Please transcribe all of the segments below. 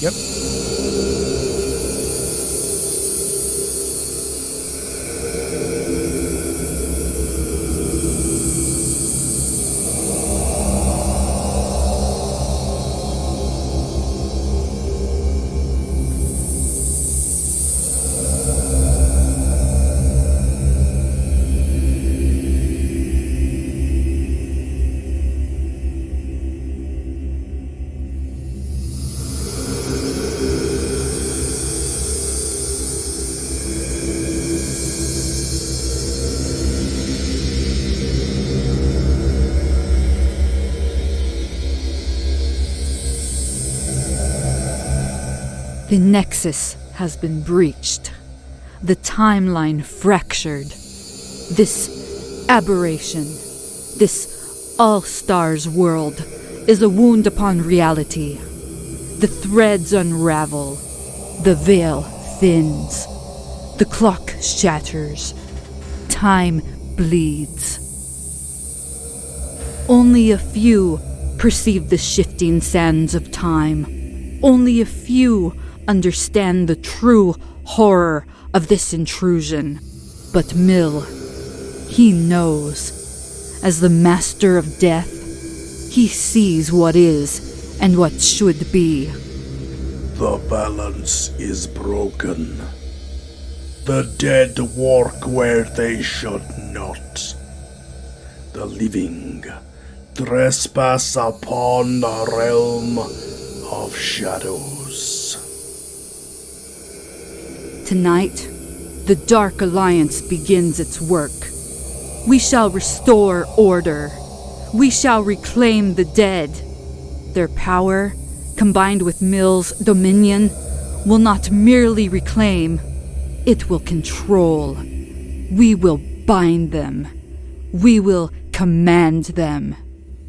Yep. The Nexus has been breached. The timeline fractured. This aberration, this all-stars world, is a wound upon reality. The threads unravel. The veil thins. The clock shatters. Time bleeds. Only a few perceive the shifting sands of time. Only a few understand the true horror of this intrusion. But Mill, he knows. As the master of death, he sees what is and what should be. The balance is broken. The dead walk where they should not. The living trespass upon the realm of shadows. Tonight, the Dark Alliance begins its work. We shall restore order. We shall reclaim the dead. Their power, combined with Mill's dominion, will not merely reclaim, it will control. We will bind them. We will command them.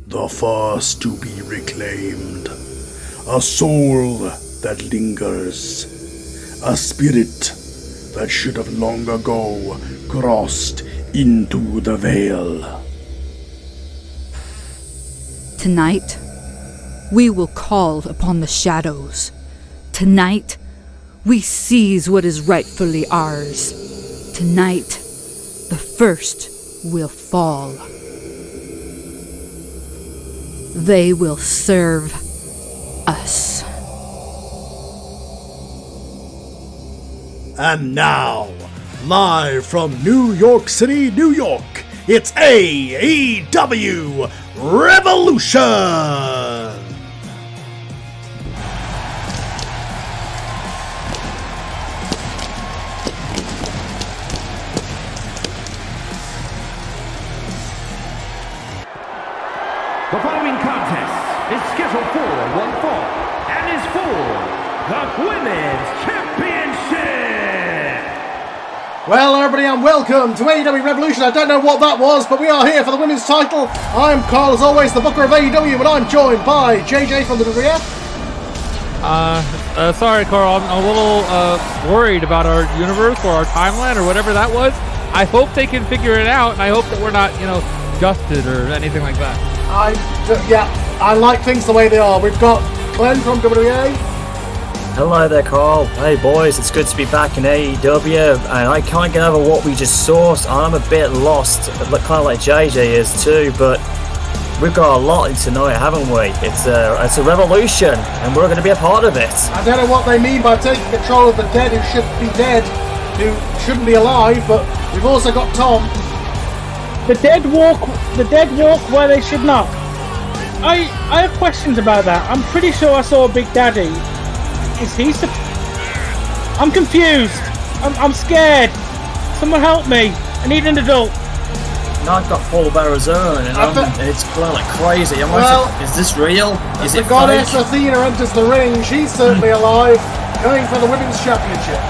The first to be reclaimed. A soul that lingers. A spirit that should have long ago crossed into the veil. Tonight, we will call upon the shadows. Tonight, we seize what is rightfully ours. Tonight, the first will fall. They will serve us. And now, live from New York City, New York, it's AEW Revolution! The following contest is scheduled for one fall and is for the Women's Championship! Well, everybody, and welcome to AEW Revolution. I don't know what that was, but we are here for the women's title. I'm Carl, as always, the booker of AEW, and I'm joined by JJ from the WWF. Sorry, Carl, I'm a little worried about our universe or our timeline or whatever that was. I hope they can figure it out, and I hope that we're not, dusted or anything like that. I like things the way they are. We've got Glenn from WWA. Hello there, Carl. Hey, boys, it's good to be back in AEW, and I can't get over what we just saw. So I'm a bit lost, kind of like JJ is too, but we've got a lot in tonight, haven't we? It's a revolution, and we're going to be a part of it. I don't know what they mean by taking control of the dead who shouldn't be dead, who shouldn't be alive, but we've also got Tom. The dead walk where they should not. I have questions about that. I'm pretty sure I saw Big Daddy. Is he? I'm confused. I'm scared. Someone help me. I need an adult. Now I've got Paul Bearer's urn, and it's glowing like crazy. Is this real? Is it the goddess Athena enters the ring. She's certainly alive, going for the women's championship.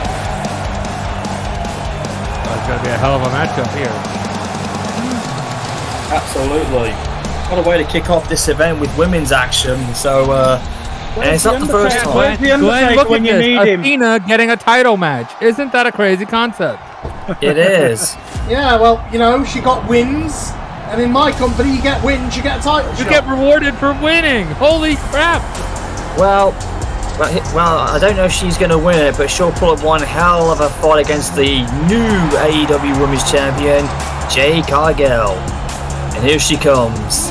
It's going to be a hell of a matchup here. Absolutely. What a way to kick off this event with women's action. So, and it's not the first time. Where's the Undertaker Look when at you this. need him? Athena getting a title match. Isn't that a crazy concept? It is. Yeah, well, she got wins, and in my company, you get wins, you get a title You shot. get rewarded for winning. Holy crap. Well, Well, I don't know if she's going to win it, but she'll put up one hell of a fight against the new AEW Women's Champion, Jade Cargill. And here she comes.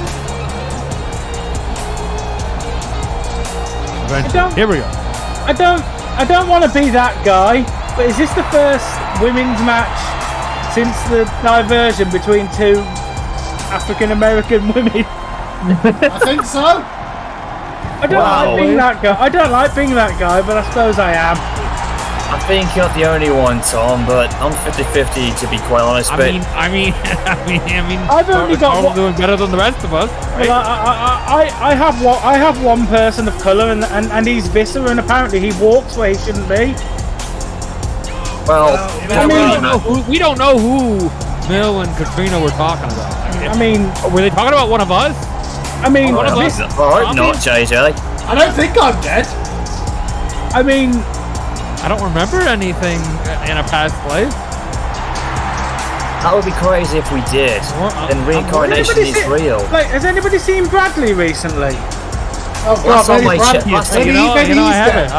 Here we go. I don't want to be that guy, but is this the first women's match since the diversion between two African American women? I think so. I don't like being that guy. I don't like being that guy, but I suppose I am. I think you're not the only one, Tom, but I'm 50-50 to be quite honest. I mean, I've only got Carl's doing better than the rest of us. Right? Well, I have one person of colour, and he's Visser, and apparently he walks where he shouldn't be. Well, we don't know who Mill and Katrina were talking about. I mean, were they talking about one of us? I mean, One of us? Alright, not JJ. I don't think I'm dead. I mean, I don't remember anything in a past life. That would be crazy if we did. Then reincarnation is real. Like, has anybody seen Bradley recently? Oh God, maybe I haven't.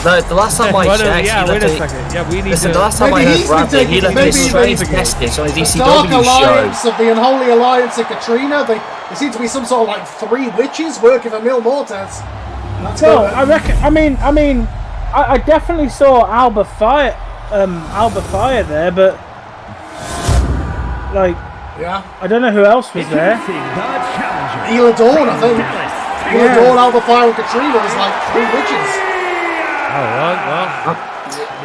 The last time I checked, wait a second. Yeah, we need listen, to. the last time I Maybe heard he's been Bradley, he taking- left this maybe strange message on his the ECW Dark show. Alliance of the Unholy Alliance of Katrina. There seem to be some sort of like 3 witches working for Mil Mortes. That's No, good. I reckon. I definitely saw Alba Fire there, but like, Yeah. I don't know who else was there. Ela Dawn, I think. Ela Dawn, Alba Fire, and Katrina was like 3 witches.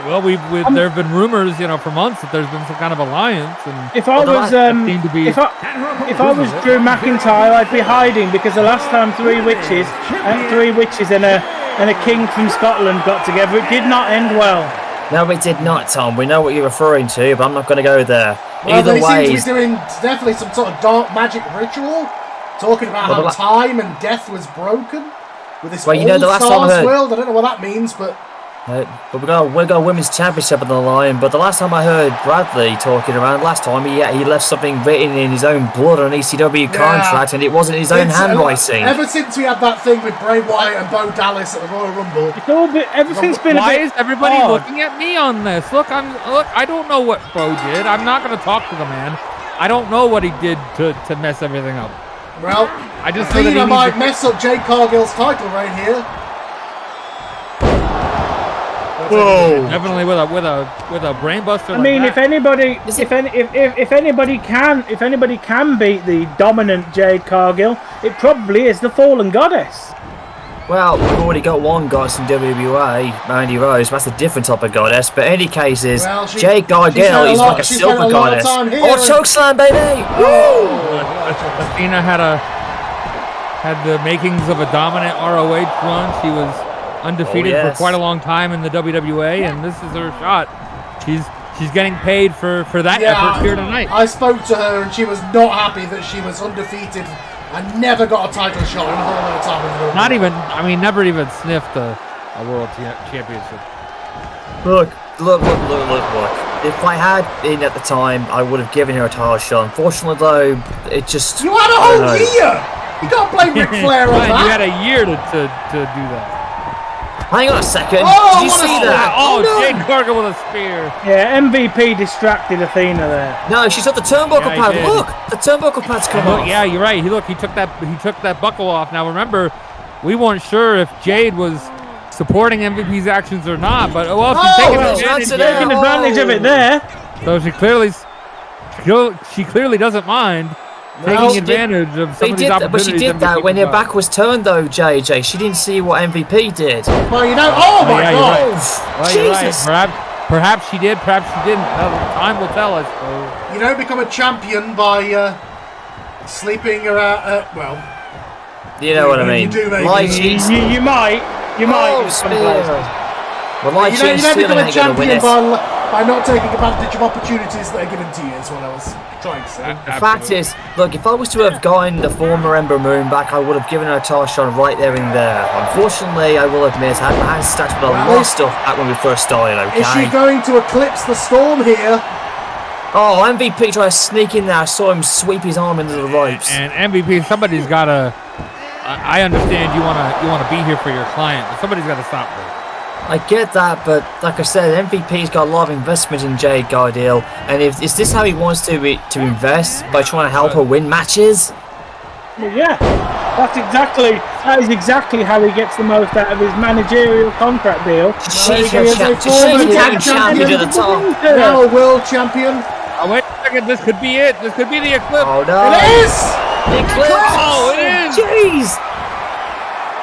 Well, there have been rumors, for months that there's been some kind of alliance, and If I was seemed to be. if I was Drew McIntyre, I'd be hiding because the last time 3 witches and a king from Scotland got together, it did not end well. No, it did not, Tom. We know what you're referring to, but I'm not going to go there. Well, Either they way, seem to be doing definitely some sort of dark magic ritual, talking about how time and death was broken with this Well, old the last time I stars heard- world. I don't know what that means, but we got a women's championship on the line. But the last time I heard Bradley talking around, last time he left something written in his own blood on an ECW contract, and it wasn't his own handwriting. Ever since we had that thing with Bray Wyatt and Bo Dallas at the Royal Rumble, Everything's been. Why a bit is everybody odd. looking at me on this? Look, I don't know what Bo did. I'm not going to talk to the man. I don't know what he did to mess everything up. well, I just know that Athena he might needs to- mess up Jade Cargill's title reign here. Definitely with a brainbuster. I mean, like if anybody can beat the dominant Jade Cargill, it probably is the Fallen Goddess. Well, we've already got one goddess in WWA, Mandy Rose. That's a different type of goddess. But in any case, Well, Jade Cargill is like a she's silver spent a lot of goddess. time here Oh, and- chokeslam, baby! Woo! Athena had the makings of a dominant ROH run. She was undefeated yes. for quite a long time in the WWA, and this is her shot. She's getting paid for that effort here tonight. I spoke to her and she was not happy that she was undefeated and never got a title shot in all her time in the Rumble. Not even, never even sniffed a world championship. Look. If I had been at the time, I would have given her a title shot. Unfortunately, though, it just... You had a whole year! You can't blame Ric Flair on Ryan, that! you had a year to do that. Hang on a second. Oh, Did you what a see slap. that? Oh, no. Jade Cargill with a spear. Yeah, MVP distracted Athena there. No, she's got the turnbuckle Yeah, he pad. did. Look, the turnbuckle pad's come Look, off. yeah, you're right. He took that buckle off. Now remember, we weren't sure if Jade was supporting MVP's actions or not, but she's taking well, advantage. that's it. Taking advantage of it there. So she clearly doesn't mind taking advantage of some of these opportunities. But she did that MVP when her provides. back was turned, though, JJ. She didn't see what MVP did. Well, oh my yeah, God! you're Well, you're right. Jesus. Perhaps she did, perhaps she didn't. Time will tell, I suppose. You don't become a champion by sleeping around, You know what I mean. You do, maybe. Like she's... You might. Oh, spear. Well, like you don't she's still become a ain't gonna win champion it. by not taking advantage of opportunities that are given to you, is what I was trying to say. The fact is, look, if I was to have gotten the former Ember Moon back, I would have given her a title shot right there and there. Unfortunately, I will admit, I had my hands stacked with a lot of stuff back when we first started, okay? Is she going to eclipse the storm here? Oh, MVP tried to sneak in there. I saw him sweep his arm into the ropes. And MVP, somebody's got to I understand you wanna be here for your client, but somebody's got to stop this. I get that, but like I said, MVP's got a lot of investment in Jade Cargill, and is this how he wants to invest, by trying to help her win matches? Well, yeah, that is exactly how he gets the most out of his managerial contract deal. She's He is a former tag champion, to the top. now a world champion. Oh, wait a second, this could be it. This could be the eclipse. Oh no! It is! The eclipse! Oh, it is! Jeez!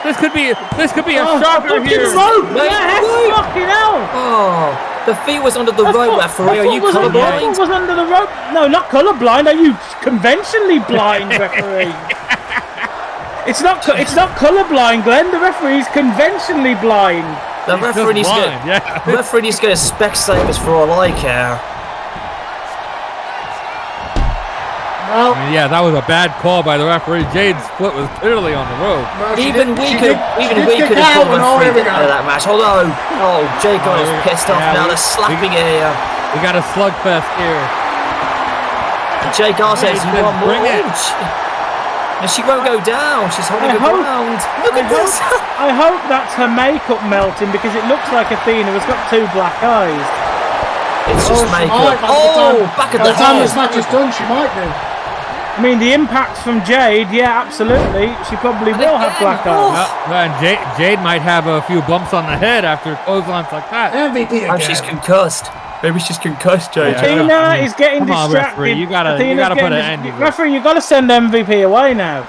This could be a shocker Fucking here. rope! Wait, Yes, wait. fucking hell! Oh, the feet was under the I rope, thought- referee. I Are thought you was under- I thought colorblind? was under the rope. No, not colorblind. Are you conventionally blind, referee? It's not colorblind, Glenn. The referee is conventionally blind. The He's referee needs just to blind, yeah. the referee needs to get a Specsavers for all I care. Well, Yeah, that was a bad call by the referee. Jade's foot was clearly on the rope. well, she Even did- we she could did kick have out, called and a here we free go. out of that match. Although, Jade Cargill's pissed off yeah, now. we- They're slapping it here. We got a slugfest here. And Jade Cargill says, Jade "You says, want more?" "Bring it." And she won't go down. She's holding I her hope- ground. Look at this. I hope that's her makeup melting because it looks like Athena has got two black eyes. It's just she makeup. might, by the Oh, time- back at by the the time head. this match is done, she might do. I mean, the impact from Jade, yeah, absolutely. She probably will have black eyes. And Jade might have a few bumps on the head after clotheslines like that. MVP again. Oh, she's concussed. Maybe she's concussed, Jade. Yeah. Athena I mean, is getting come on, distracted. referee, you gotta Athena's put getting an end to this. Referee, you got to send MVP away now.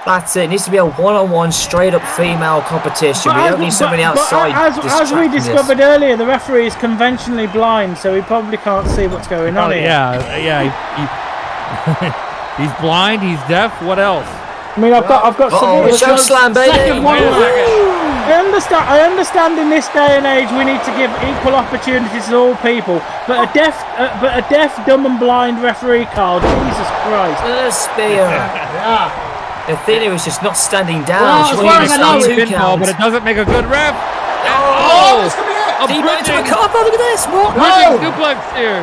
That's it. It needs to be a one-on-one, straight-up female competition. We don't need somebody outside as we distracting us. discovered earlier, the referee is conventionally blind, so he probably can't see what's going on Oh, here. yeah. He's blind. He's deaf. What else? I mean, I've got Oh, severe. choke slam, baby. Second one. Wait a second. I understand in this day and age we need to give equal opportunities to all people, but a deaf, dumb and blind referee, Carl, Jesus Christ. A spear. Yeah. Athena was just not standing down. Well, She as wouldn't far even as I know, stand two Pinfall, counts. but it doesn't make a good ref. Oh, this could be it. A Deep into a bridging car. Look at this. What? No. duplex here.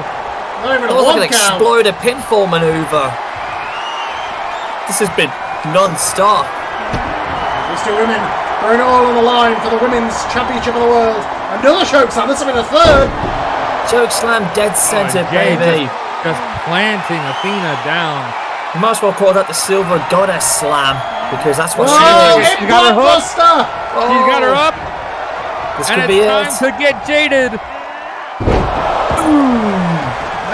Not even That a was one like an count. exploder pinfall maneuver. This has been non-stop. These two women throwing it all on the line for the Women's Championship of the World. Another choke slam. This will be the third. Choke slam, dead center, Jade baby. Just planting Athena down. You might as well call that the Silver Goddess Slam, because that's what Oh, she is. She got her hook. Buster. She's got her up, This and could it's be time it. to get jaded.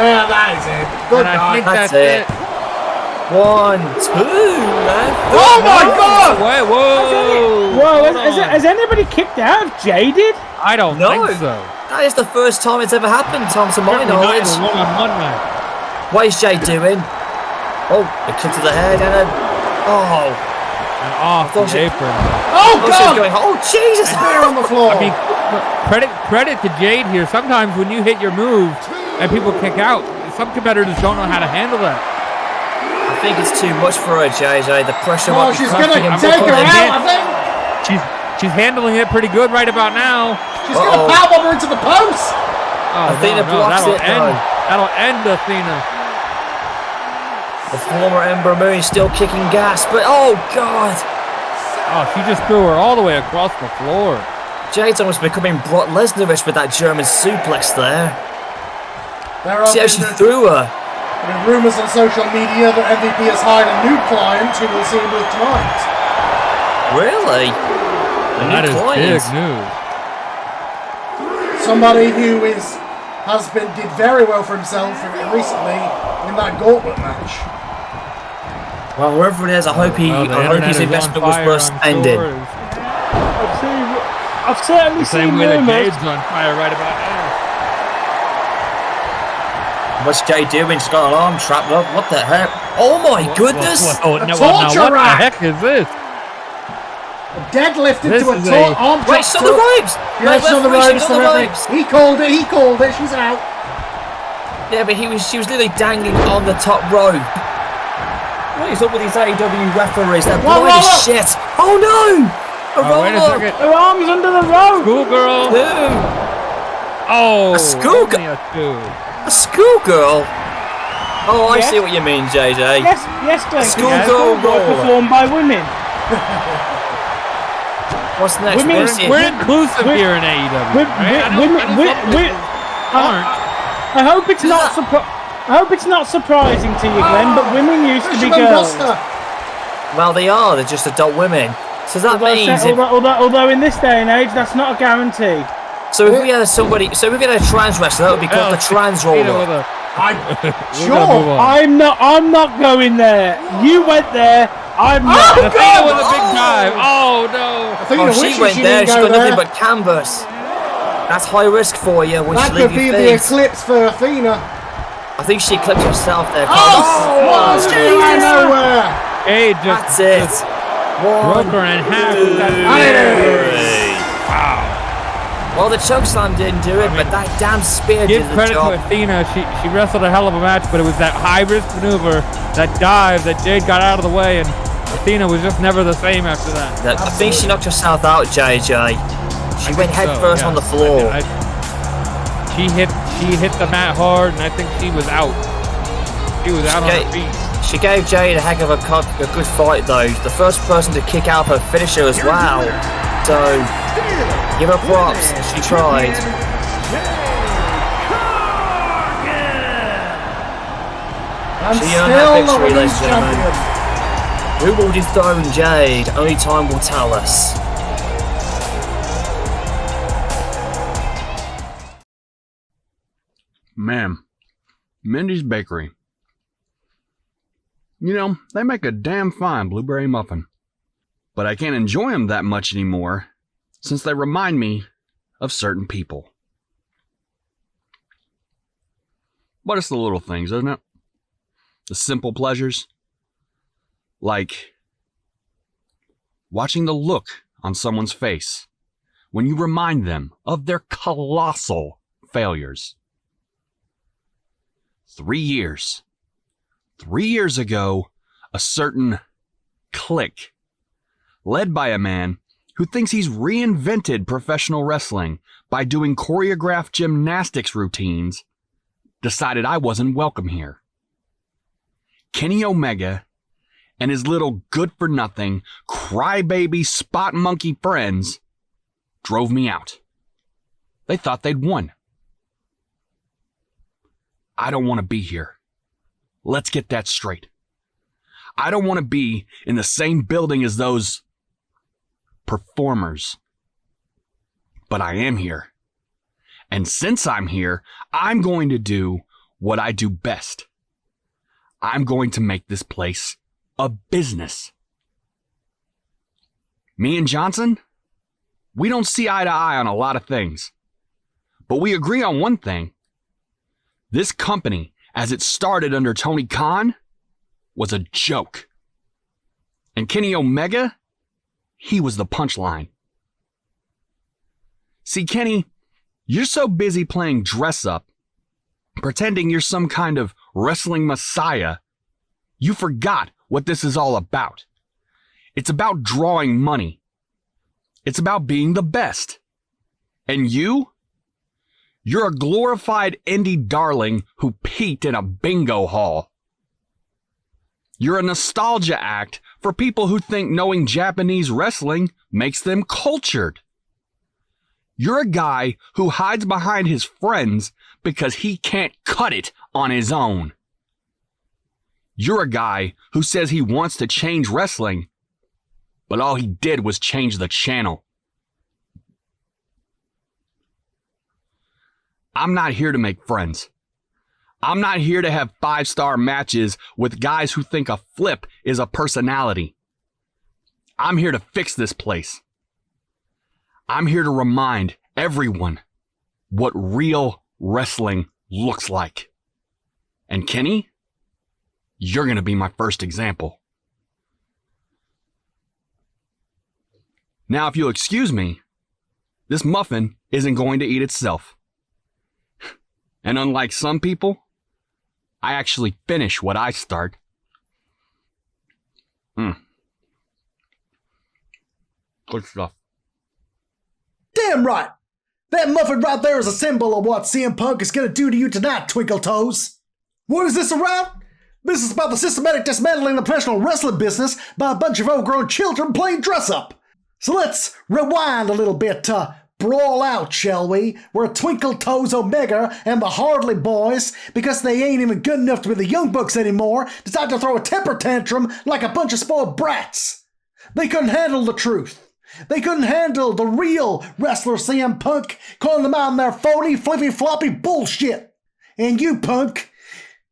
Yeah, that is it. Good And I night. think That's that's it. it. 1, 2, man. Oh my God! Wait, whoa! Whoa, Hold on. has anybody kicked out of Jaded? I don't No. think so. That is the first time it's ever happened, Tom, to my Certainly not in knowledge. a one-on-one match. What is Jay doing? Oh, a kick to the head and a... Oh, And off the thought she- apron. Oh oh, she's God! going... Oh, Jesus! Spear on the floor. I mean, credit to Jade here. Sometimes when you hit your move and people kick out, some competitors don't know how to handle that. I think it's too much for her, JJ. The pressure Oh, might be she's crushing gonna him. take her looking at out, I think. She's handling it pretty good right about now. She's gonna Uh-oh. powerbomb her into the post. Oh, Athena blocks that'll it, end. though. That'll end Athena. The former Ember Moon is still kicking gas, but oh god! Oh, she just threw her all the way across the floor. Jade's almost becoming Brock Lesnar-ish with that German suplex there. There are See how she threw her? rumours on social media that MVP has hired a new client who we'll see him with tonight. Really? A That new is client? big news. Somebody who did very well for himself recently in that gauntlet match. Well, wherever it is, I hope Well, the I hope internet his is on investment was fire, worth I'm spending. sure. I've certainly Same seen way that rumours. Jade's on fire right about now. What's Jade doing? She's got an arm trapped up. What the heck? Oh my goodness! Whoa, A now torture what rack. the heck is this? Deadlift This into a is a- arm drop. Wait, she's on the ropes! Yeah, she's on the referee, ropes. she's The on the referee. ropes! He called it. He called it. She's out. Yeah, but she was literally dangling on the top rope. What is up with these AEW referees? They're Whoa, blind whoa, as shit! Oh no! A Oh, wait a roll-up! second. Her arm's under the rope. Schoolgirl. Two! Oh, A schoolgirl. only a two. A schoolgirl! Oh, I Yes. see what you mean, JJ. Yes, Glenn. Schoolgirl Schoolgirl roller. performed by women. What's next? Women- We're inclusive here in AEW. Right? I hope it's not I hope it's not surprising to you, Glenn, but women used to be Fisherman girls. Buster. Well, they are. They're just adult women. So that means Although in this day and age, that's not a guarantee. so if we had a trans wrestler, that would be called the trans roller. Sure. I'm not going there. You went there. I'm not. Athena with a big dive. Oh no. Athena Oh, wishes she went she there. didn't She go got nothing there. but canvas. That's high risk for you when That she leave could be your the face. eclipse for Athena. I think she eclipsed herself there. Oh, Carlos. what? Out of nowhere. Hey, That's just it. One, broke her in half. two, Hey. Well, the choke slam didn't do it, but that damn spear Give did the credit job. to Athena. She wrestled a hell of a match, but it was that high risk maneuver, that dive that Jade got out of the way, and Athena was just never the same after that. I think she knocked herself out, JJ. She went head first yeah. on the floor. She hit the mat hard, and I think she was out. She was out on her feet. She gave Jade a heck of a good fight, though. The first person to kick out her finisher as well. So, give her props. She tried. And She still earned that the victory, women's ladies and gentlemen. champion. Who will dethrone Jade? Only time will tell us. Man, Mindy's Bakery. You know, they make a damn fine blueberry muffin. But I can't enjoy them that much anymore, since they remind me of certain people. But it's the little things, isn't it? The simple pleasures. Like watching the look on someone's face when you remind them of their colossal failures. 3 years. 3 years ago, a certain clique, led by a man who thinks he's reinvented professional wrestling by doing choreographed gymnastics routines, decided I wasn't welcome here. Kenny Omega and his little good-for-nothing, crybaby spot monkey friends drove me out. They thought they'd won. I don't want to be here. Let's get that straight. I don't want to be in the same building as those performers. But I am here. And since I'm here, I'm going to do what I do best. I'm going to make this place a business. Me and Johnson, we don't see eye to eye on a lot of things. But we agree on one thing. This company, as it started under Tony Khan, was a joke. And Kenny Omega, he was the punchline. See, Kenny, you're so busy playing dress up, pretending you're some kind of wrestling messiah, you forgot what this is all about. It's about drawing money. It's about being the best. And you're a glorified indie darling who peaked in a bingo hall. You're a nostalgia act for people who think knowing Japanese wrestling makes them cultured. You're a guy who hides behind his friends because he can't cut it on his own. You're a guy who says he wants to change wrestling, but all he did was change the channel. I'm not here to make friends. I'm not here to have 5-star matches with guys who think a flip is a personality. I'm here to fix this place. I'm here to remind everyone what real wrestling looks like. And Kenny, you're going to be my first example. Now, if you'll excuse me, this muffin isn't going to eat itself. And unlike some people, I actually finish what I start. Good stuff. Damn right. That muffin right there is a symbol of what CM Punk is going to do to you tonight, Twinkle Toes. What is this around? This is about the systematic dismantling of the professional wrestling business by a bunch of overgrown children playing dress-up. So let's rewind a little bit to Brawl Out, shall we? Where Twinkle Toes Omega and the Hardley Boys, because they ain't even good enough to be the Young Bucks anymore, decide to throw a temper tantrum like a bunch of spoiled brats. They couldn't handle the truth. They couldn't handle the real wrestler CM Punk calling them out on their phony, flippy-floppy bullshit. And you, Punk,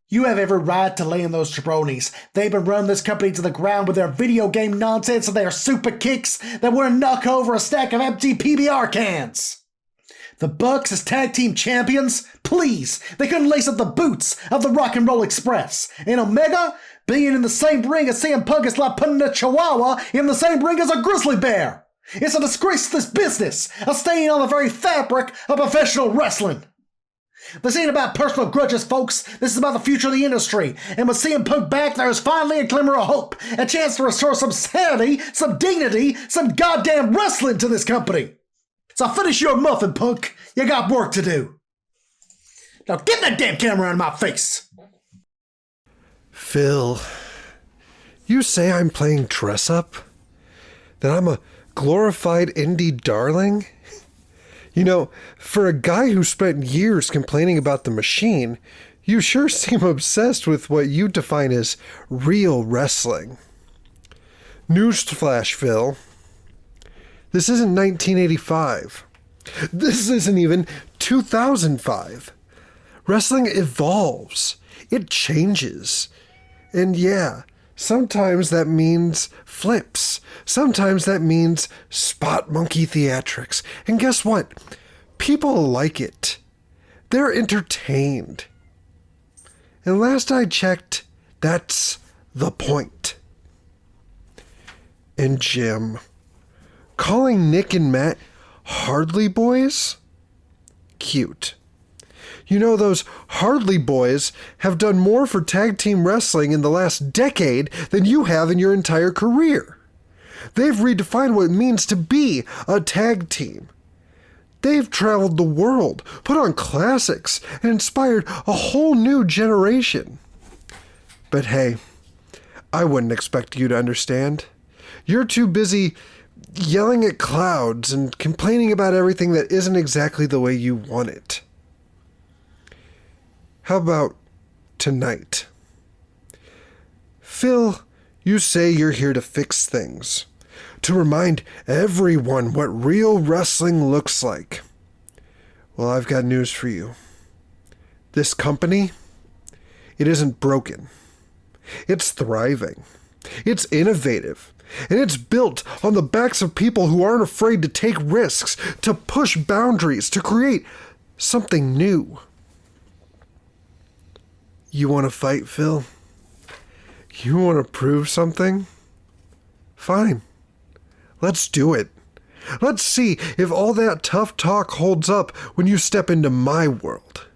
you have every right to lay in those jabronis. They've been running this company to the ground with their video game nonsense and their super kicks that wouldn't knock over a stack of empty PBR cans. The Bucks as tag team champions? Please, they couldn't lace up the boots of the Rock and Roll Express. And Omega, being in the same ring as CM Punk is like putting a chihuahua in the same ring as a grizzly bear. It's a disgrace to this business, a stain on the very fabric of professional wrestling. This ain't about personal grudges, folks. This is about the future of the industry. And with CM Punk back, there is finally a glimmer of hope. A chance to restore some sanity, some dignity, some goddamn wrestling to this company. So finish your muffin, Punk. You got work to do. Now get that damn camera out of my face. Phil, you say I'm playing dress up? That I'm a glorified indie darling? You know, for a guy who spent years complaining about the machine, you sure seem obsessed with what you define as real wrestling. Newsflash, Phil. This isn't 1985. This isn't even 2005. Wrestling evolves. It changes. And yeah, sometimes that means flips. Sometimes that means spot monkey theatrics. And guess what? People like it. They're entertained. And last I checked, that's the point. And Jim, calling Nick and Matt Hardly Boys? Cute. You know, those Hardly Boys have done more for tag team wrestling in the last decade than you have in your entire career. They've redefined what it means to be a tag team. They've traveled the world, put on classics, and inspired a whole new generation. But hey, I wouldn't expect you to understand. You're too busy yelling at clouds and complaining about everything that isn't exactly the way you want it. How about tonight? Phil, you say you're here to fix things, to remind everyone what real wrestling looks like. Well, I've got news for you. This company, it isn't broken. It's thriving. It's innovative. And it's built on the backs of people who aren't afraid to take risks, to push boundaries, to create something new. You want to fight, Phil? You want to prove something? Fine. Let's do it. Let's see if all that tough talk holds up when you step into my world.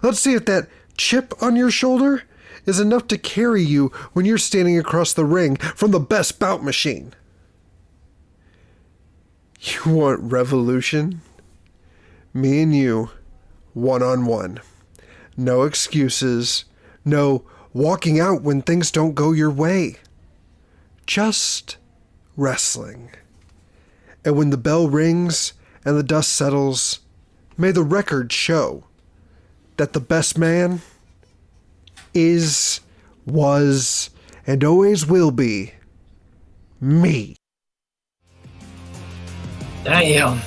Let's see if that chip on your shoulder is enough to carry you when you're standing across the ring from the best bout machine. You want revolution? Me and you, one-on-one. No excuses. No walking out when things don't go your way. Just wrestling. And when the bell rings and the dust settles, may the record show that the best man is, was, and always will be me. Damn.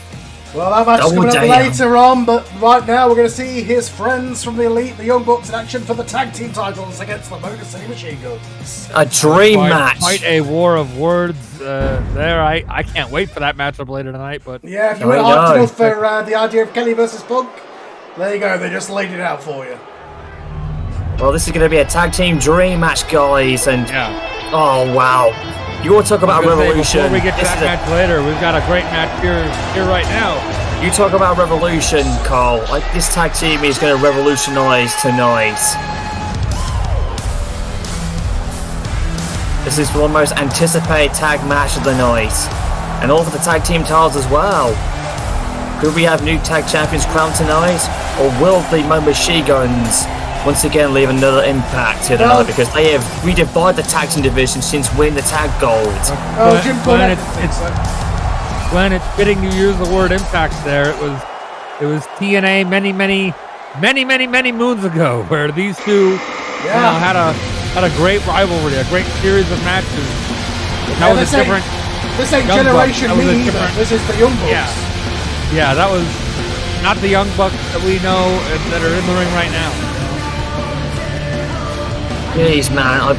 Well, that match is coming up later on, but right now we're going to see his friends from the Elite, the Young Bucks, in action for the tag team titles against the Motor City Machine Guns. A dream match. Quite a war of words there. I can't wait for that matchup later tonight. But yeah, if you were hyped enough for the idea of Kenny versus Punk, there you go. They just laid it out for you. Well, this is going to be a tag team dream match, guys, and oh wow. You want to talk about Revolution. Before we get to that match later, we've got a great match here right now. You talk about Revolution, Carl. Like, this tag team is going to revolutionize tonight. This is the most anticipated tag match of the night. And all for the tag team titles as well. Could we have new tag champions crowned tonight? Or will the Momo Guns once again leave another impact here tonight because they have redefined the tag team division since winning the tag gold. Glenn, it's fitting you use the word impact there. It was TNA many moons ago where these two had a great rivalry, a great series of matches. That was a different. This ain't Generation Me either. This is the Young Bucks. Yeah, that was not the Young Bucks that we know and that are in the ring right now. Jeez, man,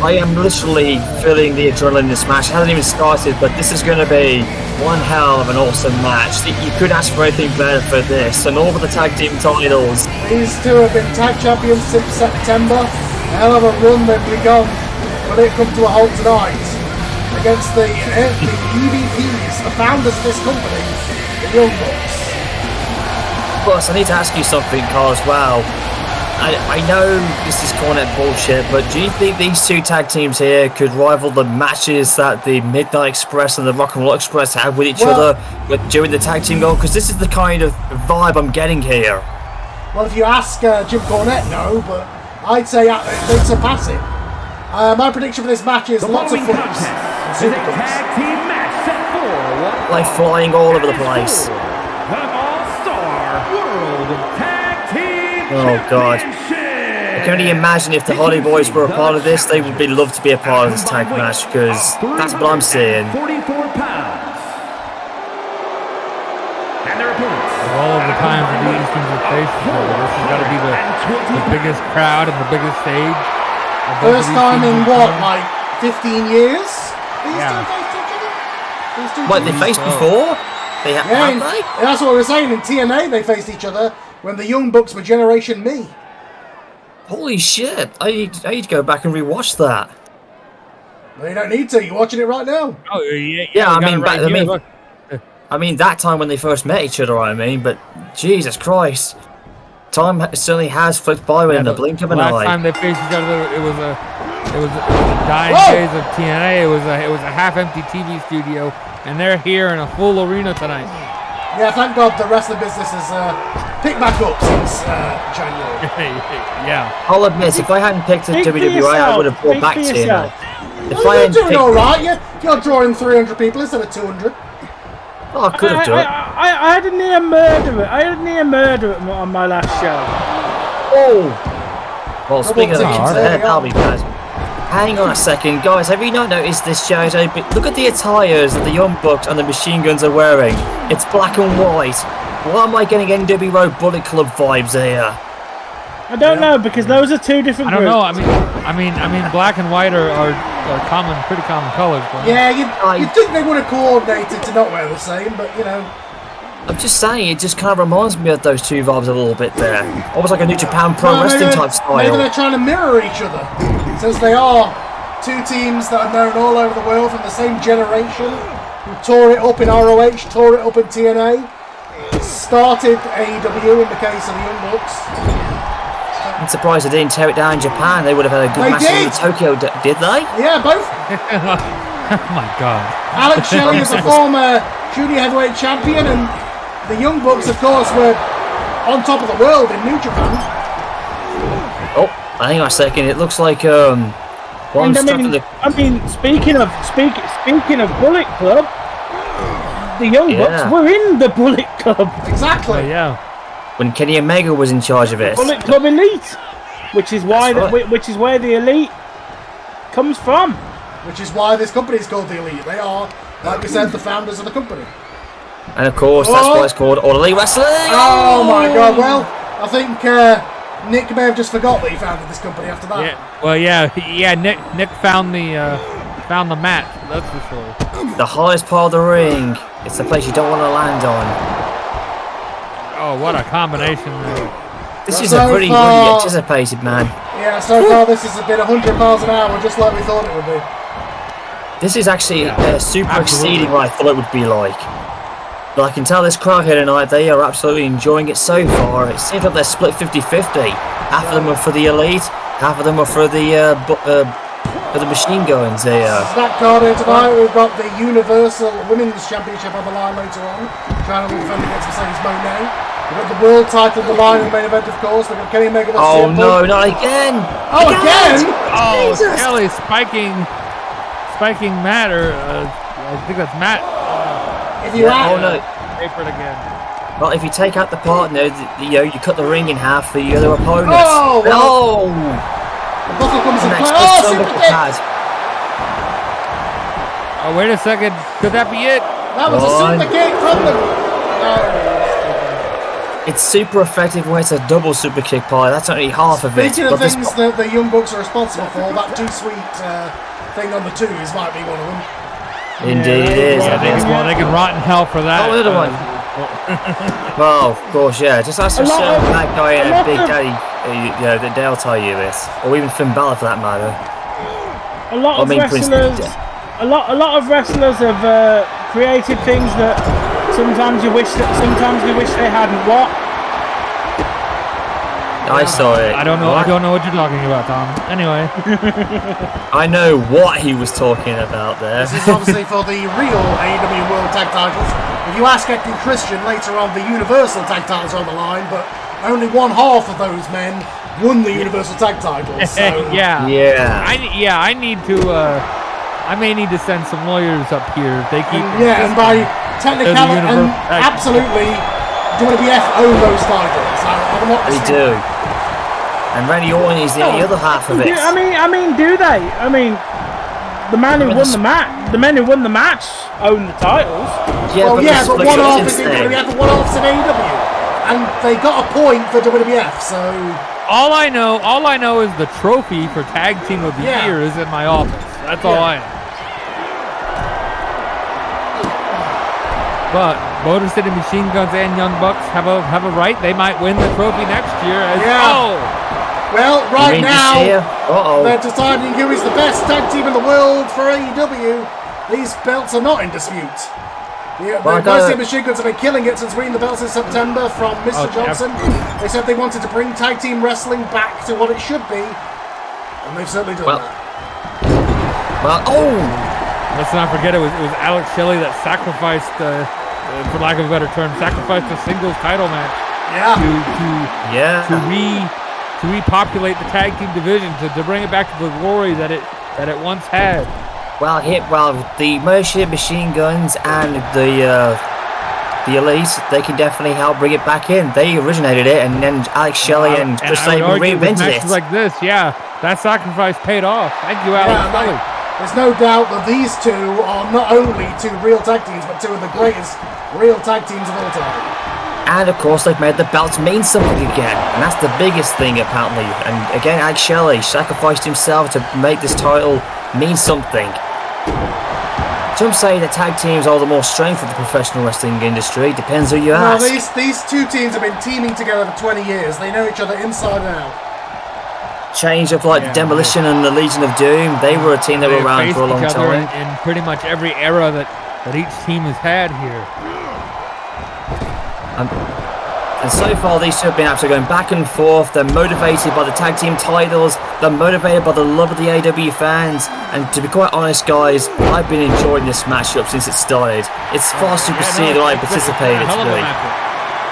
I am literally feeling the adrenaline in this match. It hasn't even started, but this is going to be one hell of an awesome match. You couldn't ask for anything better for this. And all of the tag team titles. These two have been tag champions since September. A hell of a run they've begun, but it come to a halt tonight against the EVPs, the founders of this company, the Young Bucks. Plus, I need to ask you something, Carl, as well. I know this is cornet bullshit, but do you think these two tag teams here could rival the matches that the Midnight Express and the Rock and Roll Express had with each other during the tag team goal? Because this is the kind of vibe I'm getting here. Well, if you ask Jim Cornette, no, but I'd say they'd surpass it. My prediction for this match is lots of fun. Is a tag team match set for like flying all over the place. the All-Star World Tag Team Oh God! I can only imagine if the Hardy Boys were a part of this, they would be love to be a part of this tag match because that's what I'm seeing. 44 pounds. And their opponents. Of all of the times that these teams have faced each other, this has got to be the biggest crowd and the biggest stage. First time in what, like 15 years? These two faced each other? These two What, they teams? faced before? They have they? That's what we were saying. In TNA, they faced each other when the Young Bucks were Generation Me. Holy shit! I need to go back and rewatch that. Well, you don't need to. You're watching it right now. Oh yeah. Yeah, I mean, I mean that time when they first met each other. I mean, but Jesus Christ, time certainly has flipped by in the blink of an eye. Last time they faced each other, it was a dying days of TNA. It was a half-empty TV studio, and they're here in a full arena tonight. Yeah, thank God the wrestling business has picked back up since January. Yeah. I'll admit, if I hadn't picked the WWI, I would have brought back TNA. If I You're hadn't doing picked, alright. You're drawing 300 people instead of 200. I could have done it. I had a near murder on my last show. Oh! Well, speaking of the kids ahead, that'll be bad. Hang on a second, guys, have you not noticed this, JJ? But look at the attires that the Young Bucks and the Machine Guns are wearing. It's black and white. Why am I getting NWO Bullet Club vibes here? I don't know, because those are two different I don't groups. know. I mean, black and white are pretty common colors. But Yeah, you'd think they would have coordinated to not wear the same, but you know. I'm just saying, it just kind of reminds me of those two vibes a little bit there. Almost like a New Japan Pro Wrestling type style. Maybe they're trying to mirror each other, since they are two teams that are known all over the world from the same generation, who tore it up in ROH, tore it up in TNA, started AEW in the case of the Young Bucks. I'm surprised they didn't tear it down in Japan. They would have had a good match in Tokyo, did they? Yeah, both. oh my God. Alex Shelley is a former junior heavyweight champion, and the Young Bucks, of course, were on top of the world in New Japan. Oh, hang on a second. It looks like speaking of Bullet Club, the Young Bucks were in the Bullet Club. Exactly. Yeah. When Kenny Omega was in charge of it. Bullet Club Elite, which is why which is where the Elite comes from. Which is why this company is called the Elite. They are, like we said, the founders of the company. And of course, that's why it's called All Elite Wrestling. Oh my God! Well, I think Nick may have just forgot that he founded this company after that. Yeah. Well, yeah. Nick found the mat. That's for sure. The highest part of the ring. It's the place you don't want to land on. Oh, what a combination there. This is a really anticipated, man. Yeah, so far this has been 100 miles an hour, just like we thought it would be. This is actually super exceeding what I thought it would be like. But I can tell this crowd here tonight, they are absolutely enjoying it so far. It seems like they're split 50-50. Half of them are for the Elite, half of them are for the Machine Guns here. That card here tonight, we've got the Universal Women's Championship on the line later on. Trying to defend against Mercedes Moné. We've got the world title on the line in the main event, of course. We've got Kenny Omega versus Oh CM Punk. no, not again! Oh, again? Oh, Jesus. Kelly spiking Matt, or I think that's Matt. If you Oh no. Papered again. Well, if you take out the partner, you cut the ring in half for the other opponent. Oh, well. Oh! The buckle comes in Next play. Oh, good super stomach kick! pad. Oh, wait a second. Could that be it? That was a One. super kick from the... Oh. It's super effective when it's a double super kick pie. That's only half of it. Speaking of But this- things that the Young Bucks are responsible for, that too sweet thing on the twos might be one of them. Indeed it is. Yeah, they can rot in hell for that. Oh, the other one. Well, of course, yeah. Just ask a lot certain of- black guy and a a lot Big of- Daddy, that they'll tell you this, or even Finn Balor for that matter. A lot I of mean, Prince- wrestlers, a lot of wrestlers have created things that sometimes you wish they hadn't. What? I saw it. I don't know what you're talking about, Tom. Anyway. I know what he was talking about there. This is obviously for the real AEW World Tag Titles. If you ask Eddie Christian later on, the Universal Tag Titles are on the line, but only one half of those men won the Universal Tag Titles. So Yeah. Yeah. I need to. I may need to send some lawyers up here if they keep. and by technicality, and Universal Tag- absolutely, WWF own those titles. I'm not They disputing. do. And Randy Orton is the other half of it. I mean, do they? I mean, the man who won the match, the men who won the match own the titles. Yeah, Well, yeah, but the one half split is in thing. WWF and one half's in AEW. And they got a point for WWF, so... All I know is the trophy for Tag Team of the Yeah. Year is in my office. That's all I know. But Motor City Machine Guns and Young Bucks have a right. They might win the trophy next year. Well, right now, Uh-oh. they're deciding who is the best tag team in the world for AEW. These belts are not in dispute. The Motor City Machine Guns have been killing it since winning the belts in September from Mr. Johnson. They said they wanted to bring tag team wrestling back to what it should be, and they've certainly done that. Let's not forget it was Alex Shelley that sacrificed, for lack of a better term, sacrificed a singles title match to repopulate the tag team division, to bring it back to the glory that it once had. Well, the Motor City Machine Guns and the Elite, they can definitely help bring it back in. They originated it, and then Alex Shelley and Chris Sabin reinvented it. Matches like this, yeah, that sacrifice paid off. Thank you, Alex Shelley. There's no doubt that these two are not only two real tag teams, but two of the greatest real tag teams of all time. And of course, they've made the belts mean something again, and that's the biggest thing apparently. And again, Alex Shelley sacrificed himself to make this title mean something. Some say that tag teams are the more strength of the professional wrestling industry. Depends who you ask. Well, these two teams have been teaming together for 20 years. They know each other inside and out. Change of Demolition and the Legion of Doom. They were a team that were around for a long time. In pretty much every era that each team has had here. And so far, these two have been actually going back and forth. They're motivated by the tag team titles. They're motivated by the love of the AEW fans. And to be quite honest, guys, I've been enjoying this matchup since it started. It's far superseded what I participated today.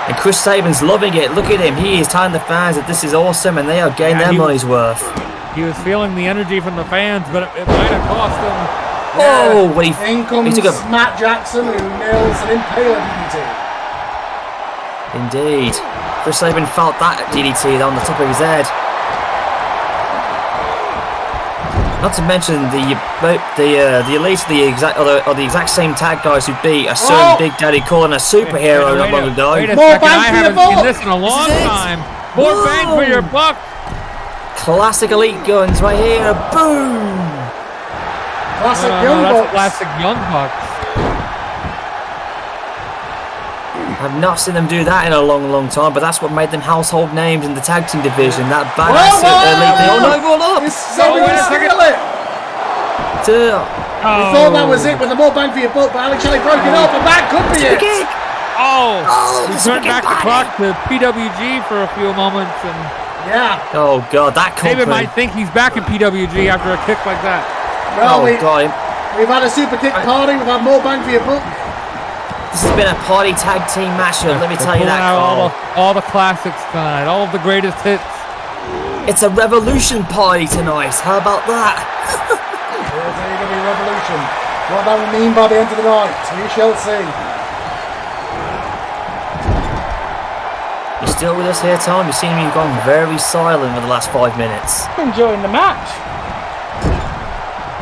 And Chris Sabin's loving it. Look at him. He is telling the fans that this is awesome, and they are getting their money's worth. He was feeling the energy from the fans, but it might have cost him. Oh, when in comes Matt Jackson, who nails an impaler DDT. Indeed. Chris Sabin felt that DDT on the top of his head. Not to mention the Elite are the exact same tag guys who beat a certain Big Daddy calling a superhero not long ago. Wait a second, I haven't seen this in a long time. More bang for your buck. Classic Elite Guns right here. Boom. Classic Young Bucks. Classic Young Bucks. I've not seen them do that in a long time, but that's what made them household names in the tag team division. That badass Elite. Oh no, roll up! Wait a second. We thought that was it with the more bang for your buck, but Alex Shelley broke it up, and that could be it. We turned back the clock to PWG for a few moments, and oh god, that David might think he's back in PWG after a kick like that. Well, we've had a super kick party. We've had more bang for your buck. This has been a party tag team matchup, let me tell you We're that, pulling out Carl. all the classics tonight, all of the greatest hits. It's a revolution party tonight. How about that? Here's AEW Revolution. What that will mean by the end of the night, we shall see. You still with us here, Tom? You seem to have gone very silent for the last 5 minutes. Enjoying the match.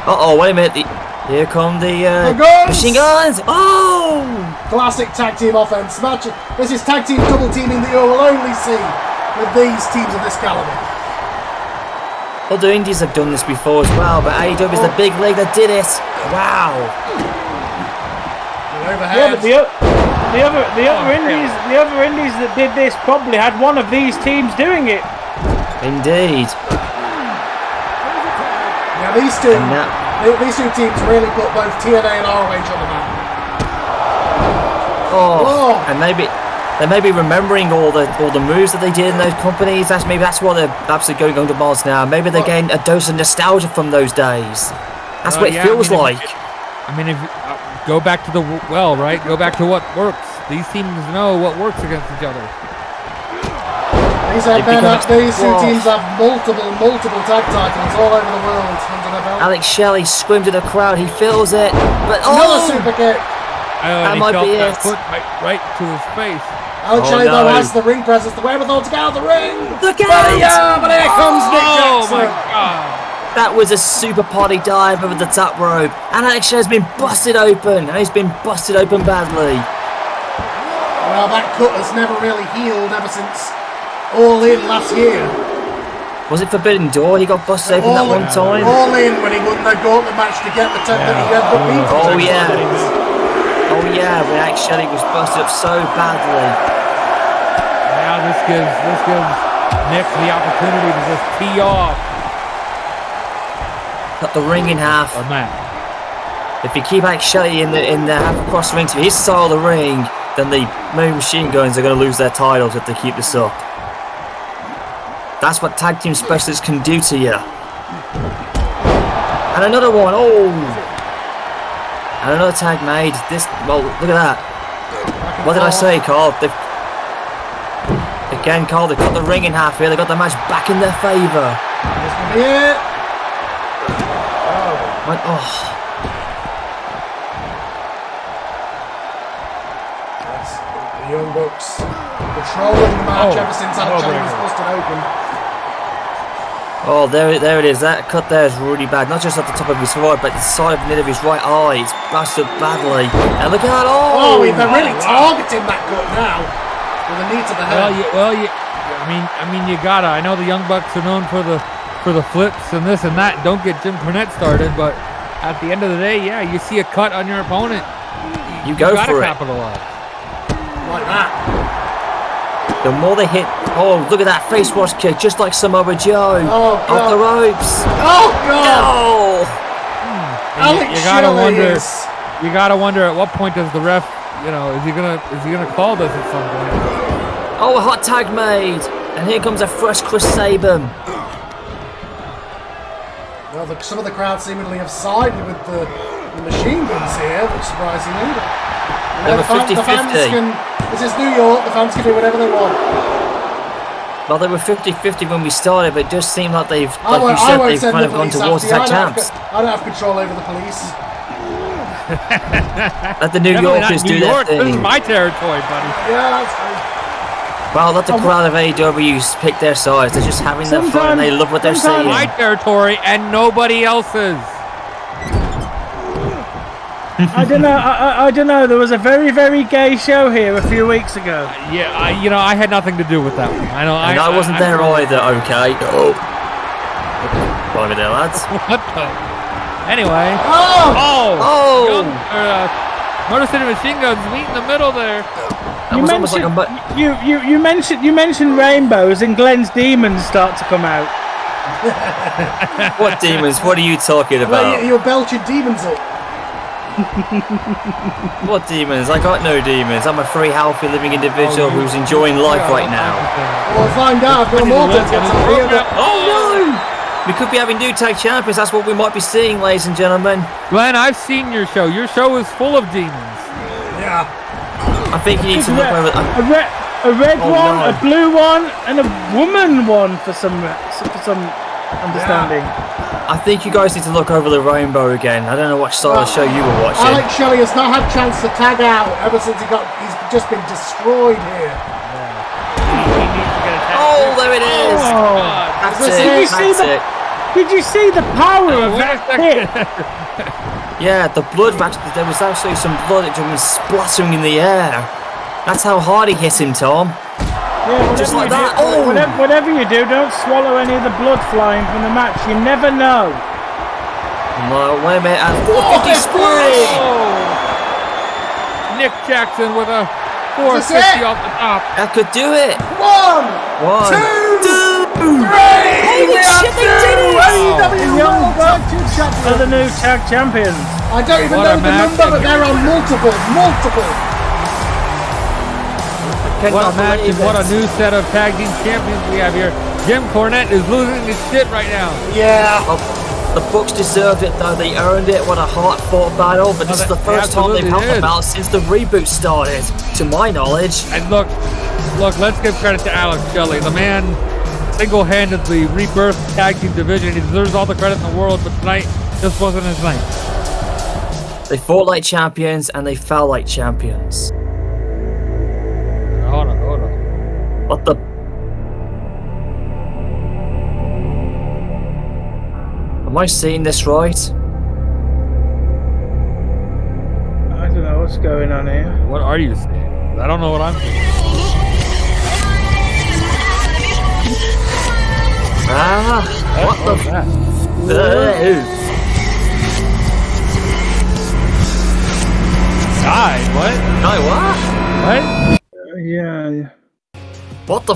Uh-oh, wait a minute. Here come the guns! machine guns. Oh! Classic tag team offense match. This is tag team double teaming that you will only see with these teams of this caliber. Other indies have done this before as well, but AEW is the big league that did it. Wow. Overhead. Yeah, but the other indies that did this probably had one of these teams doing it. Indeed. Now these two teams really put both TNA and ROH on the map. Oh, and they may be remembering all the moves that they did in those companies. That's why they're absolutely going to Mars now. Maybe they're getting a dose of nostalgia from those days. That's what it feels like. If go back to right? Go back to what works. These teams know what works against each other. These two teams have multiple tag titles all over the world under their belt. Alex Shelley screamed to the crowd. He feels it. But another super kick. That might be it. Foot right to his face. Alex Shelley though has the ring presence, the wherewithal to get out of the ring. Look out! But here comes Nick Jackson. Oh my God. That was a super party dive over the top rope. And Alex Shelley's been busted open. And he's been busted open badly. Well, that cut has never really healed ever since All In last year. Was it Forbidden Door? He got busted open that one time? All In when he won the gauntlet match to get the tent that he had got beat. Oh yeah, when Alex Shelley was busted up so badly. Now this gives Nick the opportunity to just tee off. Cut the ring in half. Or Matt. If you keep Alex Shelley in the half across ring to his side of the ring, then the Machine Guns are going to lose their titles if they keep this up. That's what tag team specialists can do to you. And another one. And another tag made. Look at that. What did I say, Carl? Again, Carl, they cut the ring in half here. They got the match back in their favour. This could be it. That's the Young Bucks controlling the match ever since Alex Shelley was busted open. Oh, there it is. That cut there is really bad. Not just at the top of his right, but the side of the right eye. It's busted badly. And look at that! They're really targeting that cut now with a knee to the head. You gotta. I know the Young Bucks are known for the flips and this and that. Don't get Jim Cornette started, but at the end of the day, you see a cut on your opponent. You go for it. Capitalize. Like that. The more they hit, look at that face wash kick, just like Samoa Joe off the ropes. Oh God! No! You gotta wonder at what point does the ref, is he gonna call this at some point? Oh, a hot tag made, and here comes a fresh Chris Sabin. Well, some of the crowd seemingly have sided with the Machine Guns here, which surprisingly. The fans can. This is New York. The fans can do whatever they want. Well, they were 50-50 when we started, but it does seem like they've kind of gone towards the tag champs. I don't have control over the police. Let the New Yorkers do their thing. This is my territory, buddy. Yeah, that's true. Well, let the crowd of AEW pick their sides. They're just having their fun and they love what they're seeing. My territory and nobody else's. I don't know. There was a very, very gay show here a few weeks ago. I had nothing to do with that one. I wasn't there either. Okay. Oh. Blimey there, lads. What the? Anyway. Motor City Machine Guns meet in the middle there. You mentioned rainbows and Glenn's demons start to come out. What demons? What are you talking about? Well, you're belching demons up. What demons? I got no demons. I'm a free, healthy, living individual who's enjoying life right now. We'll find out. Oh no! We could be having new tag champions. That's what we might be seeing, ladies and gentlemen. Glenn, I've seen your show. Your show is full of demons. Yeah. I think you need to look over. A red one, no. a blue one, and a woman one for some understanding. I think you guys need to look over the rainbow again. I don't know what style of show you were watching. Alex Shelley has not had a chance to tag out ever since he's just been destroyed here. Oh, there it is. That's it. Did you see the power of that hit? Yeah, the blood. There was actually some blood that was splattering in the air. That's how hard he hit him, Tom. Yeah, just like that. Oh! Whatever you do, don't swallow any of the blood flying from the match. You never know. No, wait a minute. 450 spring. Nick Jackson with a 450 off the top. That could do it. One, two, three. Holy shit, they did it! AEW World Tag Team Are Champions. the new tag champions. I don't even What know a the match. number, but they're on multiple. What a match and what a new set of tag team champions we have here. Jim Cornette is losing his shit right now. Yeah. The Bucks deserved it though, they earned it. What a hard-fought battle, but this is the first time they've helped them out since the reboot started, to my knowledge. And look, let's give credit to Alex Shelley. The man single-handedly rebirthed tag team division. He deserves all the credit in the world, but tonight just wasn't his night. They fought like champions and they fell like champions. Hold on. What the? Am I seeing this right? I don't know what's going on here. What are you saying? I don't know what I'm saying. What the? Died? What? No, what? What? Yeah. What the?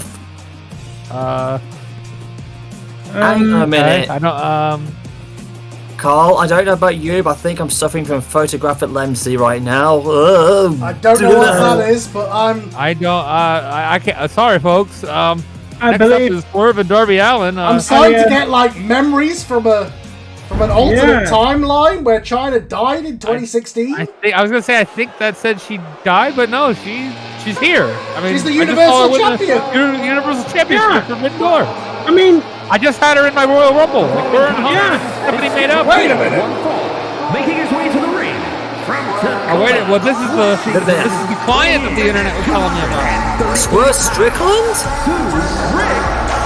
Hang on a minute. I don't. Carl, I don't know about you, but I think I'm suffering from photographic lemsy right now. I don't know what that is, but I don't. I can't. Sorry, folks. I next believe up is Swerve and Darby Allin. I'm starting to get like memories from an alternate timeline where China died in 2016. I was gonna say I think that said she died, but no, she's here. I mean, She's the I just saw her Universal win the Champion. Universal Championship for Forbidden Door. I mean, I just had her in my Royal Rumble. Like, we're in Stephanie made up. Wait a minute. Making his way to the ring from Oh wait, well this is the client that the internet was telling me about. Swerve Strickland?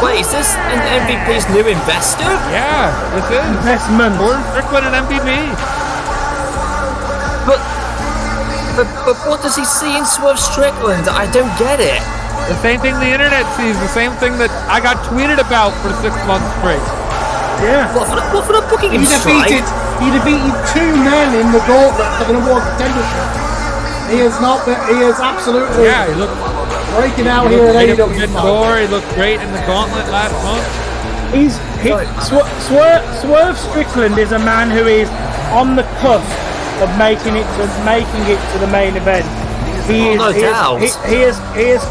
Wait, is this an MVP's new investor? Yeah, this is investment. Swerve Strickland and MVP. But what does he see in Swerve Strickland? I don't get it. The same thing the internet sees, the same thing that I got tweeted about for 6 months straight. Yeah. What for the booking He defeated two men in the gauntlet for the number one contendership. He is absolutely Yeah, he looked breaking out here at great AEW. Forbidden Door. He looked great in the gauntlet last month. Swerve Strickland is a man who is on the cusp of making it to the main event. He has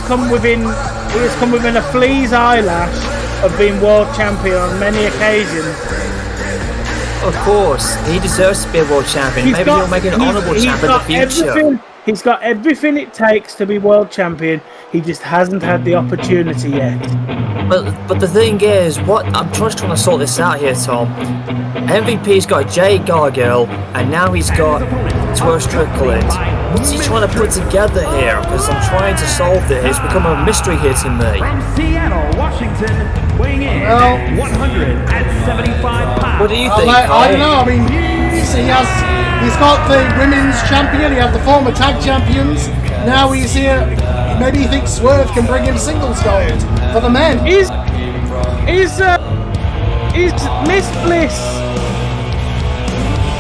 come within a flea's eyelash of being world champion on many occasions. Of course, he deserves to be a world champion. Maybe he'll make an honourable champion in the future. He's got everything it takes to be world champion. He just hasn't had the opportunity yet. But the thing is, what I'm just trying to sort this out here, Tom. MVP's got Jade Gargill, and now he's got Swerve Strickland. What's he trying to put together here? Because I'm trying to solve this. It's become a mystery here to me. From Seattle, Washington, weighing in at 175 pounds. What do you think, I Carl? don't know. I mean, he's got the women's champion. He had the former tag champions. Now he's here. Maybe he thinks Swerve can bring him singles gold for the men. Is Miss Bliss?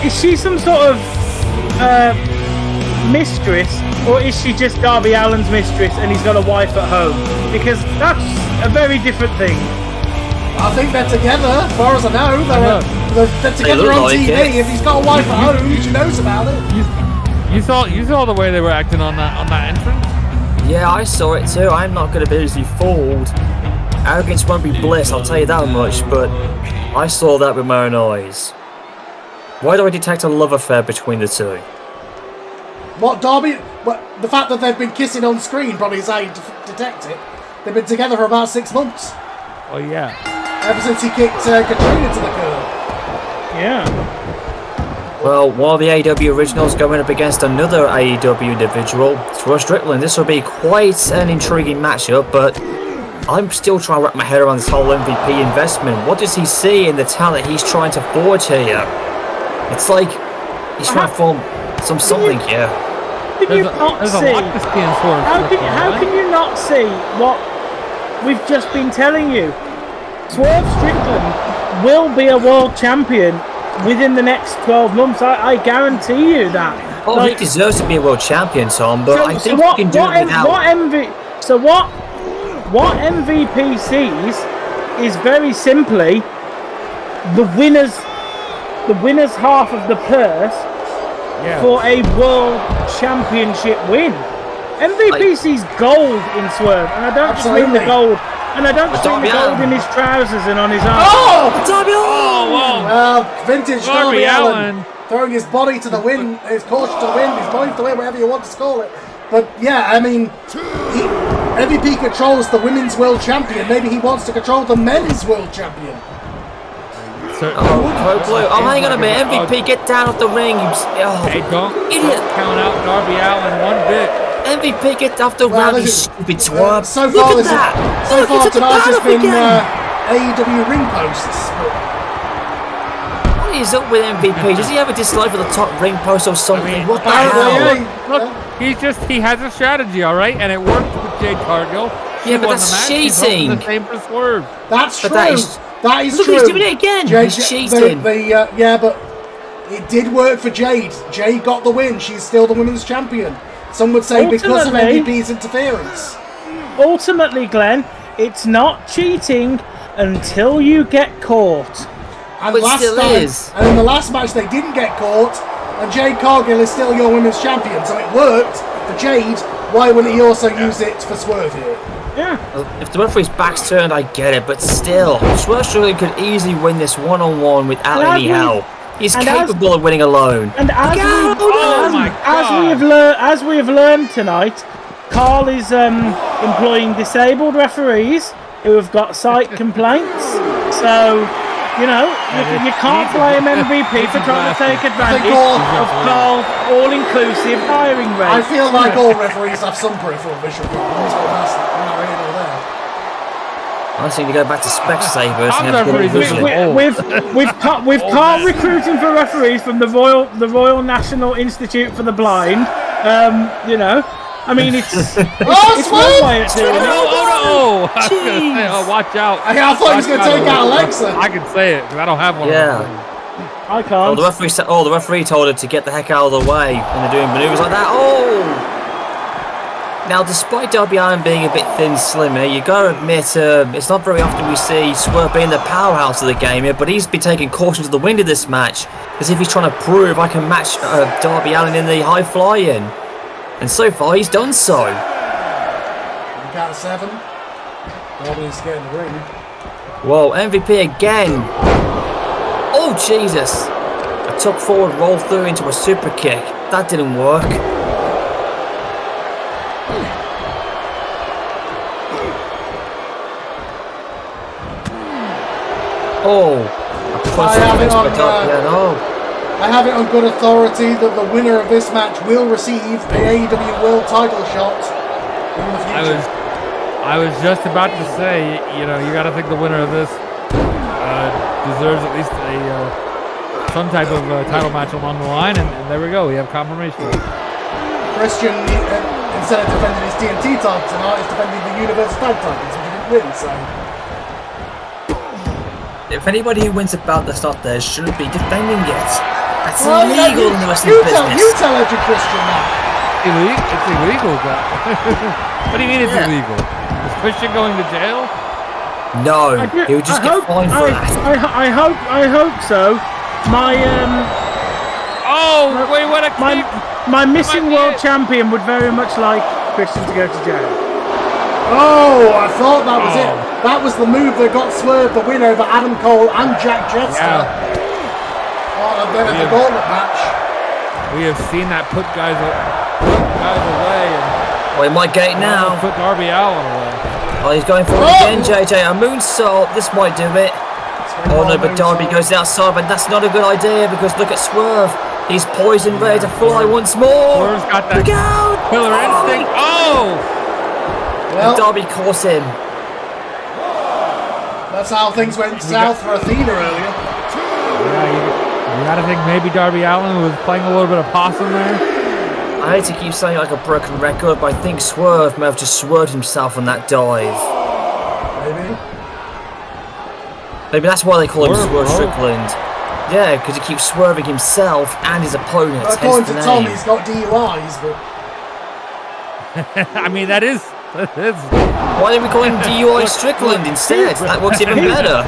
Is she some sort of mistress, or is she just Darby Allin's mistress and he's got a wife at home? Because that's a very different thing. I think they're together, as far as I know. They're together on like TV. it. If he's got a wife at home, she knows about it. You saw the way they were acting on that entrance. Yeah, I saw it too. I'm not going to be easily fooled. Arrogance won't be bliss, I'll tell you that much, but I saw that with my own eyes. Why do I detect a love affair between the two? What, Darby? But the fact that they've been kissing on screen probably is how you detect it. They've been together for about 6 months. Oh, yeah. Ever since he kicked Katrina to the curb. Yeah. Well, one of the AEW originals going up against another AEW individual, Swerve Strickland. This will be quite an intriguing matchup, but I'm still trying to wrap my head around this whole MVP investment. What does he see in the talent he's trying to forge here? It's like he's trying to form something here. Can you not see? How can you not see what we've just been telling you? Swerve Strickland will be a world champion within the next 12 months. I guarantee you that. Oh, he deserves to be a world champion, Tom, but I think he can do it without. What MVP sees is very simply the winner's half of the purse for a world championship win. MVP sees gold in Swerve, and I don't just mean the gold. And I don't just mean the gold in his trousers and on his arms. Well, vintage Darby Allin throwing his body to the wind, his caution to the wind, his body to the wind, whatever you want to call it. But yeah, I mean, MVP controls the women's world champion. Maybe he wants to control the men's world champion. Hang on a minute. MVP, get down off the ring. Hey, don't count out Darby Allin one bit. MVP, get off the ring, you stupid twerp. So far tonight's just been AEW ring posts. What is up with MVP? Does he have a dislike for the top ring post or something? What the hell? Look, he has a strategy, all right, and it worked with Jade Cargill. Yeah, but that's cheating. The same for Swerve. That's true. That is look, true. He's doing it again. He's cheating. Yeah, but it did work for Jade. Jade got the win. She's still the women's champion. Some would say because of MVP's interference. Ultimately, Glenn, it's not cheating until you get caught. And and in the last match they didn't get caught, and Jade Cargill is still your women's champion, so it worked for Jade. Why wouldn't he also use it for Swerve here? Yeah. Well, if the referee's back's turned, I get it, but still, Swerve Strickland could easily win this one-on-one without any help. He's capable of winning alone. And as we have learned tonight, Carl is employing disabled referees who have got sight complaints. So, you can't blame MVP for trying to take advantage of Carl's all-inclusive hiring rate. I feel like all referees have some peripheral vision problems, but that's not really all there. I seem to go back to Specsavers and have good vision. We've Carl recruiting for referees from the Royal National Institute for the Blind. I mean, it's one way of doing it. Oh, I was gonna say, watch out. I thought he was going to take out Alexa. I can say it because I don't have one. Yeah. I can't. The referee told her to get the heck out of the way when they're doing maneuvers like that. Oh! Now, despite Darby Allin being a bit thin, slimmer, you gotta admit, it's not very often we see Swerve being the powerhouse of the game here, but he's been taking caution to the wind in this match, as if he's trying to prove I can match Darby Allin in the high flying. And so far, he's done so. Count of 7. Darby's getting the ring. Whoa, MVP again. Oh, Jesus. A tuck forward roll through into a super kick. That didn't work. Oh, I have it on good authority that the winner of this match will receive the AEW World Title shot in the future. I was just about to say, you got to think the winner of this deserves at least some type of title match along the line, and there we go. We have confirmation. Christian, instead of defending his TNT title tonight, is defending the Universal Tag titles, which he didn't win. So. If anybody who wins a belt that's not theirs shouldn't be defending it. That's illegal in the wrestling business. You tell Edge Christian that. It's illegal, guys. What do you mean it's illegal? Is Christian going to jail? No, he would just get fined for that. I hope so. My missing world champion would very much like Christian to go to jail. Oh, I thought that was it. That was the move that got Swerve the win over Adam Cole and Jack Jester. The gauntlet match. We have seen that put guys away Oh, he might get it now. Put Darby Allin away. Oh, he's going for it again, JJ. A moonsault. This might do it. Oh no, but Darby goes outside, but that's not a good idea because look at Swerve. He's poised and ready to fly once more. Swerve's got that Look out! killer instinct. Oh! Well, Darby caught him. that's how things went south for Athena earlier. Yeah, you gotta think maybe Darby Allin was playing a little bit of possum there. I hate to keep saying like a broken record, but I think Swerve may have just swerved himself on that dive. Maybe that's why they call him Swerve Strickland. Yeah, because he keeps swerving himself and his opponent. According to Tom, he's got DUIs, but... I mean, that is... Why don't we call him DUI Strickland instead? That works even better.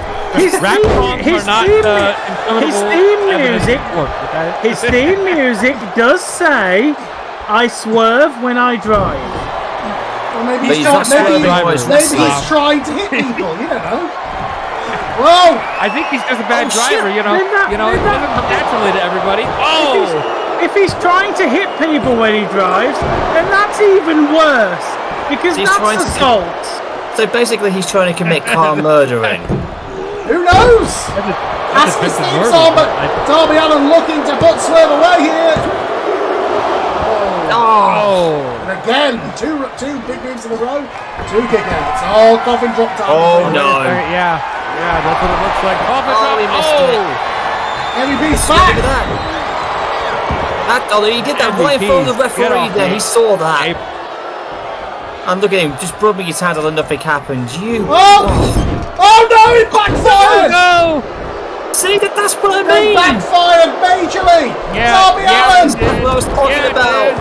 His theme music does say, "I swerve when I drive." Well, maybe But he's he's not swerving while he's maybe he's wrestling. trying to hit people, you don't know. Whoa! I think he's just a bad Oh, shit. driver, you know. It doesn't come naturally to everybody. Oh! If he's trying to hit people when he drives, then that's even worse. Because He's trying that's to- assault. So basically, he's trying to commit car murdering. Who knows? That's Ask a his bit theme of song, but murder. Darby Allin looking to put Swerve away here. Oh! And again, two big moves in a row, two kick outs. Oh, coffin drop time. Oh, no. Yeah, that's what it looks like. Oh, he missed it. MVP's Look back. at that. He did that right in front of the Get referee off there. me. He saw that. Ape. And look at him, just rubbing his hand and nothing happened. Oh no, it backfired! No! See, that's what I It mean. backfired majorly! Darby Allin! That's what I was talking about.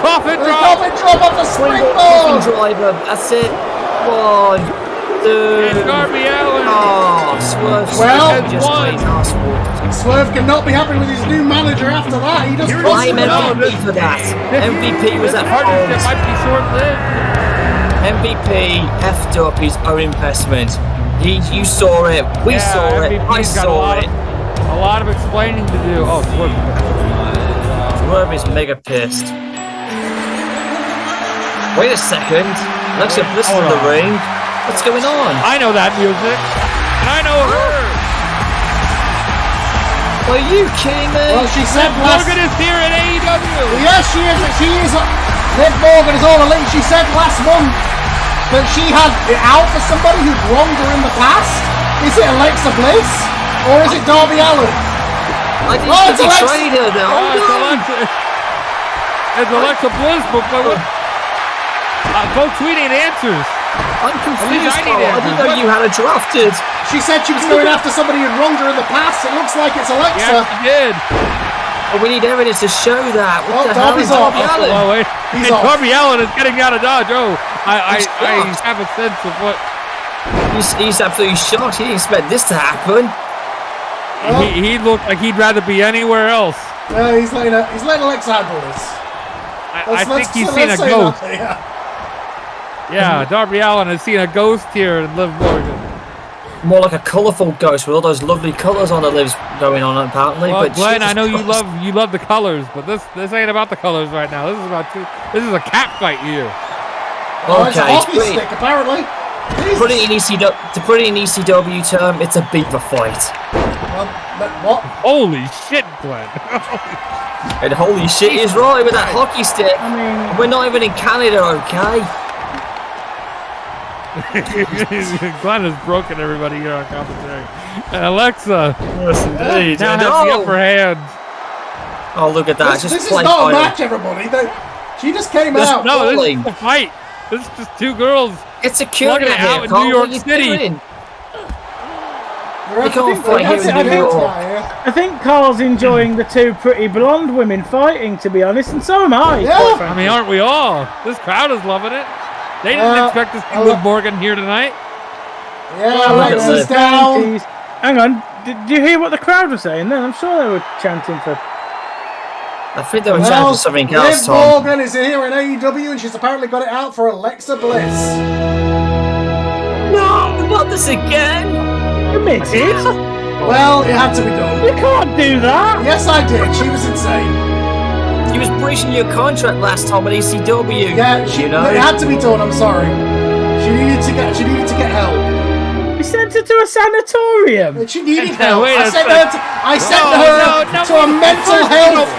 Coffin The drop! coffin drop off the Coffin springboard! driver. That's it. 1, 2. It's Darby Allin! Oh, Swerve. Well, just one. plain arsehole. Swerve cannot be happy with his new manager after that. He just crossed I'm him out. MVP for that. MVP was This at partnership fault. might be short-lived. MVP effed up his own investment. You saw it. We saw it. I MVP's got saw it. a lot of explaining to do. Oh, Swerve. Swerve is mega pissed. Wait a second. Alexa Bliss in the ring. What's going on? I know that music. And I know her. Are you kidding me? Well, she said last... Morgan is here at AEW. Yes, she is. She is. Liv Morgan is all elite. She said last month that she had it out for somebody who'd wronged her in the past. Is it Alexa Bliss? Or is it Darby Allin? I didn't Oh, it's think he Alexa. traded her though. Oh, it's Alexa. It's Alexa Bliss, but go tweeting answers. I'm confused. I need Carl. I didn't know you had her drafted. She said she was going after somebody who'd wronged her in the past. It looks like it's Alexa. Yes, she did. Well, we need evidence to show that. What Oh, the hell is Darby's off. Darby Allin? Oh, wait. He's And off. Darby Allin is getting out of Dodge. Oh, I shocked. have a sense of what He's absolutely shocked. He didn't expect this to happen. he looked like. He'd rather be anywhere else. He's letting Alexa handle this. I think he's seen a ghost. Yeah, Darby Allin has seen a ghost here in Liv Morgan. More like a colourful ghost with all those lovely colours on the lives going on apparently. Well, but Glenn, Jesus I know Christ. you love the colors, but this ain't about the colors right now. This is a cat fight here. Oh, it's a Okay, hockey it's stick, apparently. to put it in ECW term, it's a beaver fight. What? Holy shit, Glenn! And holy shit, he's right with that hockey stick. I mean, We're not even in Canada, okay? Glenn has broken everybody here on commentary. And Alexa Yes, indeed. now has the upper hand. Oh, look at that. This Just is play not a fighting. match, everybody. She just came This- out. No, this Bowling. is a fight. This is just two girls. It's security Slugging it here, out in Carl. New York What are you City. doing? They're They can't fight here in New York. I think Carl's enjoying the two pretty blonde women fighting, to be honest, and so am I. Yeah. quite I frankly. mean, aren't we all? This crowd is loving it. They didn't expect to see Liv Morgan here tonight. Yeah, Look at Alexa's this. down. Jeez. Hang on, did you hear what the crowd was saying then? I'm sure they were chanting for... I think they were Well, trying for something Liv else, Tom. Morgan is here in AEW, and she's apparently got it out for Alexa Bliss. No, not this again. Admit it! Well, it had to be done. You can't do that! Yes, I did. She was insane. You was breaching your contract last time at ECW. Yeah, it had to be done. I'm sorry. She needed to get help. We sent her to a sanatorium. She needed help. Wait I sent her to a mental health.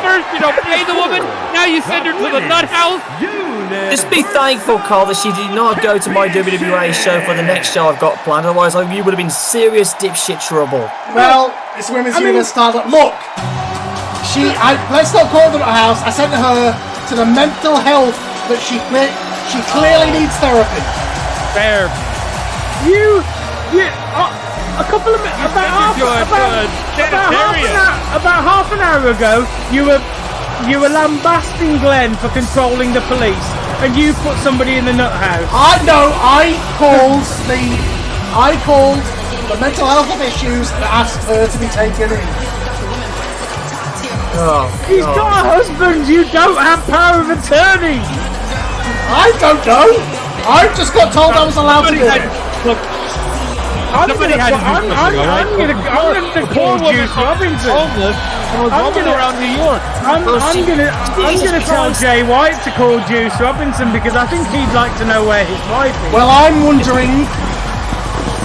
First you don't pay the woman. Now you send her to the nut house. Just be thankful, Carl, that she did not go to my WWA show for the next show I've got planned. Otherwise, you would have been serious dipshit trouble. Well, it's women's universe title. Look, let's not call her at her house. I sent her to the mental health that she clearly needs therapy. Fair. About half an hour ago, you were lambasting Glenn for controlling the police, and you put somebody in the nut house. I called the mental health of issues and asked her to be taken in. He's got a husband. You don't have power of attorney. I don't know. I just got told I was allowed to do it. Look, I'm gonna call Juice Robinson. I'm gonna around New York. I'm gonna tell Jay White to call Juice Robinson because I think he'd like to know where his wife is. Well, I'm wondering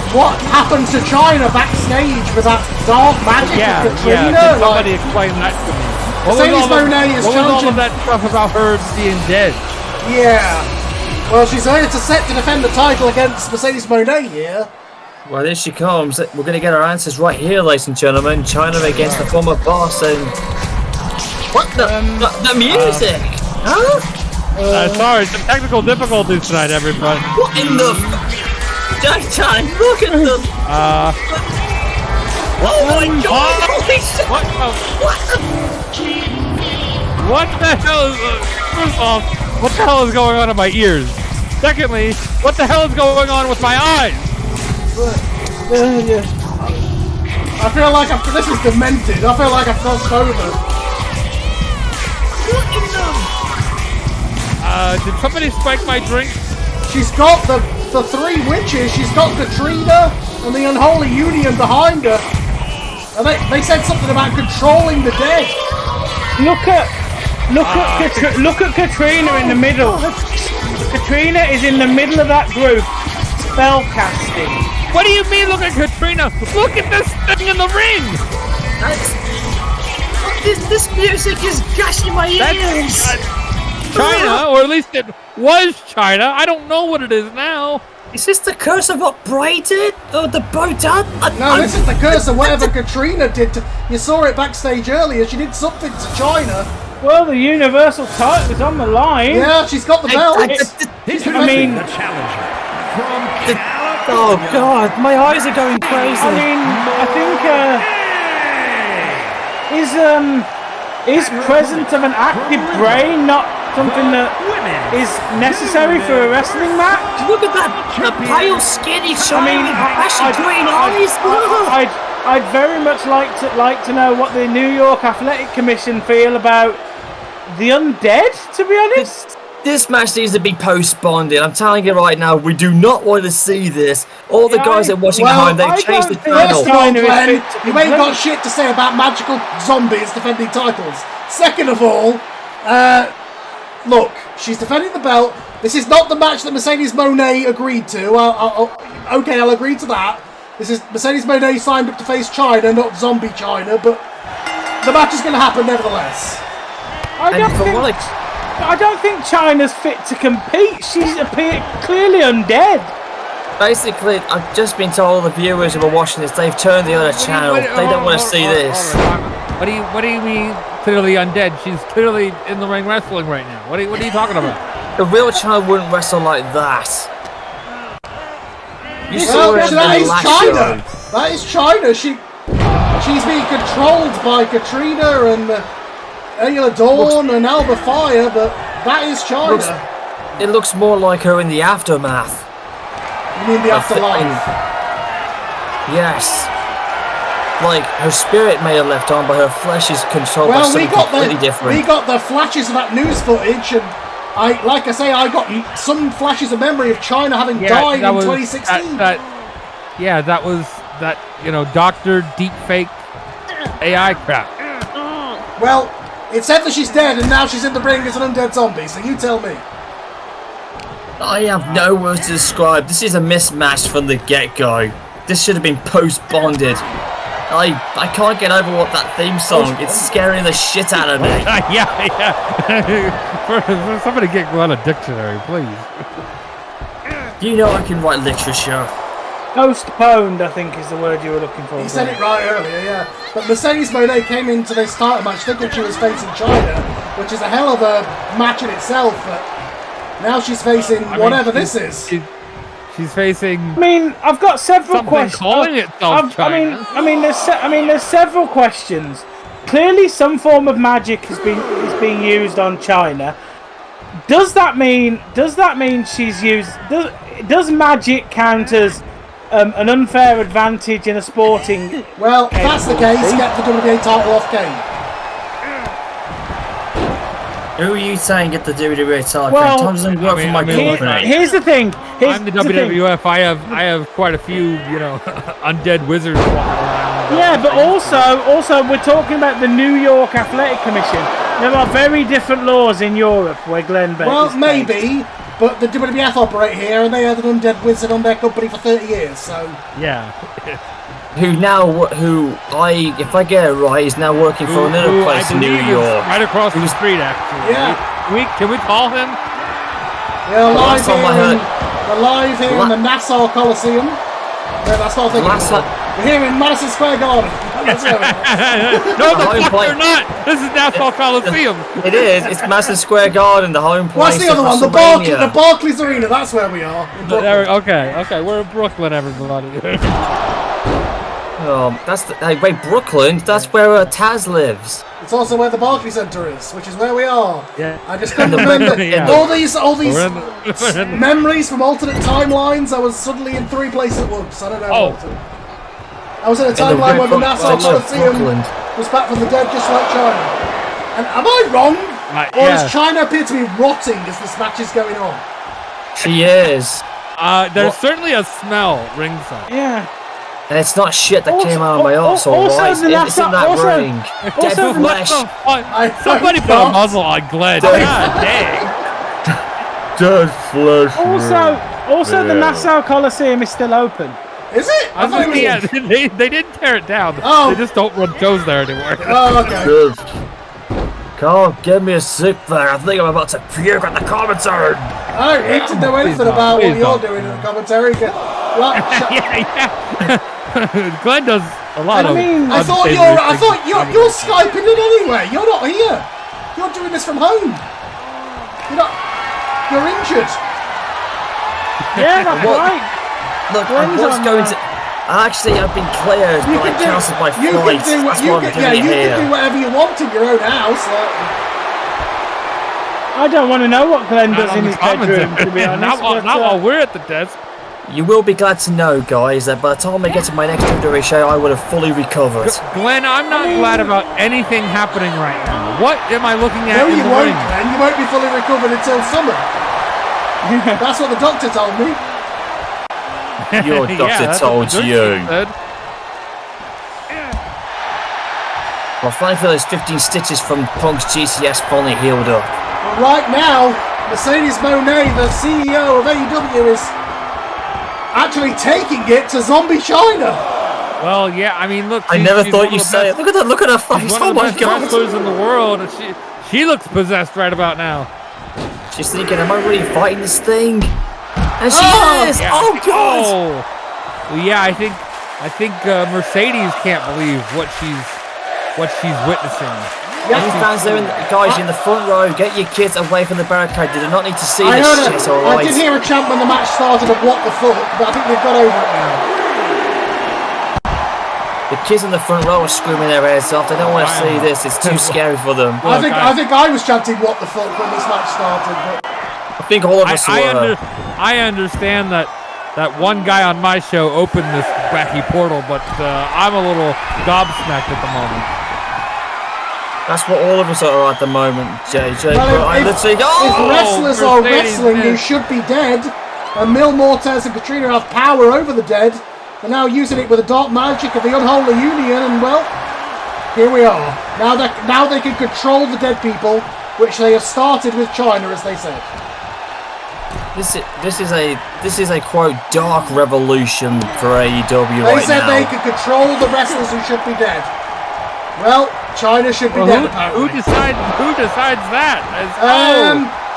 what happened to China backstage with that dark magic of Katrina. Did somebody explain that to me? What was all of that stuff about her being dead? Yeah. Well, she's only set to defend the title against Mercedes Moné here. Well, there she comes. We're going to get our answers right here, ladies and gentlemen. China against the former boss, and what the music? Sorry, some technical difficulties tonight, everybody. What in the? Jack Chan, look at them. Oh my God! What the hell is? First off, what the hell is going on in my ears? Secondly, what the hell is going on with my eyes? I feel like this is demented. I feel like I fell over. Did somebody spike my drink? She's got the three witches. She's got Katrina and the Unholy Union behind her. And they said something about controlling the dead. Look at Katrina in the middle. Katrina is in the middle of that group, spell casting. What do you mean, look at Katrina? Look at this thing in the ring! This music is gushing my ears! China, or at least it was China. I don't know what it is now. Is this the curse of what Bray did? Or the Botan? No, this is the curse of whatever Katrina did. You saw it backstage earlier. She did something to China. Well, the Universal title is on the line. Yeah, she's got the belt. The challenger from oh God, my eyes are going crazy. I mean, I think is presence of an active brain not something that is necessary for a wrestling match? Look at that, the pale, skinny, shiny, passion green eyes. I'd very much like to know what the New York Athletic Commission feel about the undead, to be honest. This match needs to be postponed. I'm telling you right now, we do not want to see this. All the guys that are watching at home, they've changed the channel. First of all, Glenn, you ain't got shit to say about magical zombies defending titles. Second of all, look, she's defending the belt. This is not the match that Mercedes Moné agreed to. I'll agree to that. This is Mercedes Moné signed up to face China, not zombie China, but the match is going to happen nevertheless. I don't think China's fit to compete. She's clearly undead. Basically, I've just been told the viewers who are watching this, they've turned the other channel. They don't want to see this. What do you mean clearly undead? She's clearly in the ring wrestling right now. What are you talking about? The real China wouldn't wrestle like that. That is China. That is China. She's being controlled by Katrina and Ayla Dawn and Alba Fire, but that is China. It looks more like her in the aftermath. You mean the afterlife? Yes. Like, her spirit may have left on, but her flesh is controlled by something completely different. We got the flashes of that news footage, and I got some flashes of memory of China having died in 2016. That was doctor deepfake AI crap. Well, It said that she's dead, and now she's in the ring as an undead zombie, so you tell me. I have no words to describe. This is a mismatch from the get-go. This should have been post-bonded. I can't get over what that theme song. It's scaring the shit out of me. yeah. for somebody get Glenn a dictionary, please. You know I can write literature. Postponed, I think, is the word you were looking for. You said it right earlier, yeah. But Mercedes Moné came into this title match thinking she was facing China, which is a hell of a match in itself, but now she's facing whatever this is. She's facing. I mean, I've got several questions. Calling itself China. I mean, there's several questions. Clearly, some form of magic is being used on China. Does that mean she's used? Does magic count as an unfair advantage in a sporting? Well, if that's the case, get the WWE title off Kane. Who are you saying get the WWE title? Well, here's the thing. I'm the WWF. I have quite a few, undead wizards walking around. Yeah, but also we're talking about the New York Athletic Commission. There are very different laws in Europe where Glenn Beck Well, is maybe, but the WWF operate here, and they had an undead wizard on their company for 30 years, so... Yeah. If I get it right, is now working for another place in New York. Right across the street, actually. Yeah. Can we call him? Yeah, we're live here in the Nassau Coliseum. No, that's not we're here in Madison Square Garden. No, they're not. This is Nassau Coliseum. It is. It's Madison Square Garden, the home place. What's the other one? The Barclays Arena. That's where we are. Okay. We're in Brooklyn, everybody. Wait, Brooklyn? That's where Taz lives. It's also where the Barclays Center is, which is where we are. Yeah. I just couldn't remember all these memories from alternate timelines. I was suddenly in 3 places at once. I don't know. I was in a timeline where the Nassau Coliseum was back from the dead, just like China. And am I wrong? Or does China appear to be rotting as this match is going on? She is. There's certainly a smell ringside. Yeah. And it's not shit that came out of my arse, alright? It's in that ring. Dead flesh. Somebody put a muzzle on Glenn. God dang. Dead flesh. Also, the Nassau Coliseum is still open. Is it? They didn't tear it down. Oh. They just don't run shows there anymore. Oh, okay. Can't give me a sick there. I think I'm about to puke at the commentary. I don't need to know anything about what you're doing in the commentary. Glenn does a lot of. I thought you're Skyping in anyway. You're not here. You're doing this from home. You're injured. Yeah, that's right. Look, I was going to. Actually, I've been cleared, but I cancelled my flight. You can do whatever you want in your own house. I don't want to know what Glenn does in his bedroom, to be honest. Not while we're at the desk. You will be glad to know, guys, that by the time I get to my next WWE show, I would have fully recovered. Glenn, I'm not glad about anything happening right now. What am I looking at in the ring? Glenn. You won't be fully recovered until summer. That's what the doctor told me. Your doctor told you. Well, thankfully those 15 stitches from Punk's GCS finally healed up. Well, right now, Mercedes Moné, the CEO of AEW, is actually taking it to Zombie China. Well, yeah, I mean, look. I never thought you'd say it. Look at that! Look at her face! Oh my God! Wrestlers in the world. She looks possessed right about now. She's thinking, "Am I really fighting this thing?" And she is! Yeah. Oh, God! Well, yeah, I think Mercedes can't believe what she's witnessing. Any fans there, guys, in the front row, get your kids away from the barricade. They do not need to see this shit, alright? I did hear a chant when the match started of what the fuck, but I think they've got over it now. The kids in the front row are screaming their heads off. They don't want to see this. It's too scary for them. I think I was chanting what the fuck when this match started, but... I think all of us were. I understand that one guy on my show opened this wacky portal, but I'm a little gobsmacked at the moment. That's what all of us are at the moment, JJ. Well, if wrestlers are wrestling who should be dead, and Mil Mortez and Katrina have power over the dead, they're now using it with the dark magic of the unholy union, and well, here we are. Now they can control the dead people, which they have started with China, as they said. This is a quote dark revolution for AEW They said they could control the wrestlers who should be dead. Well, China should be dead. Who decides that?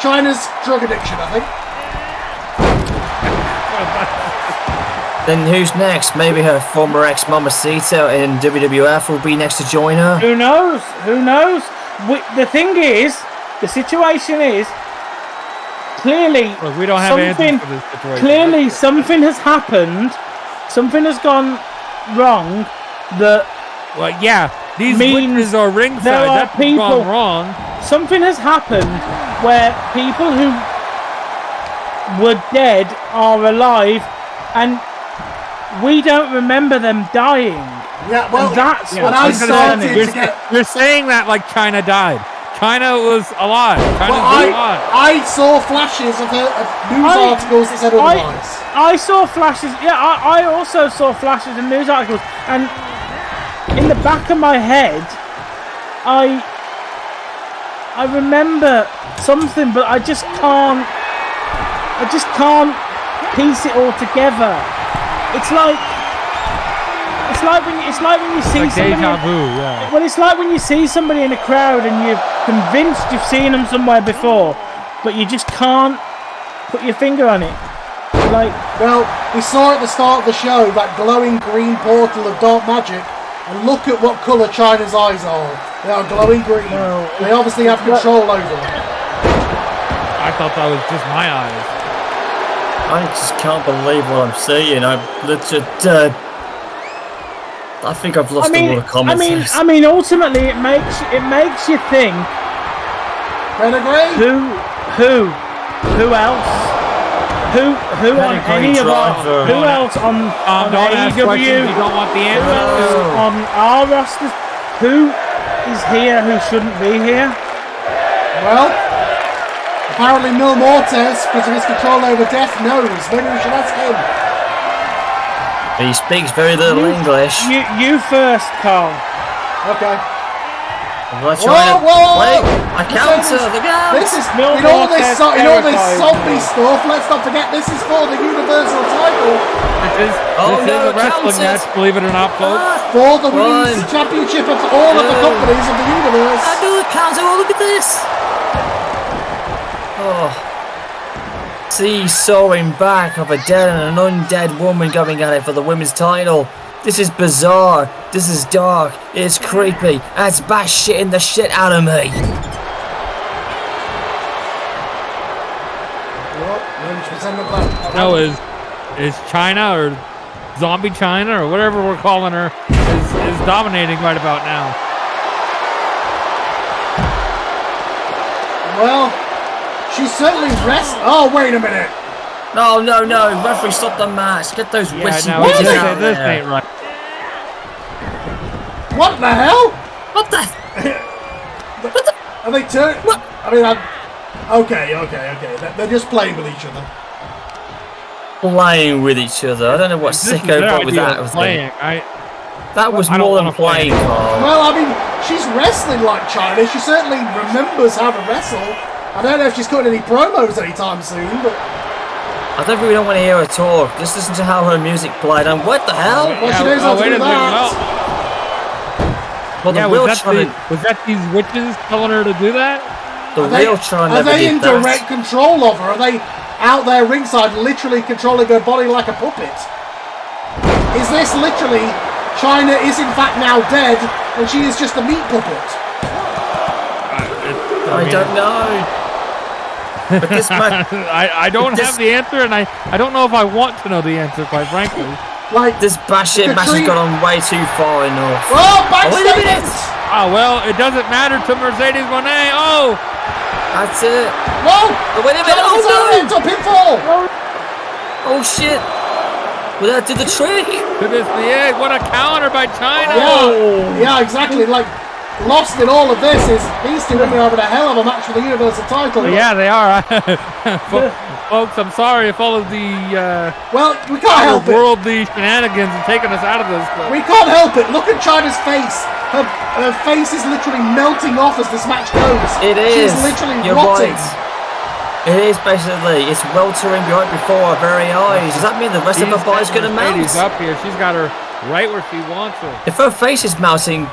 China's drug addiction, I think. Then who's next? Maybe her former ex Mamacita in WWF will be next to join her. Who knows? The thing is, the situation is, clearly, look, we don't have answers for this situation. Clearly, something has happened. Something has gone wrong. These witnesses are ringside. That's gone wrong. Something has happened where people who were dead are alive, and we don't remember them dying. Yeah, well, and that's what I started to get. You're saying that like China died. China was alive. Alive. I saw flashes of news articles that said otherwise. I saw flashes. Yeah, I also saw flashes of news articles, and in the back of my head, I remember something, but I just can't piece it all together. It's like when you see somebody. Deja vu, yeah. Well, it's like when you see somebody in a crowd and you're convinced you've seen them somewhere before, but you just can't put your finger on it. Well, we saw at the start of the show that glowing green portal of dark magic, and look at what colour China's eyes are. They are glowing green. No, they obviously have control over them. I thought that was just my eyes. I just can't believe what I'm seeing. I think I've lost all the common sense. I mean, ultimately, it makes you think. Renegade? Who else? Who on any of our? Who else on AEW? You don't want the answer. Who else on our rosters? Who is here who shouldn't be here? Well, apparently Mil Mortes, because of his control over death, knows. Maybe we should ask him. He speaks very little English. You first, Carl. Okay. Wait, I counter the guns. This is in all this zombie stuff. Let's not forget this is for the Universal title. This is a wrestling match, believe it or not, folks. For the Women's Championship of all of the companies of the universe. I do it, counter. Oh, look at this. Oh. See soaring back of a dead and an undead woman going at it for the women's title. This is bizarre. This is dark. It's creepy. And it's bat-shitting the shit out of me. No, is China or Zombie China or whatever we're calling her is dominating right about now. Well, she's certainly Oh, wait a minute. No. Referee, stop the match. Get those witchy bitches out this there. ain't right. What the hell? What the? Are they turning? What? I mean, okay. They're just playing with each other. Playing with each other. I don't know what sicko brought with that. That was more than playing, Carl. Well, I mean, she's wrestling like China. She certainly remembers how to wrestle. I don't know if she's cutting any promos anytime soon, but I don't really want to hear her talk. Just listen to how her music played. And what the hell? Well, she knows how to do that. Was that these witches telling her to do that? Are they in direct control of her? Are they out there ringside literally controlling her body like a puppet? Is this literally China is in fact now dead and she is just a meat puppet? I don't know. But this I don't have the answer, and I don't know if I want to know the answer, quite frankly. Like this bashing match has gone on way too far enough. Oh, backstage! Oh, well, it doesn't matter to Mercedes Moné. Oh! That's it. Whoa! Wait a minute. Oh, no! It's a pinfall! Oh, shit. Will that do the trick? Could this be it? What a counter by China! Yeah, exactly. Like, lost in all of this is these two women are having a hell of a match for the Universal title. Yeah, they are. Folks, I'm sorry if all of the well, we can't help worldly shenanigans have taken us out of this. But we can't help it. Look at China's face Her face is literally melting off as this match goes. It is. She's literally You're rotting. right. It is basically. It's weltering right before our very eyes. Does that mean the rest of her body's going to melt? She's up here. She's got her right where she wants her. If her face is melting,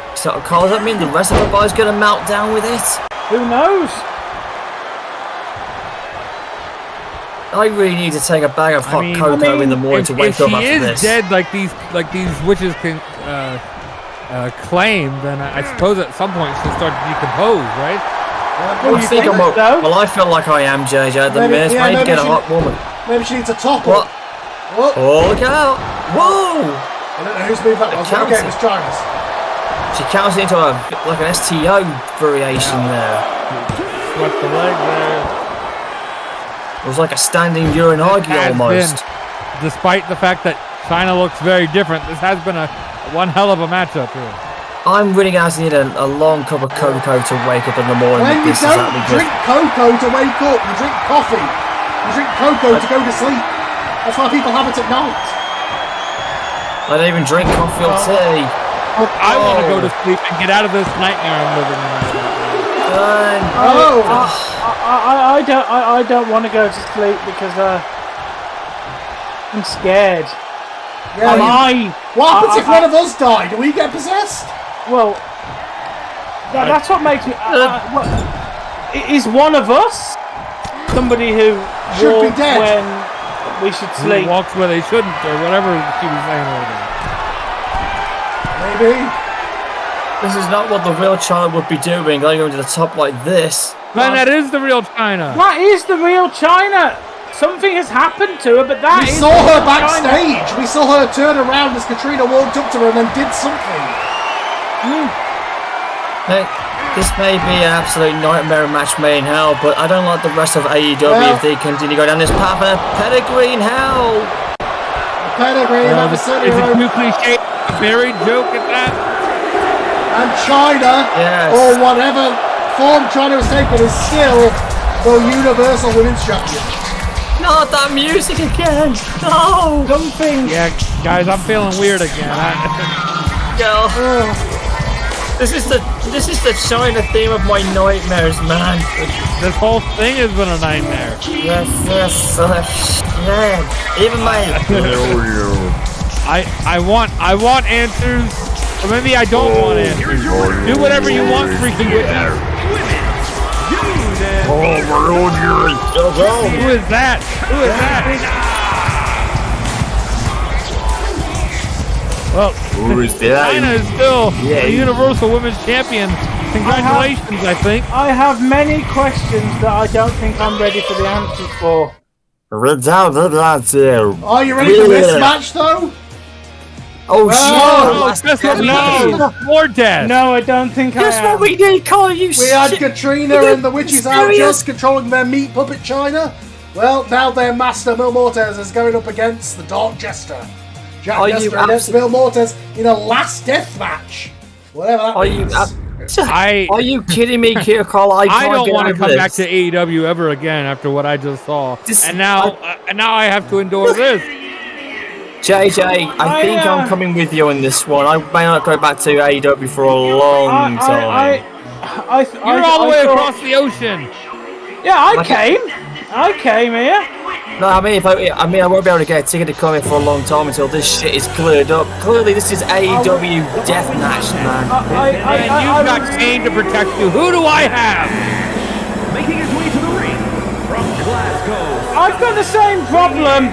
Carl, does that mean the rest of her body's going to melt down with it? Who knows? I really need to take a bag of hot cocoa in the morning to wake up after this. If she is dead, like these witches can claim, then I suppose at some point she'll start to decompose, right? Well, I feel like I am, JJ, at the minute. I need to get a hot woman. Maybe she needs a top What? Whoa. Oh, look out! Whoa! I don't know who's moved that. Okay, it was China's. She counts into an STO variation there. Swept the leg there. It was like a standing urinagi almost. Despite the fact that China looks very different, this has been one hell of a matchup here. I'm really going to need a long cup of cocoa to wake up in the morning. When you don't drink cocoa to wake up, you drink coffee. You drink cocoa to go to sleep. That's why people have it at night. I don't even drink coffee or tea. I want to go to sleep and get out of this nightmare I'm living in. I don't want to go to sleep because I'm scared. Yeah, what happens if one of us die? Do we get possessed? Well, that's what makes me. Is one of us somebody who should be walks dead when we should sleep? Who walks where they shouldn't, or whatever she was saying earlier. Maybe. This is not what the real China would be doing, going to the top like this. Man, that is the real China. That is the real China. Something has happened to her, but we saw her backstage. We saw her turn around as Katrina walked up to her and then did something. This may be an absolute nightmare match made in hell, but I don't like the rest of AEW if they continue to go down this path of pedigree in hell. Pedigree, is it too cliche? A buried joke at that? And China, or whatever form China has taken, is still the Universal Women's Champion. Not that music again. No. Something. Yeah, guys, I'm feeling weird again. Girl. This is the China theme of my nightmares, man. This whole thing has been a nightmare. Yes. Even my. I want answers, or maybe I don't want answers. Do whatever you want, freaking witness. Who is that? Well, China is still the Universal Women's Champion. Congratulations, I think. I have many questions that I don't think I'm ready for the answers for. Are you ready for this match, though? No, more death. No, I don't think I am. That's what we need, Colin. We had Katrina and the witches out just controlling their meat puppet China. Well, now their master Mil Mortez is going up against the Dark Jester. Jack Jester against Mil Mortez in a last death match. Whatever that means. Are you kidding me, Carl? I don't want to come back to AEW ever again after what I just saw. And now I have to endure this. JJ, I think I'm coming with you on this one. I may not go back to AEW for a long time. You're all the way across the ocean. Yeah, I came here. No, I mean, I won't be able to get a ticket to come here for a long time until this shit is cleared up. Clearly, this is AEW deathmatch, man. And you've got Kane to protect you. Who do I have? Making his way to the ring from Glasgow. I've got the same problem.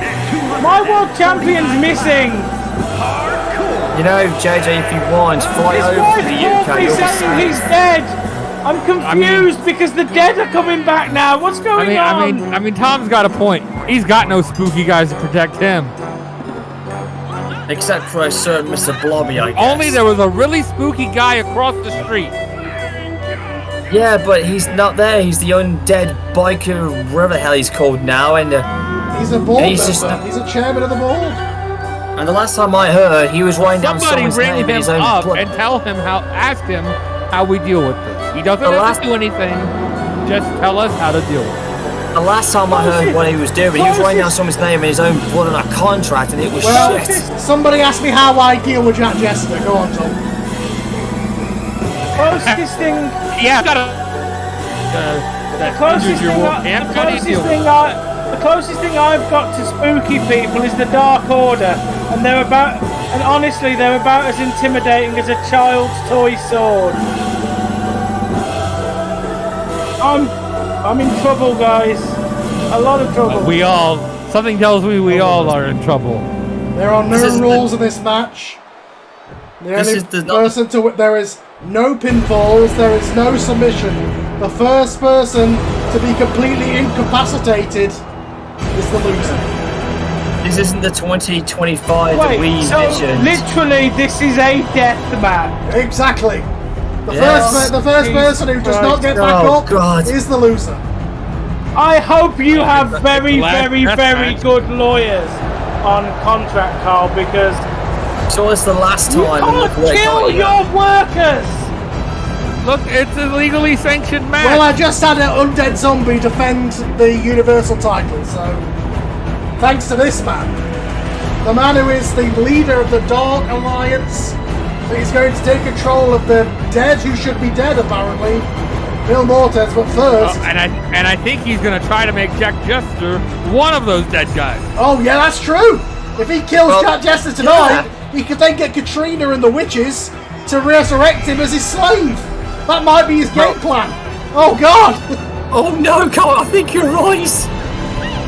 My world champion's missing. You know, JJ, if you want, fly over to the UK. He's saying he's dead. I'm confused because the dead are coming back now. What's going on? I mean, Tom's got a point. He's got no spooky guys to protect him. Except for a certain Mr. Blobby, I guess. Only there was a really spooky guy across the street. Yeah, but he's not there. He's the undead biker, whatever the hell he's called now, and he's a board member. He's a chairman of the board. And the last time I heard, he was writing down someone's name in his own up blood. And ask him how we deal with this. He doesn't have to do anything. Just tell us how to deal with it. The last time I heard what he was doing, he was writing down someone's name in his own blood on a contract, and it was shit. Somebody asked me how I deal with Jack Jester. Go on, Tom. closest thing. Yeah, got The closest thing I've got to spooky people is the Dark Order, and honestly, they're about as intimidating as a child's toy sword. I'm in trouble, guys. A lot of trouble. Something tells me we all are in trouble. There are no rules in this match. There is no pinfalls, there is no submission. The first person to be completely incapacitated is the loser. This isn't the 2025 that we envisioned. Literally, this is a death match. Exactly. The first person who does not get back up is the loser. I hope you have very good lawyers on contract, Carl, because so it's the last time. You can't kill your workers. Look, it's a legally sanctioned match. Well, I just had an undead zombie defend the Universal title, so thanks to this man. The man who is the leader of the Dark Alliance, he's going to take control of the dead who should be dead, apparently. Bill Mortez, but first... and I think he's going to try to make Jack Jester one of those dead guys. Oh, yeah, that's true. If he kills Jack Jester tonight, he could then get Katrina and the witches to resurrect him as his slave. That might be his game plan. Oh, God. Oh, no, Carl, I think you're right.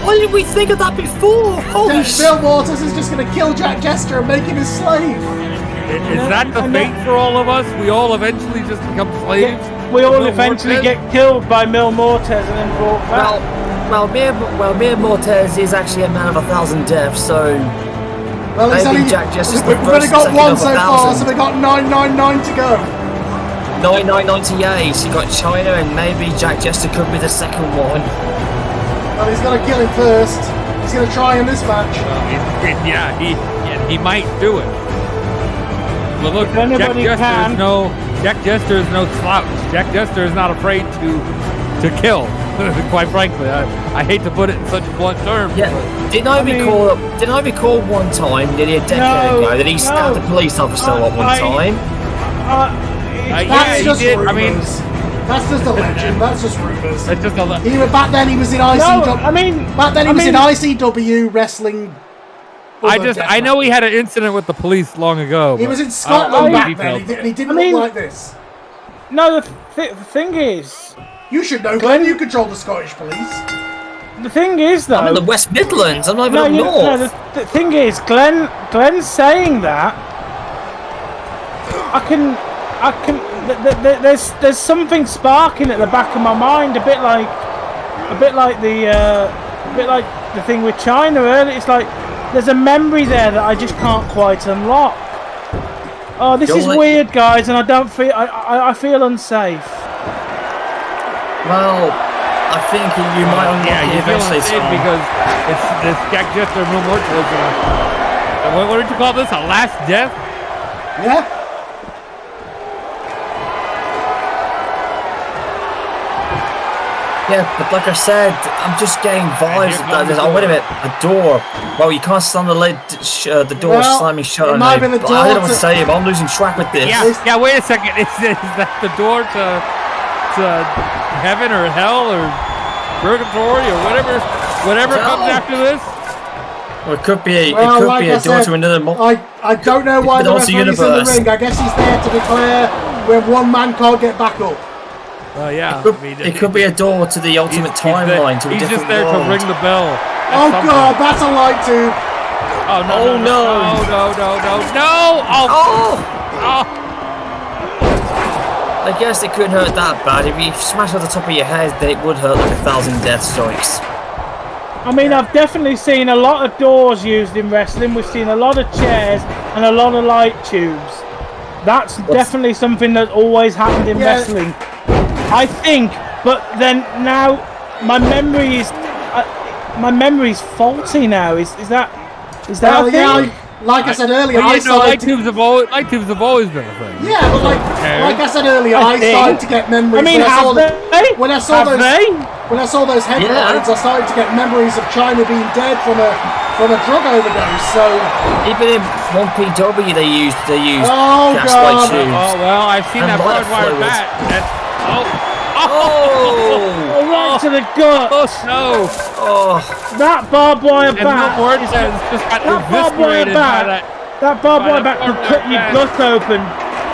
Why didn't we think of that before? Holy shit. Bill Mortez is just going to kill Jack Jester and make him his slave. Is that the fate for all of us? We all eventually just become slaves? We all eventually get killed by Mil Mortez and then brought back. Well, Mir Mortez is actually a man of 1,000 deaths, so maybe Jack Jester's the first. We've only got one so far, so we got 999 to go. 9998. You got China, and maybe Jack Jester could be the second one. Well, he's going to kill him first. He's going to try in this match. He might do it. But look, Jack Jester is no slouch. Jack Jester is not afraid to kill. Quite frankly, I hate to put it in such blunt terms. Yeah, didn't I recall one time, nearly a decade ago, that he stabbed a police officer at one time? That's just rumors. I mean, that's just a legend. That's just rumors. That's just a back then he was in ICW. Back then he was in ICW wrestling. I know he had an incident with the police long ago. He was in Scotland back then, and he didn't look like this. No, the thing is... You should know, Glenn. You control the Scottish police. The thing is, though... I'm in the West Midlands. I'm not even up north. No, the thing is, Glenn saying that... I can... There's something sparking at the back of my mind, a bit like the thing with China earlier. It's like there's a memory there that I just can't quite unlock. Oh, this is weird, guys, and I don't feel I feel unsafe. Well, I think you might unlock it eventually, because it's Jack Jester and Mil Mortez. What did you call this? A last death? Yeah. Yeah, but like I said, I'm just getting vibes of that. Oh, wait a minute, a door. Well, you can't slam the door slamming shut on me. I don't know what to say, but I'm losing track with this. Yeah, wait a second. Is that the door to heaven or hell or purgatory or whatever comes after this? Well, it could be a door to another. I don't know why the referee's in the ring. I guess he's there to declare when one man can't get back up. It could be a door to the ultimate timeline, to a different world. He's just there to ring the bell. Oh God, that's a light tube. Oh no! No! Oh! I guess it couldn't hurt that bad. If you smash on the top of your head, then it would hurt like 1,000 death strikes. I mean, I've definitely seen a lot of doors used in wrestling. We've seen a lot of chairs and a lot of light tubes. That's definitely something that always happened in wrestling. I think, but then now my memory is faulty now. Is that a thing? Yeah, like I said earlier, light tubes have always been a thing. Yeah, but like I said earlier, I started to get memories. I mean, when I saw those headlines, I started to get memories of China being dead from a from a drug overdose. So even in 1PW they used Oh, gas God. light tubes. Oh well, I've seen And that light barbed wire fluid. bat. Oh, right to the gut. No! Oh, That barbed wire And no bat. more just got That barbed wire eviscerated by bat. that. That barbed by wire that bat could barbed cut wire your bat. gut open.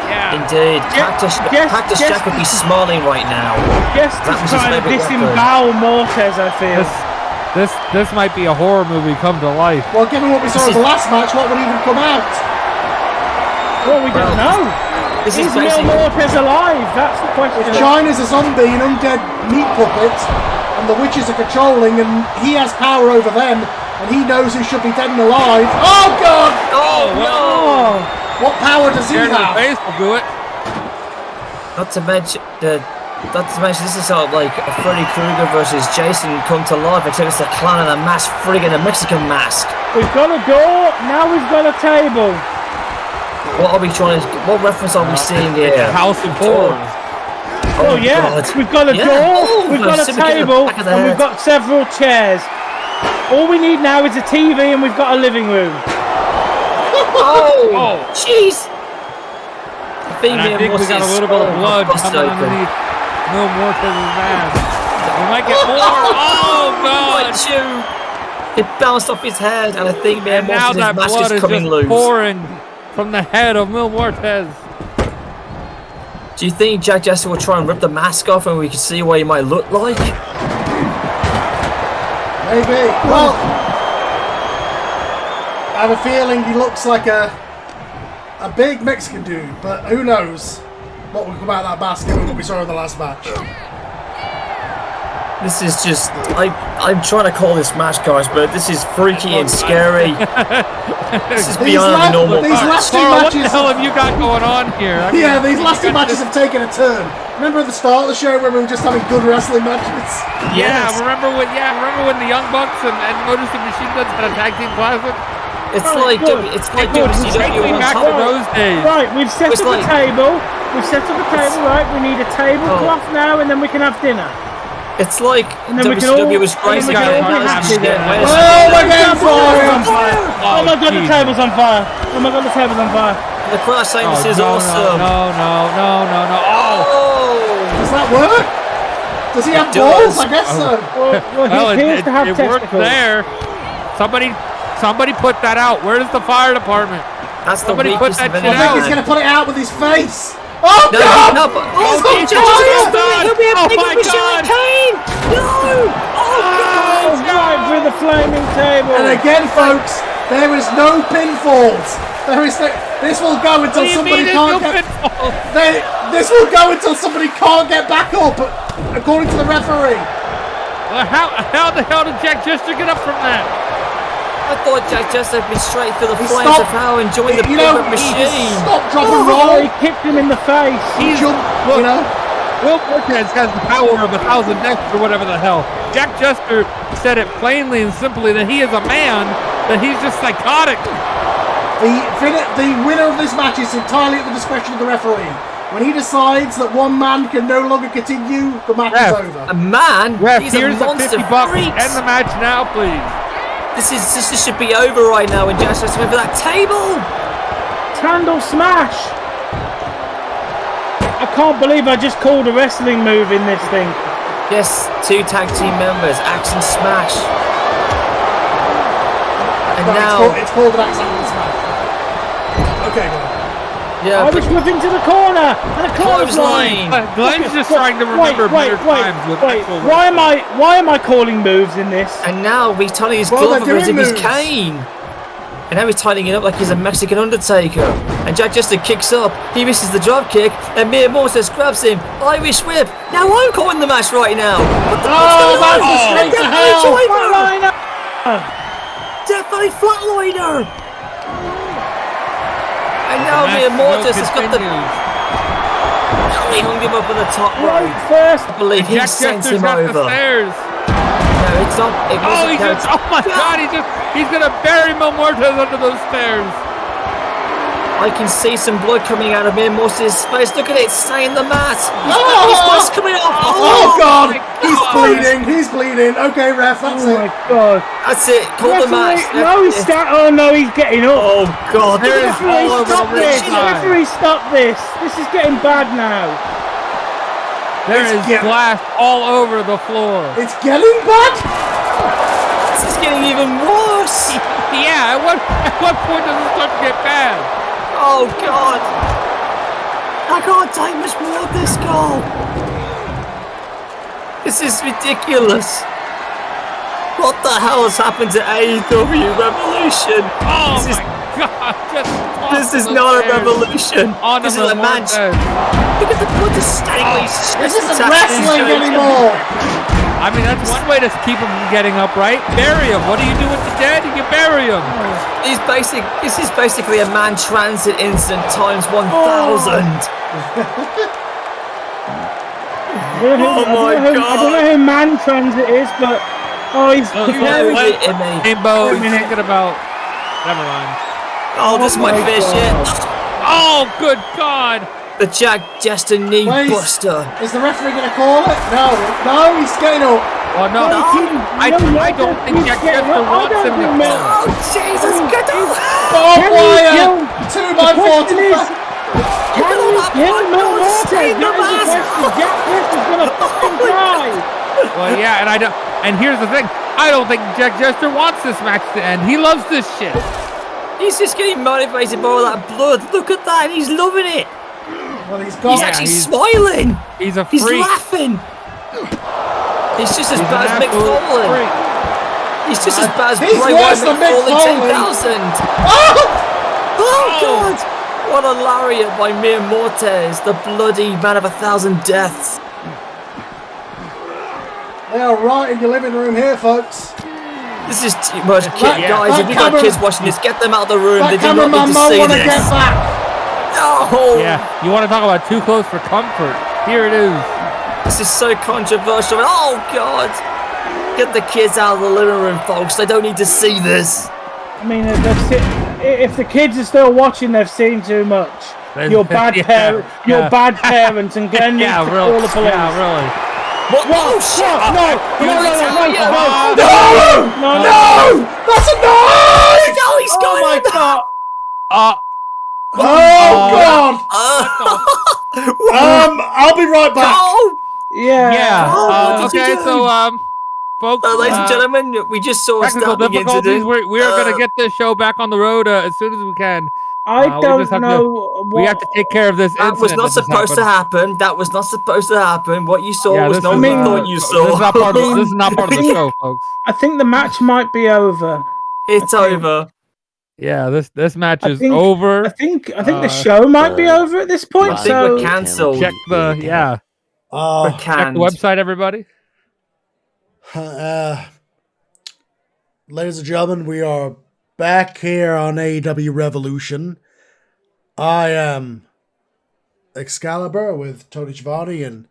Yeah. indeed. Cactus guess- Jack would be smiling right now. Guess That to was his try to favourite weapon. disembowel Mortez, I feel. This might be a horror movie come to life. well, given what we saw in the last match, what would even come out? Well, we don't know. This Is is Mil basically Mortez alive? That's the question. If China's a zombie, an undead meat puppet, and the witches are controlling, and he has power over them, and he knows who should be dead and alive. Oh God! Oh, What power does he Scared of the have? face will do it. not to mention this is sort of like a Freddy Krueger versus Jason come to life, except it's a clown in a mask, friggin' a Mexican mask. we've got a door. Now we've got a table. What reference are we seeing here? House of Horrors. Oh yeah, God. we've got a Yeah. door, Oh, we've got a syndicate in the table, back of the and we've head. got several chairs. All we need now is a TV, and we've got a living room. Oh, jeez! And I think we got a little bit of blood coming underneath Mil Mortez's mask. We might get more. Oh God! It bounced off his head, and I think And now that mask blood is is coming just loose. pouring from the head of Mil Mortez. Do you think Jack Jester will try and rip the mask off, and we can see what he might look like? Maybe. Well, I have a feeling he looks like a big Mexican dude, but who knows what will come out of that basket when we saw in the last match. This is just... I'm trying to call this match, guys, but this is freaky and scary. This is beyond the normal These match. last two Carl, what the matches. hell have you got going on here? I mean, Yeah, these last two matches have taken a turn. Remember at the start of the show where we were just having good wrestling matches? Yeah, Yes. remember when the Young Bucks and Motors and Machine Guns had a tag team classic? It's Right, like good. WCW Take me on back top. to those days. Right, we've set It's up like- a table. We've set up a table, right? We need a tablecloth now, and then we can have dinner. It's like And then we can all- WCW was and then crazy. we can all be happy then. Wait a Oh second. my God, fire! Oh my god, the Jesus. table's on fire! Oh my god, the table's on fire! The crowd saying this is no, awesome. No. Oh, Oh! Does that work? Does he have It balls? does. I guess so. Well, he well, appears to have it worked testicles. there. Somebody put that out. Where's the fire department? That's the Somebody put weakest that of shit any I think out. he's man. going to put it out with his face. Oh No, God! no, but He's Oh, on Jesus, fire! God. He'll be a Oh big my Michelle God. Kane! No! Oh, right through the flaming table! And again, folks, there is no pinfalls. There is no. This will go until What do you somebody mean can't there's no get. pinfall? This will go until somebody can't get back up, according to the referee. Well, how the hell did Jack Jester get up from that? I thought Jack Jester had been straight through the He flames stopped- of hell and joined the You know, pivot he machine. stop, drop, and Oh, roll. he kicked him in the face! He jumped, you know. Will Cortez has the power of 1,000 decks or whatever the hell. Jack Jester said it plainly and simply that he is a man, that he's just psychotic. The winner of this match is entirely at the discretion of the referee. When he decides that one man can no longer continue, the match is Ref. over. A man? Ref, He's a here's the monster. $50. Freaks. End the match now, please. This should be over right now when Jack Jester went for that table. Candle smash! I can't believe I just called a wrestling move in this thing. Yes, two tag team members, Axe and Smash. And Right, now, it's called an accidental smash. Okay, go on. yeah, I was whipping to the corner and a clothesline. clothesline. Glenn's just trying to remember better times with actual Why am I calling moves in this? And now he's tying his Well, glove they're over as if doing he's moves. Kane. And now he's tying it up like he's a Mexican Undertaker. And Jack Jester kicks up. He misses the drop kick. And Mia Mortis grabs him. Irish whip. Now I'm calling the match right now. What the fuck's Oh, going that's on? the straight to Definitely hell. driver. Flatliner! Definitely flatliner. And now match Mia Mortis has got the... continues. He hung him up on the top Right rope. first. I believe he Jack sent Jester's him got the over. stairs. No, it's not. It Oh, wasn't. he just, oh my God, he's gonna bury Mil Muertes under those stairs. I can see some blood coming out of Mir Mortis' face. Look at it, staying the mat. His blood's coming off. Oh God! He's God. bleeding. He's bleeding. Okay, ref, that's Oh it. my God! That's it. Call the match. No, oh no, he's getting up. Oh God! There is all over Stop the this! ringside. Referee, stop this! This is getting bad now. There is glass all over the floor. It's getting bad. This is getting even worse. Yeah, at what point does it start to get bad? Oh God! I can't take much more of this goal. This is ridiculous. What the hell has happened to AEW Revolution? Oh This is- my God! This is not a revolution. This is a match. Look at the blood just staying. This isn't wrestling anymore. I mean, that's one way to keep him from getting up, right? Bury him. What do you do with the dead? You bury him. This is basically a man transit incident times 1,000. I don't know who Man Transit is, but he's Rainbow, he's thinking about. Never mind. Oh, this is my fish shit. Oh, good God! The Jack Jester knee buster. Is the referee going to call it? No, he's getting up. Oh no! I don't think Jack Jester wants him to go. Oh Jesus! Get off! Oh, Wyatt! 2x4 to Can we kill Mil Mortis? That is the question. Jack Jester's gonna fucking die. Well, yeah, and here's the thing. I don't think Jack Jester wants this match to end. He loves this shit. He's just getting motivated by all that blood. Look at that. He's loving it. Well, he's actually smiling. He's a freak. He's laughing. He's just as bad as Mick Foley. He's just as bad as Bray Wyatt Mick Foley 10,000. Oh God! What a lariat by Mir Mortis, the bloody man of 1,000 deaths. They are right in your living room here, folks. This is too much, guys. If you got kids watching this, get them out of the room. They do not need to see this. Get back. No. Yeah, you want to talk about too close for comfort? Here it is. This is so controversial. Oh God! Get the kids out of the living room, folks. They don't need to see this. I mean, if the kids are still watching, they've seen too much. You're bad parents, and Glenn needs to call the police. Yeah, really. What? Oh shit! No! That's a no! No, he's got Oh my it. God! I'll be right back. Oh! Yeah. what did you Okay, do? so folks, Ladies and gentlemen, we just saw a technical stabbing difficulties. incident. We are going to get this show back on the road as soon as we can. I don't know. We have to take care of this That incident. was not supposed to happen. That was not supposed to happen. What you saw was this not is, what you thought you saw. This is not part of the show, folks. I think the match might be over. It's over. Yeah, this match is over. I think the show might be over at this point. I think we're cancelled. Check the We're check canned. the website, everybody. Ladies and gentlemen, we are back here on AEW Revolution. I am Excalibur with Tony Schiavone and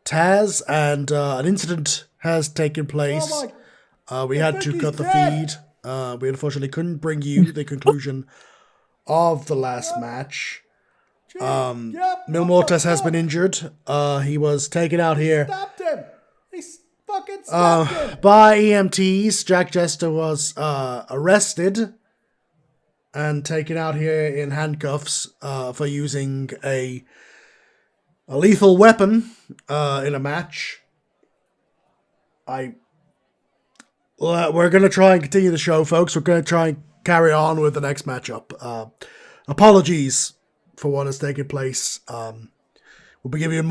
Taz, and an incident has taken place. We had to cut the feed. We unfortunately couldn't bring you the conclusion of the last match. Mil Mortis has been injured. He was taken out here by EMTs. Jack Jester was arrested and taken out here in handcuffs for using a lethal weapon in a match. We're going to try and continue the show, folks. We're going to try and carry on with the next matchup. Apologies for what has taken place. We'll be giving you an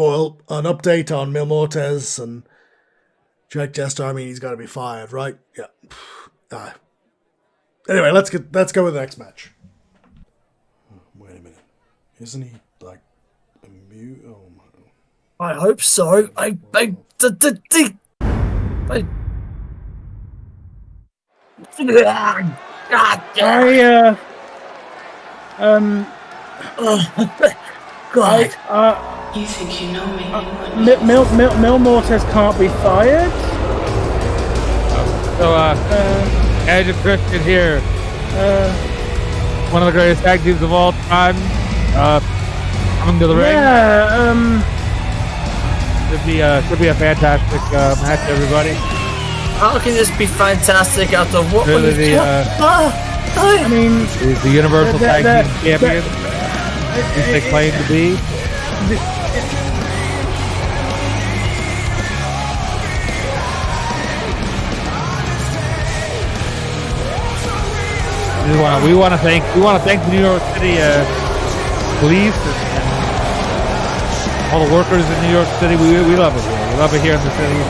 update on Mil Mortis and Jack Jester. I mean, he's got to be fired, right? Yeah. Anyway, let's go with the next match. Wait a minute. Isn't he, like, immune? Oh, my. I hope so. God. You think you know me? Mil Mortis can't be fired. So, Edge of Christian here. one of the greatest tag teams of all time. Coming to the ring. Yeah. Could be a fantastic match, everybody. How can this be fantastic after what Really, we've I mean, the Universal Tag Team Champion, as they claim to be. We want to thank the New York City police and all the workers in New York City. We love it here. We love it here in the city.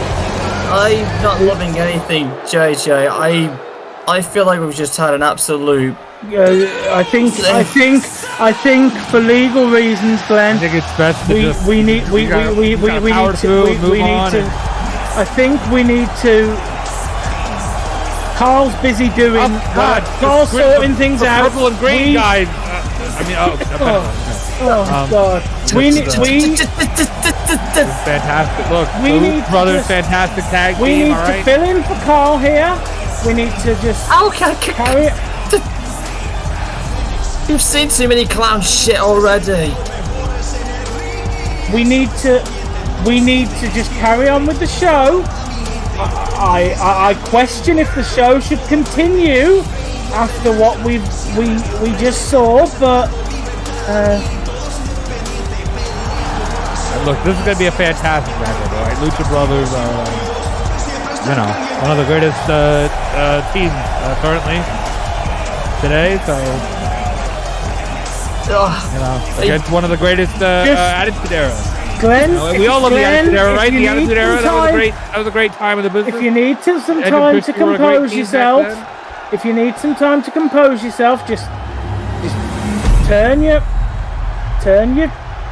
I'm not loving anything, JJ. I feel like we've just had an absolute. I think for legal reasons, Glenn. I think it's best to we need to. I think we need to. Carl's busy doing. Carl's sorting things out. Purple and green guy. God. We need. Fantastic. Look, We need to brothers, just- fantastic tag team. We need all to right? fill in for Carl here. We need to just carry it. You've seen too many clown shit already. We need to just carry on with the show. I question if the show should continue after what we just saw, but look, this is going to be a fantastic match, all right? Lucha Brothers are, one of the greatest teams currently today. So, against one of the greatest Attitude Era. Glenn, We all love the Attitude Era, right? The Attitude Era, some that time- was a great time of the business. if you need some Ed and time to Christian were a great compose team yourself, back then. if you need some time to compose yourself, just turn your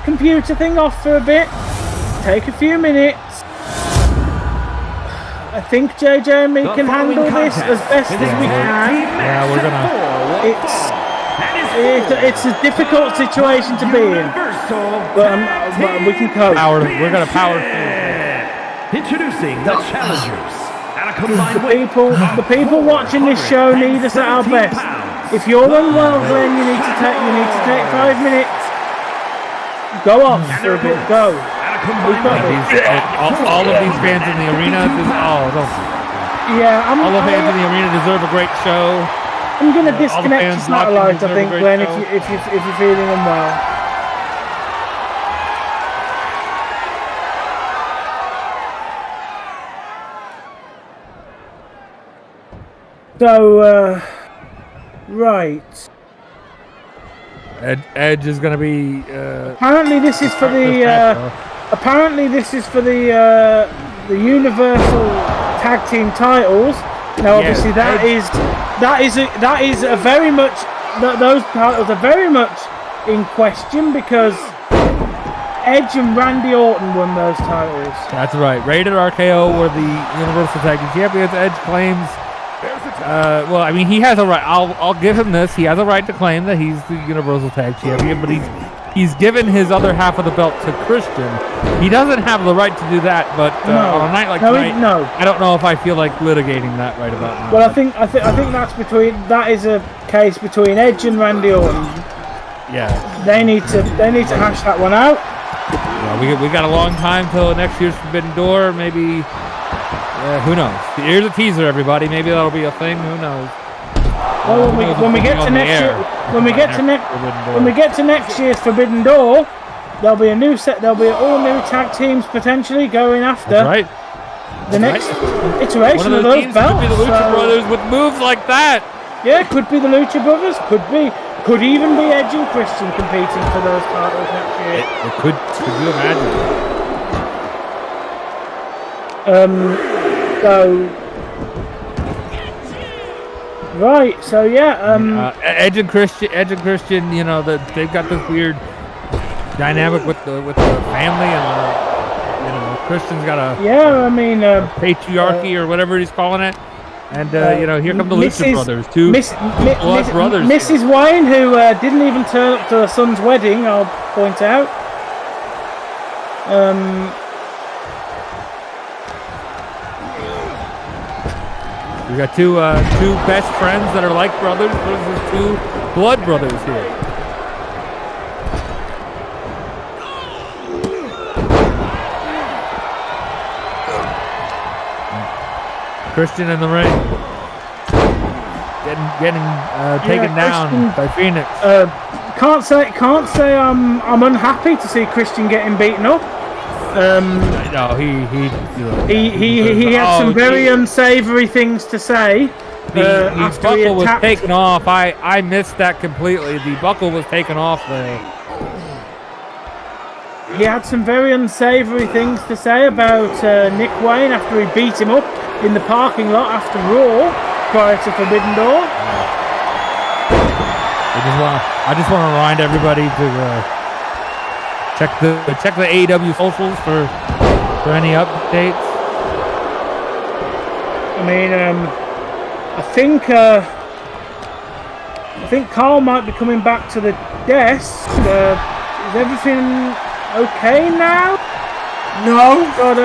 computer thing off for a bit. Take a few minutes. I think JJ and me can handle this as best as we can. Yeah, we're gonna. It's a difficult situation to be in, but we can cope. We're gonna power through. Introducing the challengers. At a combined The people watching this show need us at our best. If you're unwell, Glenn, you need to take 5 minutes. Go off for a bit. Go. We've got this. All of these fans in the arena, all the fans in the arena deserve a great show. I'm gonna disconnect your fans watching satellites, I deserve a think, great Glenn, show. if you're feeling unwell. So, right. Edge is gonna be. Apparently, this is for the. Apparently, this is for the Universal Tag Team titles. Now, obviously, that is a very much. Those titles are very much in question because Edge and Randy Orton won those titles. That's right. Rated RKO were the Universal Tag Team Champions. Edge claims. Well, I mean, he has a right. I'll give him this. He has a right to claim that he's the Universal Tag Champion, but he's given his other half of the belt to Christian. He doesn't have the right to do that. But on a night like tonight, I don't know if I feel like litigating that right about now. Well, I think that is a case between Edge and Randy Orton. Yeah. They need to hash that one out. Yeah, we got a long time till next year's Forbidden Door. Maybe. Who knows? Here's a teaser, everybody. Maybe that'll be a thing. Who knows? Well, when we get to next year's Forbidden Door, there'll be a new set. There'll be all new tag teams potentially going after. That's right. The next iteration One of those teams belts. could be the Lucha Brothers with moves like that. Yeah, could be the Lucha Brothers. Could even be Edge and Christian competing for those titles next year. It could. Could you imagine? Right, so yeah, Edge and Christian, they've got this weird dynamic with the family, and Christian's got a patriarchy or whatever he's calling it, and here come the Lucha Brothers, two blood brothers. Mrs. Wayne, who didn't even turn up to her son's wedding, I'll point out. We got two best friends that are like brothers versus two blood brothers here. Christian in the ring, getting taken down by Phoenix. Can't say I'm unhappy to see Christian getting beaten up. No, he had some very unsavory things to say. The buckle was taken off. I missed that completely. The buckle was taken off there. He had some very unsavory things to say about Nick Wayne after he beat him up in the parking lot after Raw prior to Forbidden Door. I just want to remind everybody to check the AEW socials for any updates. I mean, I think Carl might be coming back to the desk. Is everything okay now? No. God,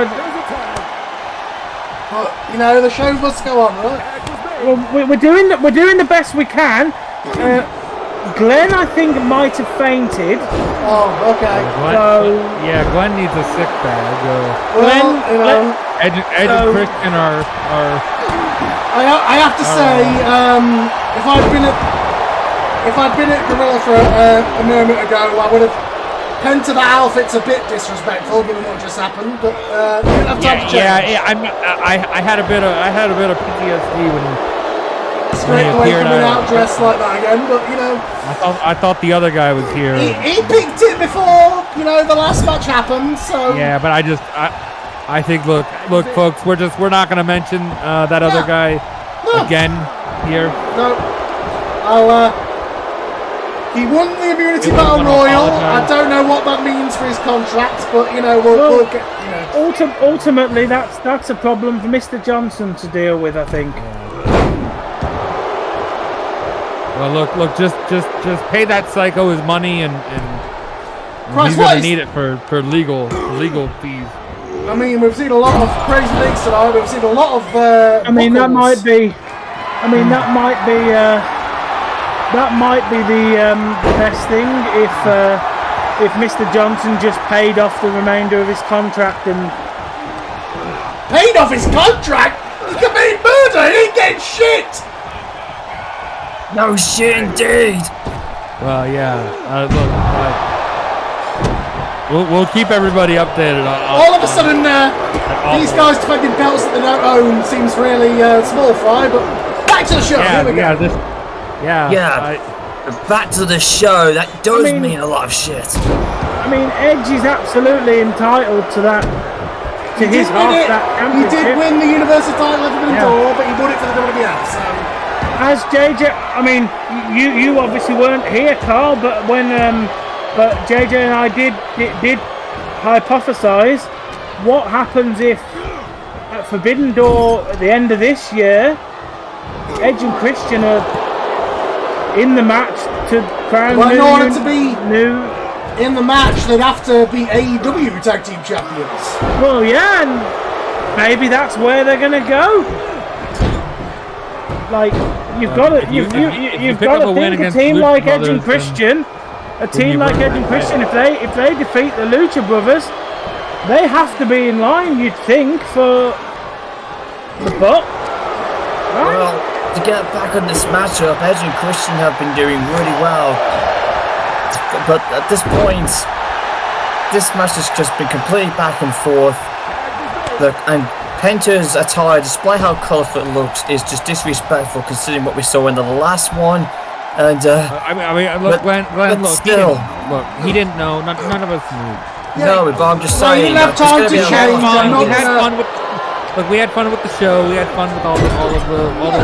but, you know, the show must go on, right? Well, we're doing the best we can. Glenn, I think, might have fainted. Oh, okay. Glenn needs a sick bag. Glenn, Edge and Christian are. I have to say, if I'd been at Gorilla for a moment ago, I would have penned to the outfit's a bit disrespectful given what just happened. But you didn't have time to check. I had a bit of PTSD when. Straight away coming out dressed like that again, but you know. I thought the other guy was here. He picked it before, you know, the last match happened, so. Yeah, but I think look, folks, we're not gonna mention that other guy again here. No. He won the Immunity Battle Royal. I don't know what that means for his contract, but you know, we'll get. You know. Ultimately, that's a problem for Mr. Johnson to deal with, I think. Well, look, just pay that psycho his money, and he's gonna need it for legal fees. I mean, we've seen a lot of crazy things tonight. We've seen a lot of. I mean, that might be. I mean, that might be the best thing if Mr. Johnson just paid off the remainder of his contract and. Paid off his contract? He committed murder. He ain't getting shit. No shit, indeed. Well, yeah. Look, we'll keep everybody updated. All of a sudden, these guys defending belts that they don't own seems really small fry. But back to the show. Here we go. Back to the show. That does mean a lot of shit. I mean, Edge is absolutely entitled to that. To his half that championship. He did win the Universal title at the door, but he won it for the WWF. So. As JJ, I mean, you obviously weren't here, Carl, but when but JJ and I did hypothesize what happens if at Forbidden Door at the end of this year, Edge and Christian are in the match to crown in order to be in the match, they'd have to be AEW Tag Team Champions. Well, yeah, and maybe that's where they're gonna go. Like you've got to think a team like Edge and Christian, if they defeat the Lucha Brothers, they have to be in line, you'd think, for the buck. Right? Well, to get back on this matchup, Edge and Christian have been doing really well, but at this point, this match has just been completely back and forth. Look, and Penta's attire, despite how colourful it looks, is just disrespectful considering what we saw in the last one. And look, Glenn, look, he didn't know. None of us knew. No, but I'm just saying. You didn't have time to change. We had fun with the show. We had fun with all of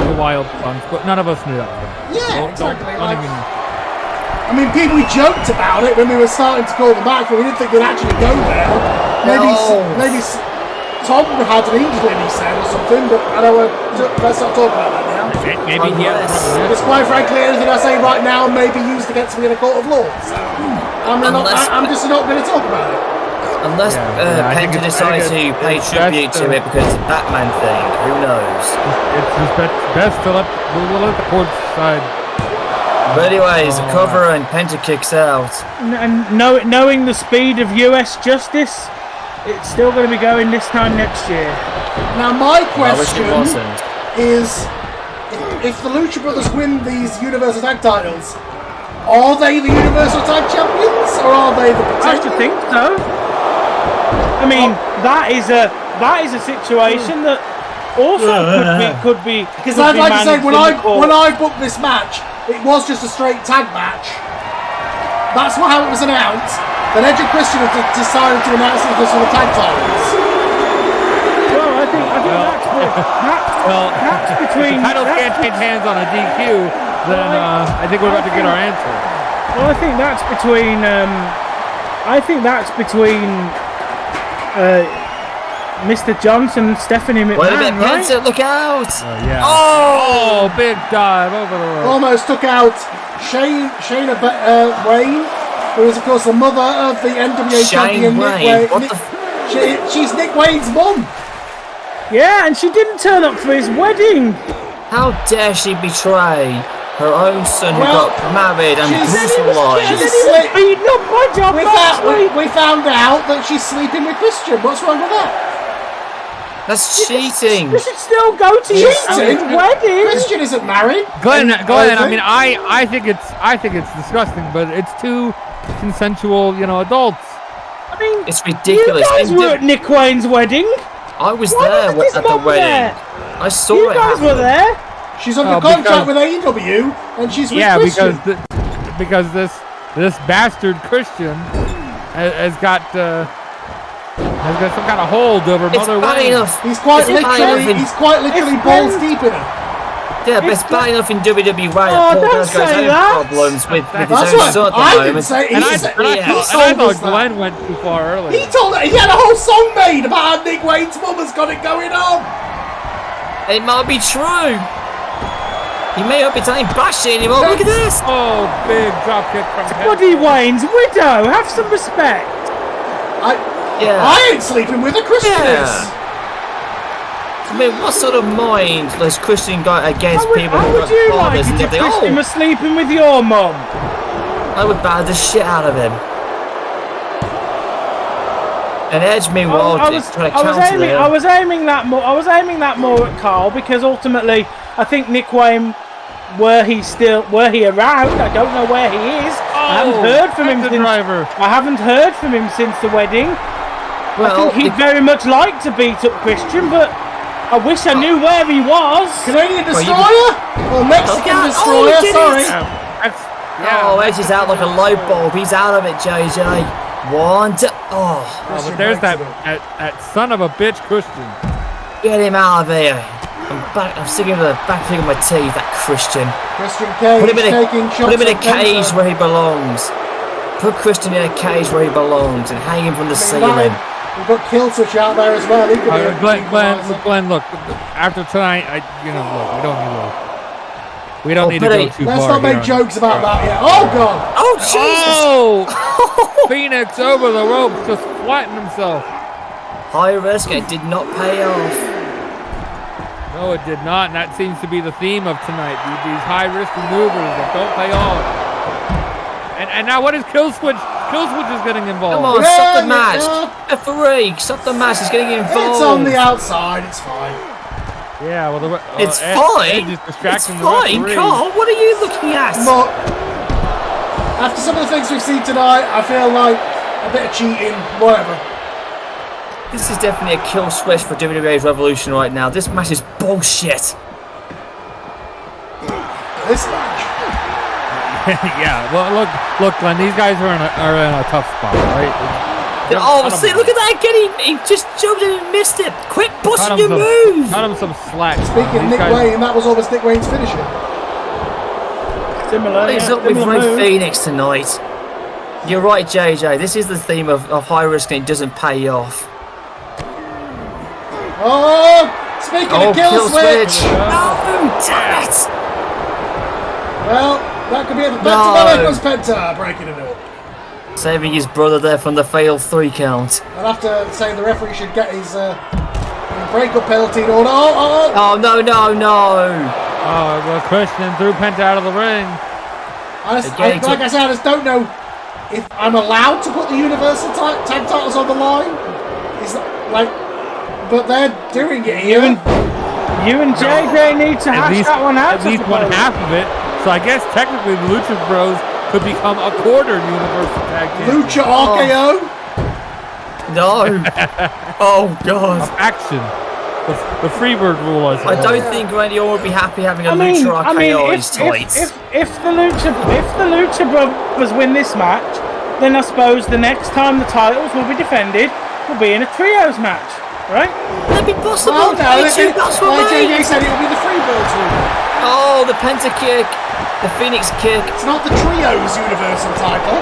the wild fun, but none of us knew that. Yeah, exactly. I mean, people joked about it when we were starting to call the match, but we didn't think they'd actually go there. Maybe Tom had an inkling, he said, or something, but I don't want to, let's not talk about that now. Maybe because quite frankly, anything I say right now may be used against me in a court of law. So I'm just not going to talk about it. Unless I think Penta decides to pay tribute to it because it's a Batman thing. Who knows? It's just best to we'll let the courts decide. But anyways, the cover and Penta kicks out. And knowing the speed of US justice, it's still going to be going this time next year. Now my I wish it question wasn't. is, if the Lucha Brothers win these Universal Tag titles, are they the Universal Tag Champions, or are they the I should think so. I mean, that is a situation that also could be. Because I'd like to say, when I booked this match, it was just a straight tag match. That's how it was announced. Then Edge and Christian have decided to announce it because of the tag titles. Well, I think that's between. If the titles can't change hands on a DQ, then I think we're about to get our answer. Well, I think that's between. Mr. Johnson and Stephanie McMahon, Wait a minute, right? Penta, look out! Yeah. Oh! Big dive over the rope. Almost took out Shayna Wayne, who is of course the mother of the NWA champion Nick Wayne. She's Nick Wayne's mum. Yeah, and she didn't turn up for his wedding. How dare she betray her own son who got married and brutalized? Beaten up by John Moxley. We found out that she's sleeping with Christian. What's wrong with that? That's cheating. You should still go to your son's wedding. Christian isn't married. Glenn. I mean, I think it's disgusting, but it's two consensual, adults. I mean, it's ridiculous. You guys were at Nick Wayne's wedding. I was there at the wedding. I saw it. You guys were there. She's under contract with AEW, and she's with Christian. because this bastard Christian has got some kind of hold over Mother Wayne. He's quite literally balls deep in it. Yeah, but it's bad enough in WWE. Don't say that. Problems with his own son at the moment. I thought Glenn went too far earlier. He had a whole song made about how Nick Wayne's mum has got it going on. It might be true. He may not be telling Bash anymore. Look at this. Oh, big drop kick from Buddy Wayne's widow. Have some respect. I ain't sleeping with a Christian. Yeah. I mean, what sort of mind does Christian got against people who got fathers and everything? Christian was sleeping with your mum. I would batter the shit out of him. And Edge, meanwhile, I was aiming that more at Carl because ultimately, I think Nick Wayne, were he around? I don't know where he is. I haven't heard from him since the wedding. Well, I think he'd very much like to beat up Christian, but I wish I knew where he was. Canadian Destroyer? Or Mexican Destroyer, sorry. Edge is out like a light bulb. He's out of it, JJ. But there's that son of a bitch Christian. Get him out of here. I'm sticking with the back thing of my teeth, that Christian. Christian Cage put him in a cage where he belongs. Put Christian in a cage where he belongs and hang him from the ceiling. We've got Kill Switch out there as well. Glenn, look. After tonight, we don't need to go too far. Let's not make jokes about that yet. Oh God! Oh Jesus! Oh! Phoenix over the ropes, just flattened himself. High risk. It did not pay off. No, it did not, and that seems to be the theme of tonight. These high risk maneuvers that don't pay off. And now what is Kill Switch? Kill Switch is getting involved. Come on, stop the match. Referee, stop the match. He's getting involved. It's on the outside. It's fine. Yeah, well, it's fine. It's fine, Carl. What are you looking at? Look, after some of the things we've seen tonight, I feel like a bit of cheating, whatever. This is definitely a kill switch for WWE's Revolution right now. This match is bullshit. This match. Yeah, well, look, Glenn. These guys are in a tough spot, right? See, look at that again. He just jumped in and missed it. Quit busting your move. Cut him some slack. Speaking of Nick Wayne, that was almost Nick Wayne's finisher. Similar. He's up with Ray Phoenix tonight. You're right, JJ. This is the theme of high risk and it doesn't pay off. Oh, speaking of kill switch. No, damn it. Well, that could be a Penta. Penta breaking it up. Saving his brother there from the failed 3 count. I'd have to say the referee should get his breakup penalty in order. Oh, no. Oh, well, Christian threw Penta out of the ring. Like I said, I just don't know if I'm allowed to put the Universal Tag titles on the line. But they're doing it here. You and JJ need to hash that one out. At least one half of it. So I guess technically the Lucha Bros could become a quarter Universal Tag Team. Lucha RKO? No. Oh, God. Of action. The Freebird rule, I don't think Randy Orton would be happy having a Lucha RKO on his tights. If the Lucha Brothers win this match, then I suppose the next time the titles will be defended will be in a trios match, right? That'd be possible. Oh, no, JJ said it will be the Freebirds rule. Oh, the Penta kick. The Phoenix kick. It's not the trios Universal title.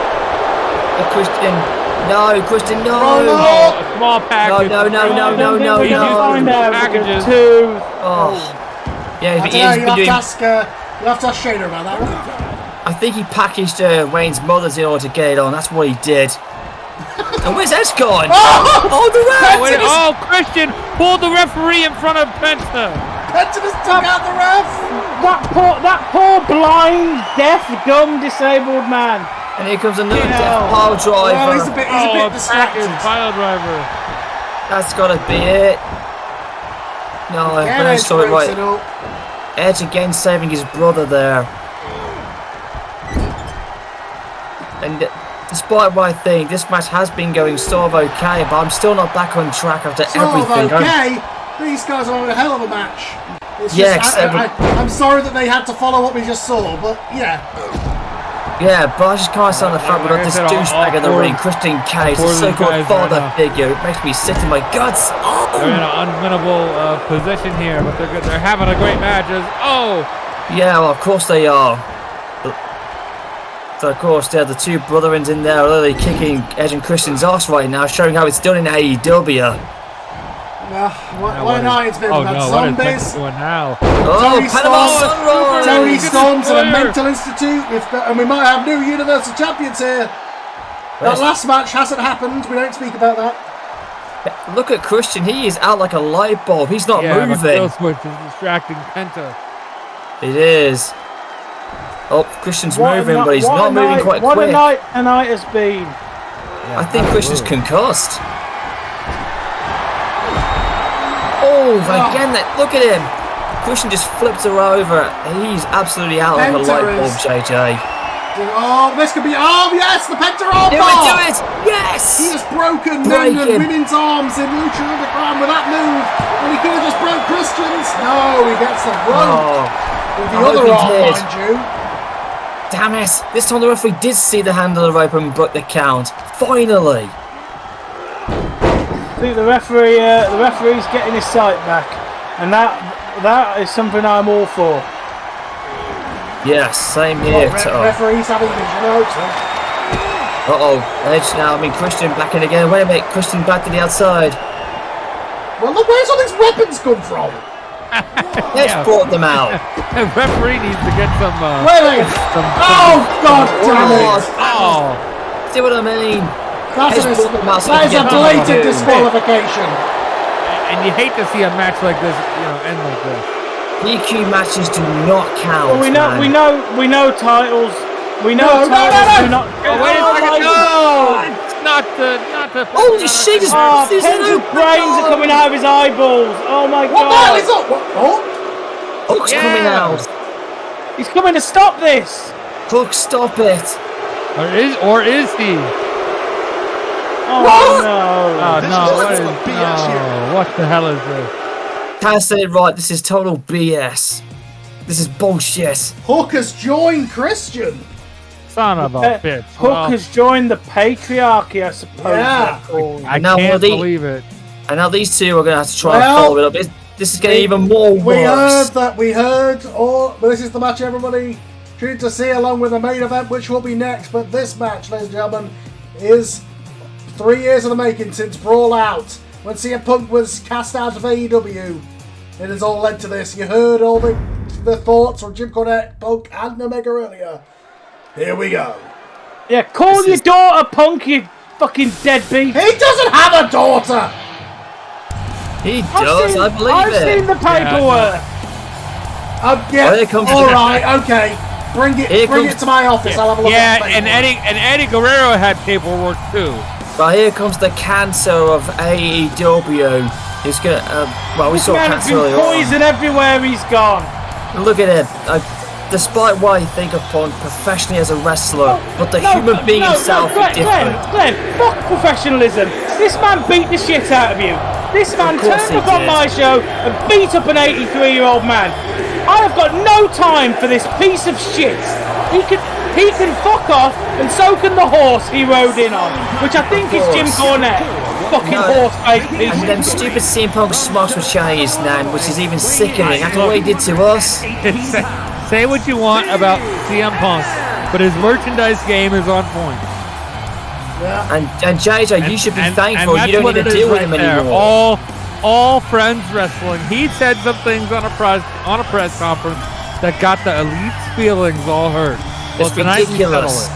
The Christian. No, Christian, no. Oh, a small package. No. We can find out. Packages. Yeah, you'll have to ask Shayna about that one. I think he packaged Wayne's mother's in order to get it on. That's what he did. And where's Edge gone? Oh, the ref! Oh, Christian pulled the referee in front of Penta. Penta just took out the ref. That poor blind, deaf, dumb, disabled man. And here comes another death pile driver. Well, he's a bit distracted. Pile driver. That's gotta be it. No, I saw it right. Edge again saving his brother there. And despite what I think, this match has been going sort of okay, but I'm still not back on track after everything. Okay, these guys are having a hell of a match. I'm sorry that they had to follow what we just saw, but yeah. Yeah, but I just can't stand the fact we got this douchebag in the ring, Christian Cage, the so-called father figure. It makes me sick to my guts. Oh! They're in an unwinnable position here, but they're having a great match. Yeah, well, of course they are. So, of course, the 2 brotherins in there are literally kicking Edge and Christian's ass right now, showing how it's done in AEW. Why not? It's been about zombies. What is doing now? Tony Storm's at a mental institute, and we might have new Universal Champions here. That last match hasn't happened. We don't speak about that. Look at Christian. He is out like a light bulb. He's not moving. The kill switch is distracting Penta. It is. Oh, Christian's moving, but he's not moving quite quick. What a night tonight has been. I think Christian's concussed. Oh, again, look at him. Christian just flipped her over. He's absolutely out like a light bulb, JJ. Oh, this could be. Oh, yes, the Penta arm bar. Do it. Yes. He has broken women's arms in Lucha Underground with that move. And he could have just broke Christian's. No, he gets the rope with the other arm, mind you. Damn it. This time the referee did see the hand of the rope and broke the count. Finally. I think the referee's getting his sight back, and that is something I'm all for. Yes, same here. Referee's having vision out. Edge now. Christian back in again. Wait a minute, Christian back to the outside. Well, look, where's all these weapons come from? Edge brought them out. The referee needs to get some. Oh, God damn it! Oh, see what I mean? That is a blatant disqualification. And you hate to see a match like this, end like this. DQ matches do not count. Well, we know titles. We know titles do not. Wait a second! No, not the. Holy shit! His brains are coming out of his eyeballs. Oh my God! Hook's coming out. He's coming to stop this. Hook, stop it. Or is he? Oh no! What the hell is this? Can't say it right. This is total BS. This is bullshit. Hook has joined Christian. Son of a bitch. Hook has joined the patriarchy, I suppose. Yeah. I can't believe it. And now these 2 are going to have to try and follow it up. This is getting even more worse. We heard. But this is the match everybody tuned to see, along with the main event, which will be next. But this match, ladies and gentlemen, is 3 years in the making since Brawl Out, when CM Punk was cast out of AEW. It has all led to this. You heard all the thoughts from Jim Cornette, Punk, and Omega earlier. Here we go. Yeah, call your daughter Punk, you fucking deadbeat. He doesn't have a daughter. He does, I believe I've seen the paperwork. Yeah. here comes All right. Okay. Bring it to my office. I'll have a look at the and Eddie Guerrero had paperwork too. But here comes the cancer of AEW. He's gonna. We saw Man's cancer been earlier on. poison everywhere he's gone. Look at him. Despite what I think of Punk professionally as a wrestler, but the human being himself is different. Glenn, fuck professionalism. This man beat the shit out of you. This man turned up on my show and beat up an 83-year-old man. I have got no time for this piece of shit. He can fuck off, and so can the horse he rode in on, which I think is Jim Cornette. Fucking horse-faced piece. And them stupid CM Punk smokes with Chinese name, which is even sickening after what he did to us. Say what you want about CM Punk, but his merchandise game is on point. Yeah. And JJ, you should be thankful you don't need to deal with him anymore. All friends wrestling. He said some things on a press conference that got the Elite's feelings all hurt. It's ridiculous.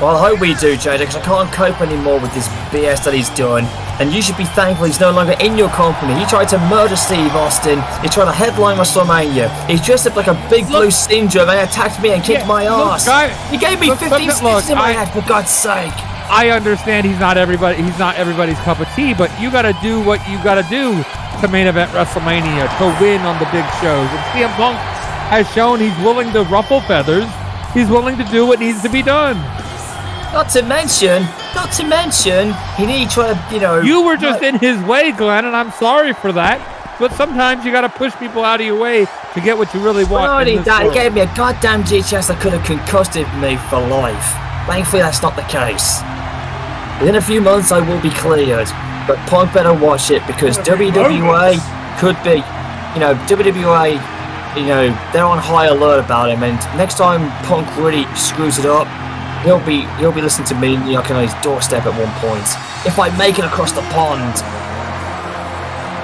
Well, I hope we do, JJ, because I can't cope anymore with this BS that he's doing. And you should be thankful he's no longer in your company. He tried to murder Steve Austin. He tried to headline WrestleMania. He's dressed up like a big blue syndrome and attacked me and kicked my ass. He gave me 15 sticks in my head, for God's sake. I understand he's not everybody's cup of tea, but you got to do what you got to do to main event WrestleMania, to win on the big shows. And CM Punk has shown he's willing to ruffle feathers. He's willing to do what needs to be done. Not to mention, he need to, You were just in his way, Glenn, and I'm sorry for that. But sometimes you got to push people out of your way to get what you really want. Not only that, he gave me a goddamn GTS that could have concussed me for life. Thankfully, that's not the case. Within a few months, I will be cleared. But Punk better watch it, because WWE could be, WWE, they're on high alert about him. And next time Punk really screws it up, he'll be listening to me knocking on his doorstep at one point, if I make it across the pond.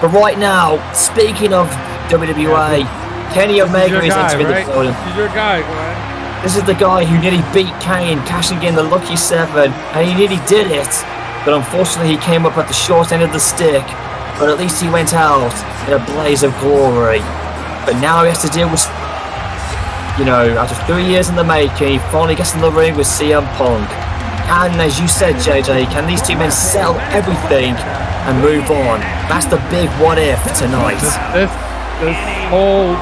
But right now, speaking of WWE, Kenny Omega is entering the building. He's your guy, Glenn. This is the guy who nearly beat Kane, cashing in the Lucky 7, and he nearly did it. But unfortunately, he came up at the short end of the stick. But at least he went out in a blaze of glory. But now he has to deal with, after 3 years in the making, he finally gets in the ring with CM Punk. And as you said, JJ, can these two men settle everything and move on? That's the big what if tonight. This whole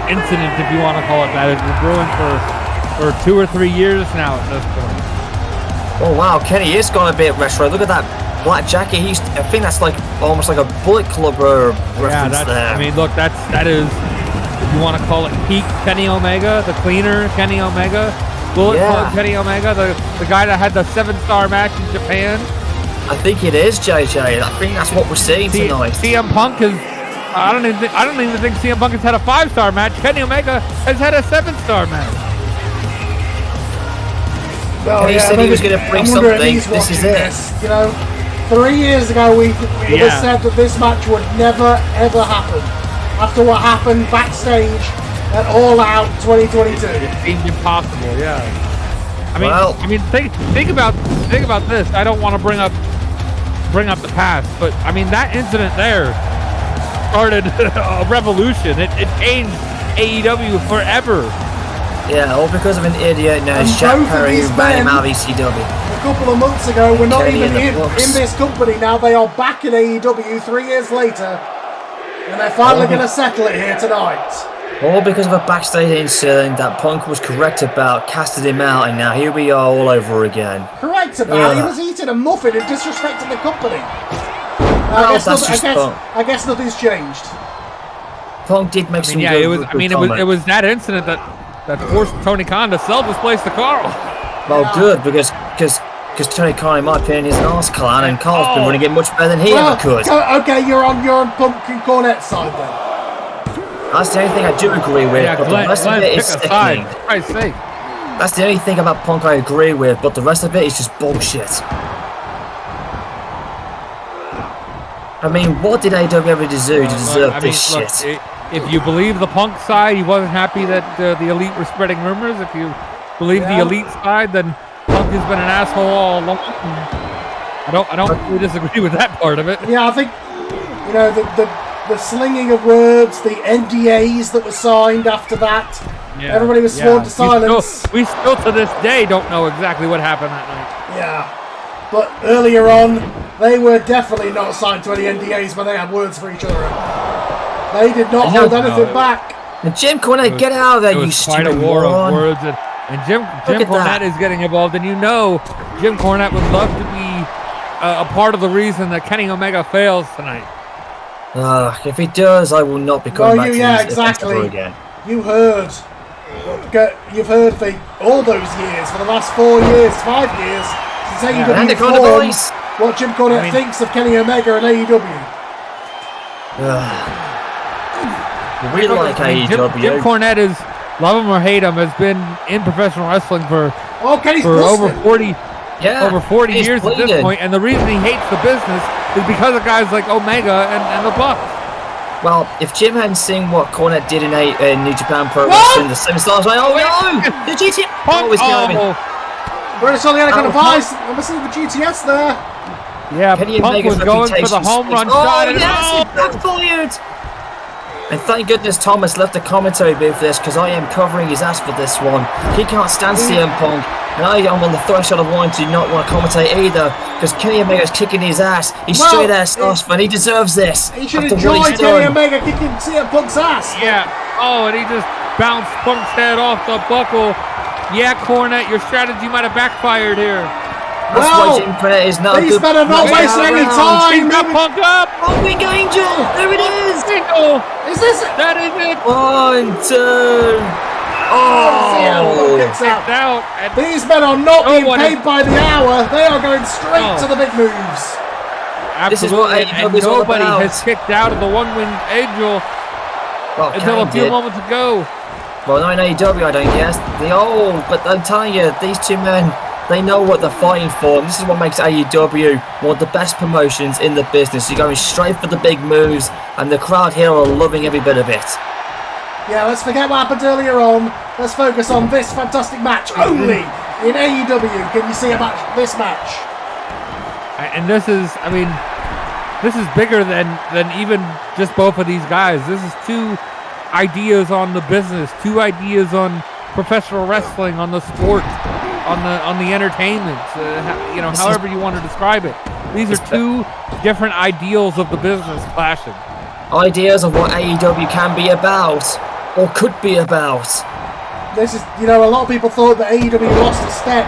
incident, if you want to call it that, has been brewing for 2 or 3 years now at this point. Oh wow, Kenny is gone a bit retro. Look at that black jacket. I think that's almost like a Bullet Club reference there. I mean, look, that is, if you want to call it peak Kenny Omega, the cleaner Kenny Omega, Bullet Club Kenny Omega, the guy that had the 7-star match in Japan. I think it is, JJ. I think that's what we're seeing tonight. CM Punk has. I don't even think CM Punk has had a 5-star match. Kenny Omega has had a 7-star match. Well, he said he was going to bring something. This is it. 3 years ago we said that this match would never ever happen. After what happened backstage at All Out 2022, it seemed impossible. Yeah. I mean, think about this. I don't want to bring up the past, but I mean that incident there started a revolution. It changed AEW forever. Yeah, all because of an idiot known as Jack Perry who ran him out of ECW. A couple of months ago, we're not even in this company now. They are back in AEW 3 years later, and they're finally going to settle it here tonight. All because of a backstage incident that Punk was correct about, casted him out, and now here we are all over again. Correct about? He was eating a muffin and disrespecting the company. I guess nothing's changed. Punk did make some it was that incident that forced Tony Khan to sell this place to Carl. Well, good, because Tony Khan, in my opinion, is an arse clown, and Carl's been running it much better than he ever could. Okay, you're on Punk and Cornette's side then. That's the only thing I do agree with, but the rest of it is sickening. For Christ's sake. That's the only thing about Punk I agree with, but the rest of it is just bullshit. I mean, what did AEW ever do to deserve this shit? If you believe the Punk side, he wasn't happy that the Elite were spreading rumors. If you believe the Elite side, then Punk has been an asshole all along. I don't really disagree with that part of it. Yeah, I think, you know, the slinging of words, the NDAs that were signed after that. Yeah, Everybody was sworn to silence. We still to this day don't know exactly what happened that night. Yeah. But earlier on, they were definitely not signed to any NDAs when they had words for each other. They did not hold anything back. And Jim Cornette, get out of there, you stupid quite a war moron. of words. And Jim Cornette is getting involved. And you know Jim Cornette would love to be a part of the reason that Kenny Omega fails tonight. If he does, I will not be coming back to this exactly. again. You've heard all those years, for the last 4 years, 5 years, since AEW formed, what Jim Cornette thinks of Kenny Omega and AEW. We like AEW. Jim Cornette is, love him or hate him, has been in professional wrestling for over 40 years at this point, and the reason he hates the business is because of guys like Omega and the Bucks. Well, if Jim hadn't seen what Cornette did in New Japan Pro Wrestling, the 7 stars, the GTS. Where's all the other kind of eyes? I'm missing the GTS there. Yeah, Punk was going for the home run shot. He backfired. And thank goodness Thomas left the commentary booth for this, because I am covering his ass for this one. He can't stand CM Punk, and I am on the threshold of wanting to not want to commentate either, because Kenny Omega is kicking his ass. He's straight ass off, and he deserves this. He should enjoy Kenny Omega kicking CM Punk's ass. Yeah. Oh, and he just bounced Punk's head off the buckle. Yeah, Cornette, your strategy might have backfired here. That's why Jim Cornette is not he's better not wasting any time. He's got Punk up. Oh, Big Angel. There it is. Single. Is this it? That is it. 1, 2. Kicked out. These men are not being paid by the hour. They are going straight to the big moves. Absolutely. This is what and nobody has kicked out of the one-winged angel until a few moments ago. Well, not in AEW, I don't guess. But I'm telling you, these two men, they know what they're fighting for. And this is what makes AEW one of the best promotions in the business. You're going straight for the big moves, and the crowd here are loving every bit of it. Yeah, let's forget what happened earlier on. Let's focus on this fantastic match. Only in AEW can you see this match. And this is, this is bigger than even just both of these guys. This is two ideas on the business, two ideas on professional wrestling, on the sport, on the entertainment, however you want to describe it. These are two different ideals of the business clashing. Ideas of what AEW can be about, or could be about. This is, a lot of people thought that AEW lost a step,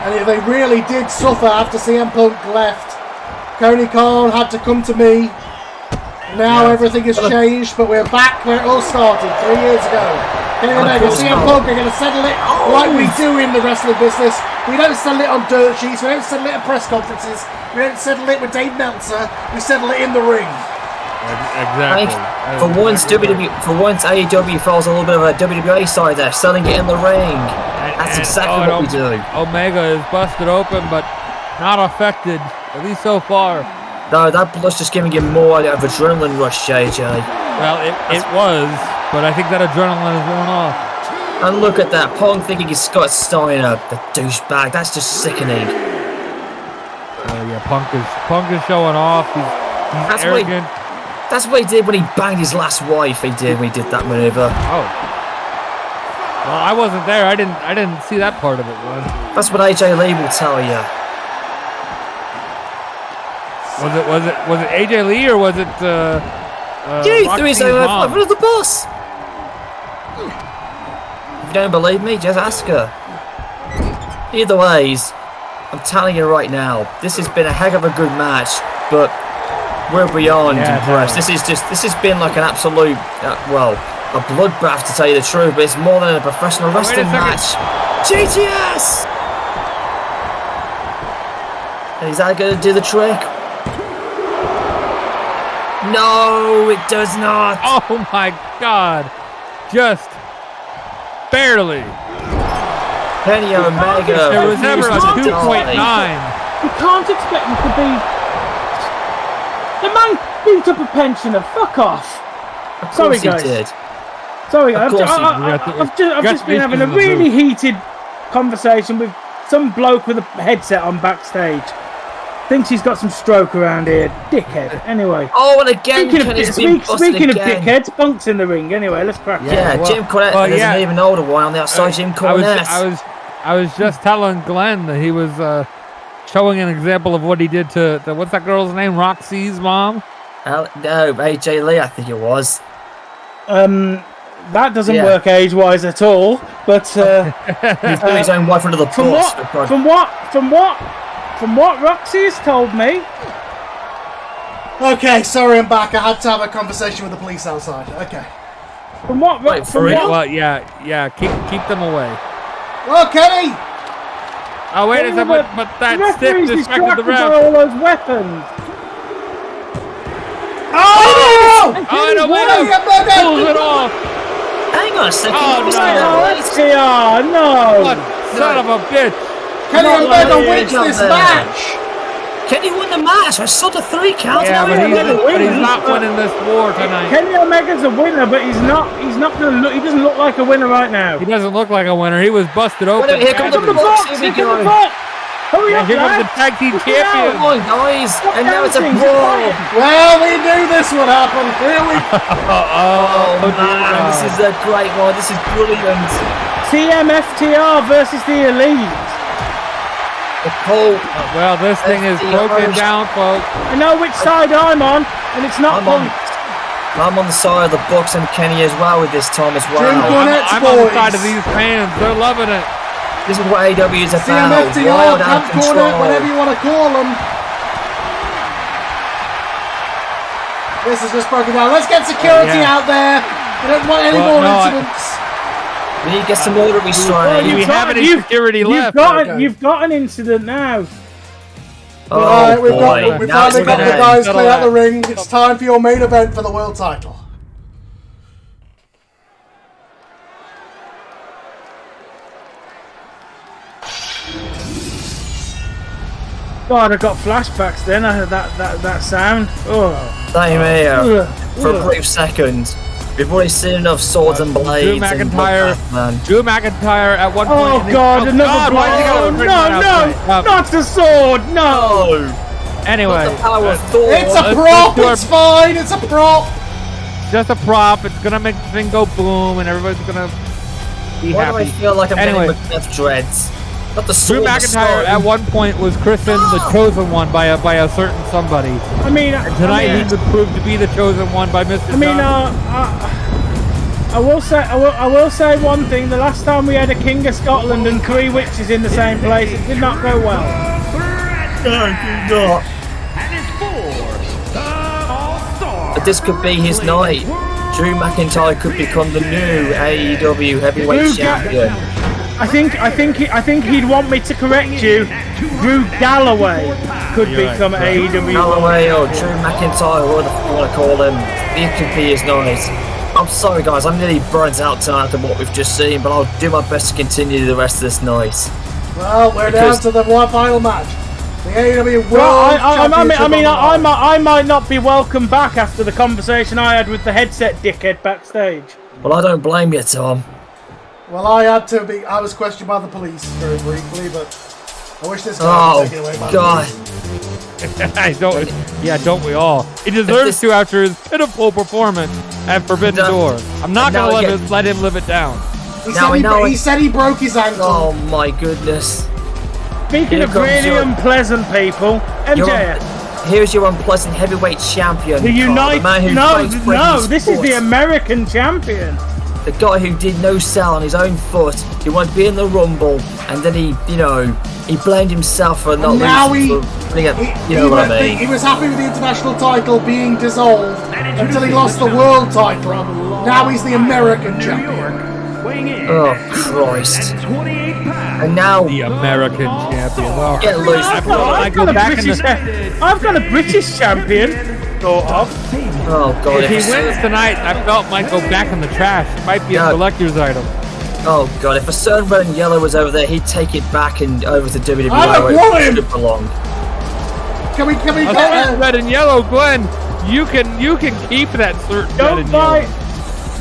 and they really did suffer after CM Punk left. Tony Khan had to come to me. Now everything has changed, but we're back where it all started 3 years ago. Kenny Omega, CM Punk are going to settle it like we do in the wrestling business. We don't settle it on dirt sheets, we don't settle it at press conferences, we don't settle it with Dave Meltzer, we settle it in the ring. Exactly. For once, AEW falls a little bit of a WWA side there, selling it in the ring. That's exactly what we do. Omega is busted open, but not affected, at least so far. No, that blood's just giving him more of adrenaline rush, JJ. Well, it was, but I think that adrenaline is worn off. And look at that, Punk thinking he's Scott Steiner, the douchebag. That's just sickening. Yeah, Punk is showing off. He's arrogant. That's what he did when he banged his last wife. When he did that maneuver. Oh. Well, I wasn't there. I didn't see that part of it. That's what AJ Lee will tell you. Was it AJ Lee or was it? He threw his own in front of the boss. If you don't believe me, just ask her. Either ways, I'm telling you right now, this has been a heck of a good match, but we're beyond impressed. This has been like an absolute, a bloodbath to tell you the truth, but it's more than a professional wrestling match. GTS! Is that going to do the trick? No, it does not. Oh my God. Just barely. Kenny Omega. There was never a 2.9. You can't expect him to be... The man beat up a pensioner. Fuck off. Sorry, guys. Did. Sorry, I've just been having a really heated conversation with some bloke with a headset on backstage. Thinks he's got some stroke around here. Dickhead. Anyway. Oh, and again, speaking of dickheads, Punk's in the ring. Anyway, let's crack on. Yeah, Jim Cornette. There's an even older one on the outside, Jim Cornette. I was just telling Glenn that he was showing an example of what he did to what's that girl's name? Roxy's mom? No, AJ Lee, I think it was. That doesn't work age-wise at all. But he's put his own wife under the bus. From what Roxy's told me. Okay, sorry, I'm back. I had to have a conversation with the police outside. Okay. From what? Well, yeah. Keep them away. Well, Kenny. Oh wait a second, but that stick distracted the ref. All those weapons. Oh! Pulls it off. Hang on a second. No. What son of a bitch. Kenny Omega wins this match. Kenny won the match. I saw the 3 count. Yeah, but he's not winning this war tonight. Kenny Omega's a winner, but he's not gonna look. He doesn't look like a winner right now. He doesn't look like a winner. He was busted open. Here comes the box. Here we go. Hurry up, here comes the tag team champion. Come on, guys. And now it's a brawl. Well, we knew this would happen. Here we go. Oh, man. This is a great one. This is brilliant. TMFTR versus the Elite. Well, this thing is broken down, folks. I know which side I'm on, and it's not Punk. I'm on the side of the Bucks and Kenny as well with this time as well. I'm on the side of these fans. They're loving it. This is what AEW is about. CMFTR, Camp Corner, whatever you want to call them. This is just broken down. Let's get security out there. We don't want any more incidents. We need to get some order restored. Do we have any security left? You've got an incident now. Alright, we finally got the guys clear out the ring. It's time for your main event for the world title. God, I got flashbacks then. I heard that sound. Oh. Same here. For a brief second. We've already seen enough swords and blades. Drew McIntyre at one point. Oh God, another blade. No, not the sword. No. Anyway, it's a prop. It's fine. It's a prop. Just a prop. It's gonna make the thing go boom, and everybody's gonna be happy. Why do I feel like I'm getting Macbeth dreads? Not the sword. Drew McIntyre at one point was christened the chosen one by a certain somebody. I mean, tonight he would prove to be the chosen one by Mr. I will say one thing. The last time we had a King of Scotland and 3 witches in the same place, it did not go well. But this could be his night. Drew McIntyre could become the new AEW heavyweight champion. I think he'd want me to correct you. Drew Galloway could become AEW. Galloway or Drew McIntyre, whatever you want to call him. It could be his night. I'm sorry, guys. I'm nearly burnt out tonight after what we've just seen, but I'll do my best to continue the rest of this night. Well, we're down to the one final match. The AEW World Championship. I might not be welcome back after the conversation I had with the headset dickhead backstage. Well, I don't blame you, Tom. Well, I was questioned by the police very briefly, but I wish this guy would take it away by God. Don't we all? He deserves to after his pitiful performance at Forbidden Door. I'm not going to let him live it down. He said he broke his ankle. Oh my goodness. Speaking of really unpleasant people, MJF. Here's your unpleasant heavyweight champion. The this is the American champion. The guy who did no sell on his own foot, he won't be in the Rumble, and then he blamed himself for not losing. He was happy with the international title being dissolved until he lost the world title. Now he's the American champion. Oh Christ! And now the American champion. Oh, get loose! I've got a British champion. Oh God! If he wins tonight, I felt might go back in the trash. It might be a collector's item. Oh God! If a certain red and yellow was over there, he'd take it back and over to WWE where it should belong. Can we get red and yellow, Glenn? You can keep that certain red and yellow.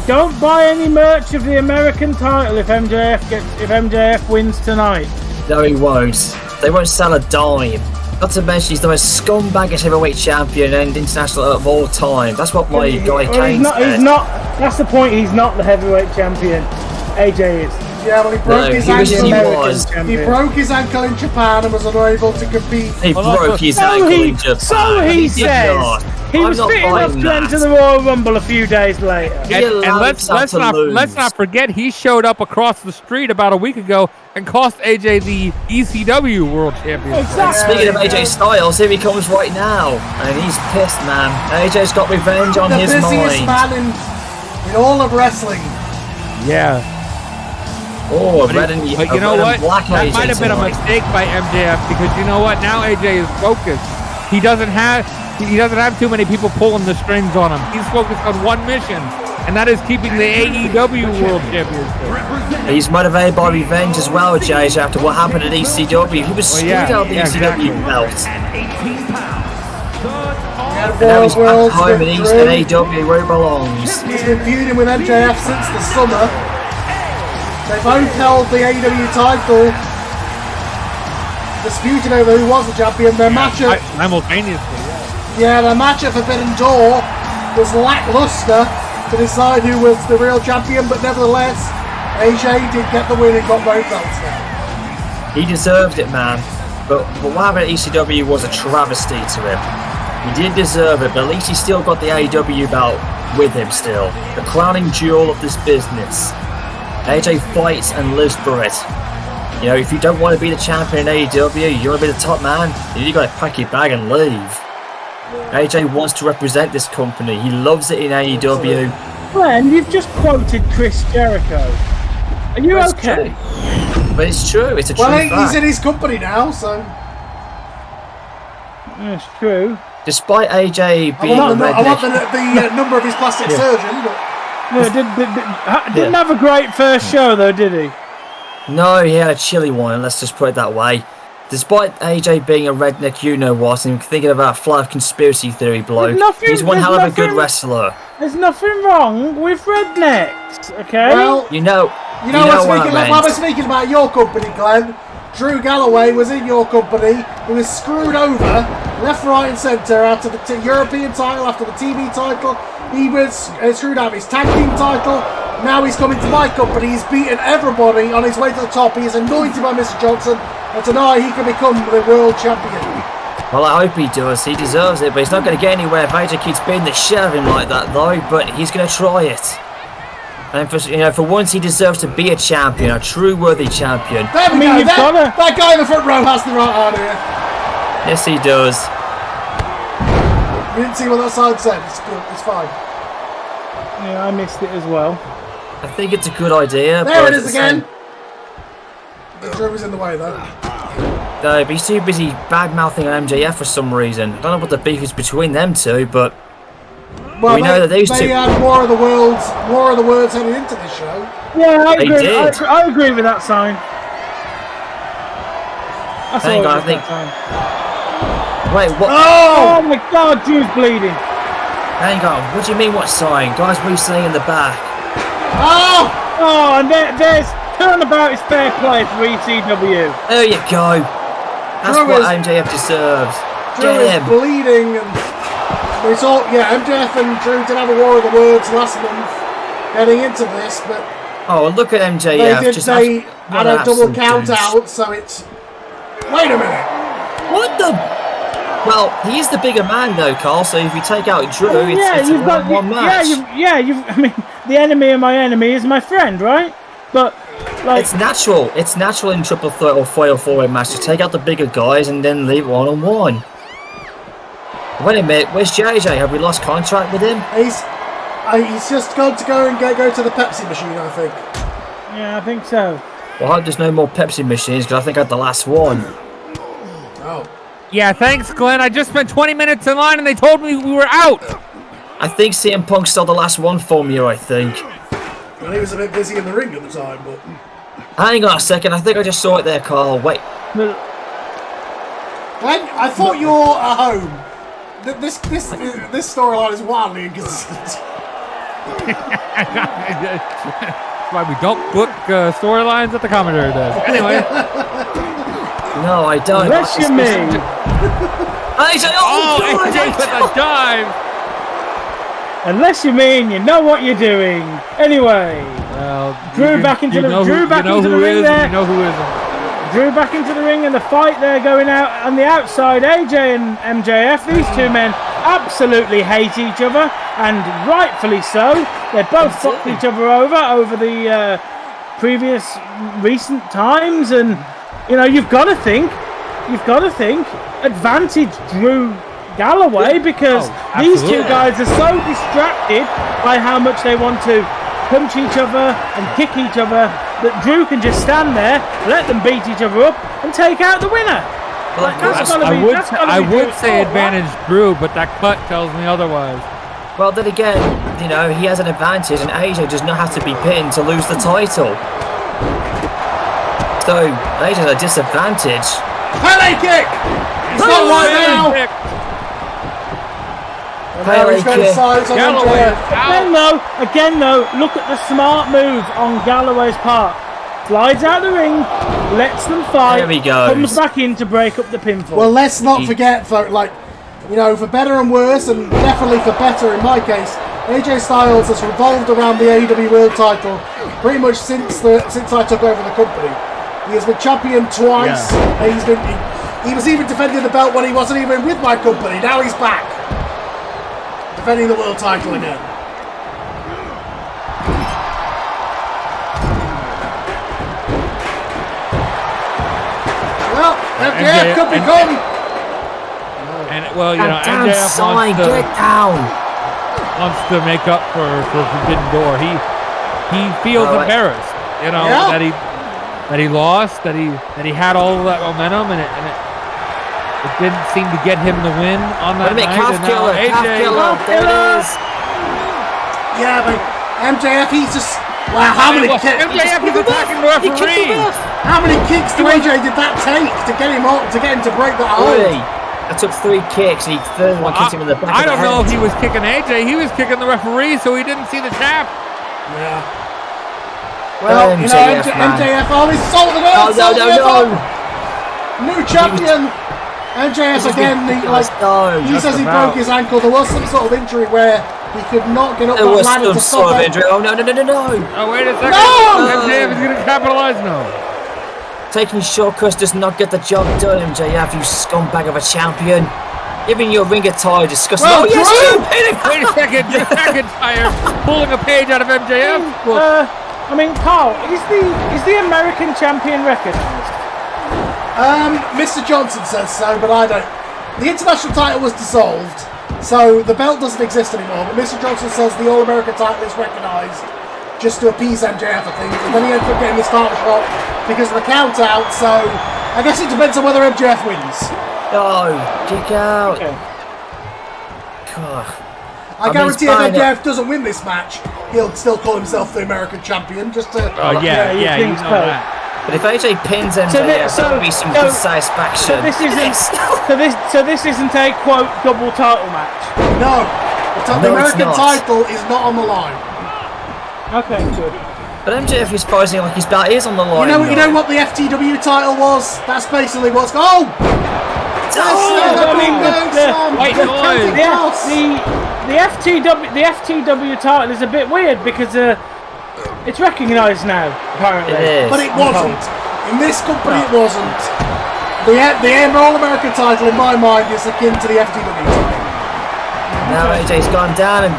Don't buy any merch of the American title if MJF wins tonight. No, he won't. They won't sell a dime. Not to mention, he's the most scumbaggest heavyweight champion and international of all time. That's what my guy Kane said. He's not. That's the point. He's not the heavyweight champion. AJ is. Yeah, well, he broke his ankle. He broke his ankle in Japan and was unable to compete. He broke his ankle in Japan. So he says. He was fit enough to enter the Royal Rumble a few days later. And let's not forget, he showed up across the street about a week ago and cost AJ the ECW World Championship. Exactly. Speaking of AJ Styles, here he comes right now, and he's pissed, man. AJ's got revenge on his mind. The busiest man in all of wrestling. Yeah. Oh, red and but you know what? Black That AJ might have been a tonight. mistake by MJF, because you know what? Now AJ is focused. He doesn't have too many people pulling the strings on him. He's focused on one mission, and that is keeping the AEW World Championship. He's motivated by revenge as well, JJ, after what happened at ECW. He was screwed out of the ECW belt. And now he's back home in AEW where he belongs. He's been feuding with MJF since the summer. They both held the AEW title, disputing over who was the champion. Their match at simultaneously, their match at Forbidden Door was lackluster to decide who was the real champion, but nevertheless, AJ did get the win and got both belts now. He deserved it, man. But what happened at ECW was a travesty to him. He did deserve it, but at least he still got the AEW belt with him still. The crowning jewel of this business. AJ fights and lives for it. You know, if you don't want to be the champion in AEW, you want to be the top man, you gotta pack your bag and leave. AJ wants to represent this company. He loves it in AEW. Glenn, you've just quoted Chris Jericho. Are you okay? True. But it's true. It's a true fact. Well, he's in his company now, so... That's true. Despite AJ being I want the number of his plastic surgeon, but... Didn't have a great first show though, did he? No, he had a chilly one, let's just put it that way. Despite AJ being a redneck you-know-what and thinking about a flat conspiracy theory bloke, he's one hell of a good wrestler. There's nothing wrong with rednecks, okay? Well, You know what we're speaking about your company, Glenn. Drew Galloway was in your company. He was screwed over, left, right and centre after the European title, after the TV title. He was screwed out of his tag team title. Now he's coming to my company. He's beaten everybody on his way to the top. He is anointed by Mr. Johnson. And tonight he can become the world champion. Well, I hope he does. He deserves it, but he's not going to get anywhere if AJ keeps beating the shit out of him like that, though. But he's going to try it. And for once, he deserves to be a champion, a true worthy champion. There we go. That guy in the front row has the right idea. Yes, he does. You didn't see what that sign said. It's good. It's fine. Yeah, I missed it as well. I think it's a good idea. There it is again. The Drew was in the way, though. No, but he's too busy bad-mouthing on MJF for some reason. I don't know what the beef is between them two, but we know that these two... They had War of the Words heading into this show. Yeah, I agree with that sign. Hang on, I think... Wait, what? Oh my God, Drew's bleeding. Hang on, what do you mean what sign? Guys, what are you saying in the back? Oh, and there's turnabout is fair play for ECW. There you go. That's what MJF deserves. Drew is bleeding, and we saw, MJF and Drew did have a War of the Words last month getting into this, but oh, look at MJF. They had a double count out, so it's... Wait a minute. What the... Well, he is the bigger man, though, Carl. So if you take out Drew, it's a one match. I mean, the enemy of my enemy is my friend, right? But like, it's natural. It's natural in triple threat or foil four-way match to take out the bigger guys and then leave one-on-one. Wait a minute, where's JJ? Have we lost contract with him? He's just got to go to the Pepsi machine, I think. Yeah, I think so. Well, I hope there's no more Pepsi machines because I think I had the last one. Oh. Yeah, thanks, Glenn. I just spent 20 minutes in line and they told me we were out. I think CM Punk stole the last one from you, I think. Well, he was a bit busy in the ring at the time, but... Hang on a second, I think I just saw it there, Carl. Wait. Glenn, I thought you were at home. This storyline is wildly inconsistent. That's why we don't book storylines that the Commodore does. Anyway. No, I don't. Unless you mean. AJ, AJ with a dive. Unless you mean you know what you're doing. Anyway, Drew back into the ring there. You know who isn't. Drew back into the ring and the fight there going out on the outside. AJ and MJF, these two men absolutely hate each other, and rightfully so. They both fucked each other over the previous recent times, and you've got to think advantage Drew Galloway, because these two guys are so distracted by how much they want to punch each other and kick each other that Drew can just stand there, let them beat each other up, and take out the winner. I would say advantage Drew, but that cut tells me otherwise. Well, then again, he has an advantage, and AJ does not have to be pinned to lose the title. So AJ's a disadvantage. Pele kick! It's not right now! Pele kick. Again though, look at the smart move on Galloway's part. Slides out the ring, lets them fight, there he goes. Comes back in to break up the pinfall. Well, let's not forget, for better and worse, and definitely for better in my case, AJ Styles has revolved around the AEW World Title pretty much since I took over the company. He has been champion twice. Yeah. He was even defending the belt when he wasn't even with my company. Now he's back, defending the world title again. Well, MJF could be gone. MJF wants to make up for Forbidden Door. He feels embarrassed, that he lost, that he had all of that momentum, and it didn't seem to get him the win on that night. Calf killer. There it is. Yeah, but MJF, he's just... Wow, how many kicks? MJF is attacking the referee. How many kicks to AJ did that take to get him to break that hold? That took 3 kicks, and he third one kicked him in the back of the head. I don't know if he was kicking AJ. He was kicking the referee, so he didn't see the tap. Yeah. Well, MJF, he's sold it out. No. New champion. MJF again. He says he broke his ankle. There was some sort of injury where he could not get up that ladder to stop it. Oh, no. Oh, wait a second. No! MJF is going to capitalize now. Taking shortcuts does not get the job done, MJF, you scumbag of a champion. Even your ring attire disgusting. Well, wait a second. McIntyre pulling a page out of MJF. Carl, is the American champion recognised? Mr. Johnson says so, but I don't. The international title was dissolved, so the belt doesn't exist anymore. But Mr. Johnson says the All-American title is recognised, just to appease MJF, I think. And then he ended up getting the starter shot because of the count out. So I guess it depends on whether MJF wins. Oh, kick out. Okay. I guarantee if MJF doesn't win this match, he'll still call himself the American champion, just to... you know that. But if AJ pins MJF, that'll be some good satisfaction. So this isn't a, quote, double title match? No. The American title is not on the line. Okay, good. But MJF is posing like his belt is on the line. You know what the FTW title was? That's basically what's... The FTW title is a bit weird because it's recognised now, apparently. It is. But it wasn't. In this company, it wasn't. The All-American title, in my mind, is akin to the FTW title. Now AJ's gone down and...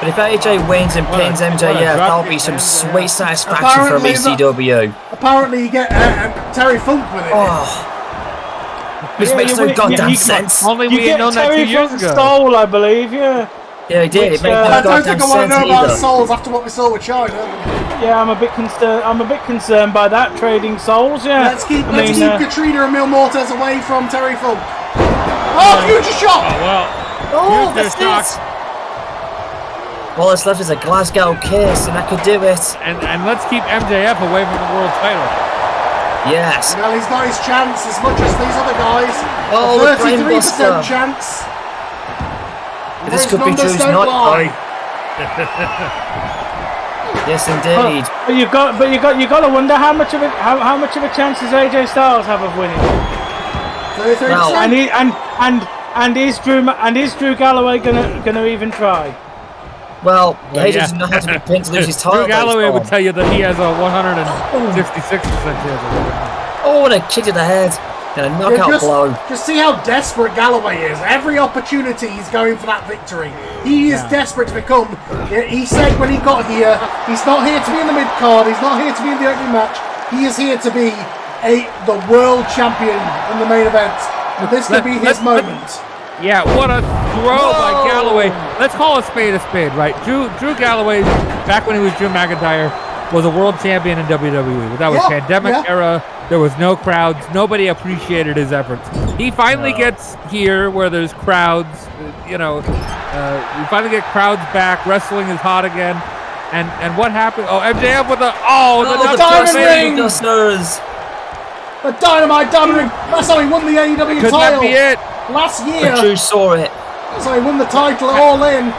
But if AJ wins and pins MJF, that'll be some sweet satisfaction from ECW. Apparently you get Terry Funk with it. Which makes no goddamn sense. Only we had known that 2 years ago. Soul, I believe, Yeah, he did. It made no I don't goddamn think I want to know sense about either. souls after what we saw with China. Yeah, I'm a bit concerned by that, trading souls. Yeah. Let's keep Katrina and Mil Mortez away from Terry Funk. Future shot! That's it. All that's left is a Glasgow kiss, and that could do it. And let's keep MJF away from the world title. Yes. Well, he's got his chance as much as these other guys. Oh, a the 33% chance. This could be Drew's night, Yes, indeed. You got to wonder how much of a chance does AJ Styles have of winning? 33%. Well, and is Drew Galloway gonna even try? Well, AJ doesn't know how to be pinned to lose his title. Drew Galloway would tell you that he has a 166% chance of winning. Oh, what a kick to the head. And a knockout blow. Just see how desperate Galloway is. Every opportunity he's going for that victory. He is desperate to become. He said when he got here, he's not here to be in the mid card. He's not here to be in the opening match. He is here to be the world champion in the main event. And this could be his moment. Yeah, what a throw by Galloway. Let's call a spade, right? Drew Galloway, back when he was Drew McIntyre, was a world champion in WWE. That was pandemic era. There was no crowds. Nobody appreciated his efforts. He finally gets here where there's crowds. We finally get crowds back. Wrestling is hot again. And what happened? Oh, MJF with the diamond ring. Dusters. The Dynamite Diamond Ring. That's how he won the AEW Could title. that be it? Last year. But Drew saw it. So he won the title All In.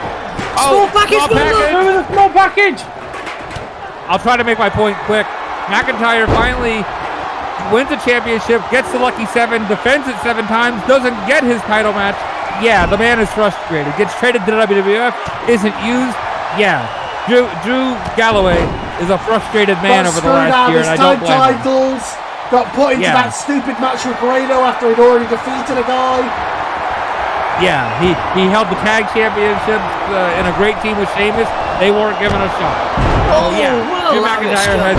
Small package. Small package. I'll try to make my point quick. McIntyre finally wins the championship, gets the Lucky 7, defends it 7 times, doesn't get his title match. Yeah, the man is frustrated. Gets traded to WWF, isn't used. Yeah, Drew Galloway is a frustrated man over the last year, and I don't blame him. Titles, got put into that stupid match with Grado after he'd already defeated a guy. Yeah, he held the tag championships in a great team with Sheamus. They weren't given a shot. Drew McIntyre has...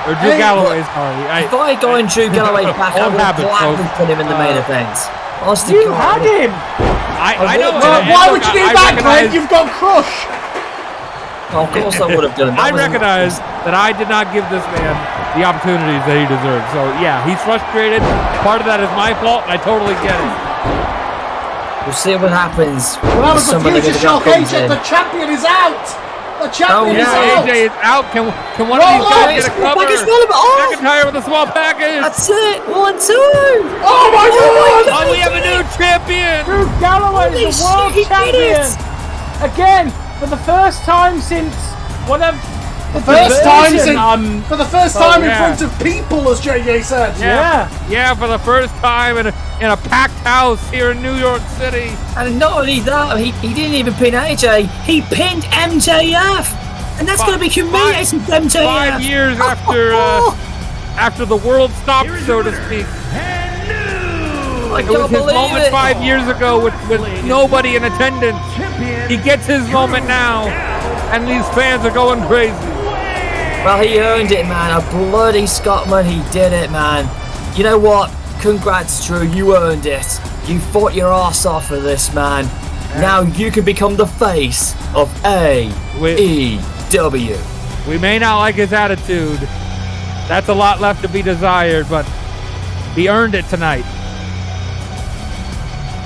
Or Drew Galloway, sorry. If I had gotten Drew Galloway back, I would have gladly put him in the main event. You had him! I know. Why would you do that, Glenn? You've got Crush! Well, of course I would have done. I recognize that I did not give this man the opportunities that he deserved. So, yeah, he's frustrated. Part of that is my fault, and I totally get it. We'll see what happens. Well, that was the future shock, AJ. The champion is out! The champion is out! AJ is out. Can one of these guys get a cover? McIntyre with a small package. That's it. 1, 2. Oh my God! Oh, we have a new champion. Drew Galloway is the world champion again for the first time since whatever. For the first time in front of people, as JJ said. Yeah, for the first time in a packed house here in New York City. And not only that, he didn't even pin AJ. He pinned MJF, and that's going to be humiliating for MJF. 5 years after the world stopped, so to speak. I It was can't his believe moment it. 5 years ago with nobody in attendance. He gets his moment now, and these fans are going crazy. Well, he earned it, man. A bloody Scotsman, he did it, man. You know what? Congrats, Drew. You earned it. You fought your ass off for this, man. Now you can become the face of AEW. We may not like his attitude. That's a lot left to be desired, but he earned it tonight.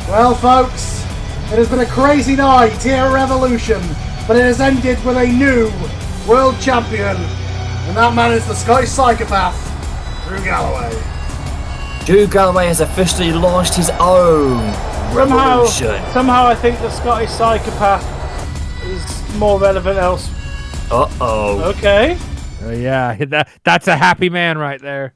Well, folks, it has been a crazy night here at Revolution, but it has ended with a new world champion, and that man is the Scottish psychopath, Drew Galloway. Drew Galloway has officially launched his own revolution. Somehow I think the Scottish psychopath is more relevant else. Uh-oh. Okay. Yeah, that's a happy man right there.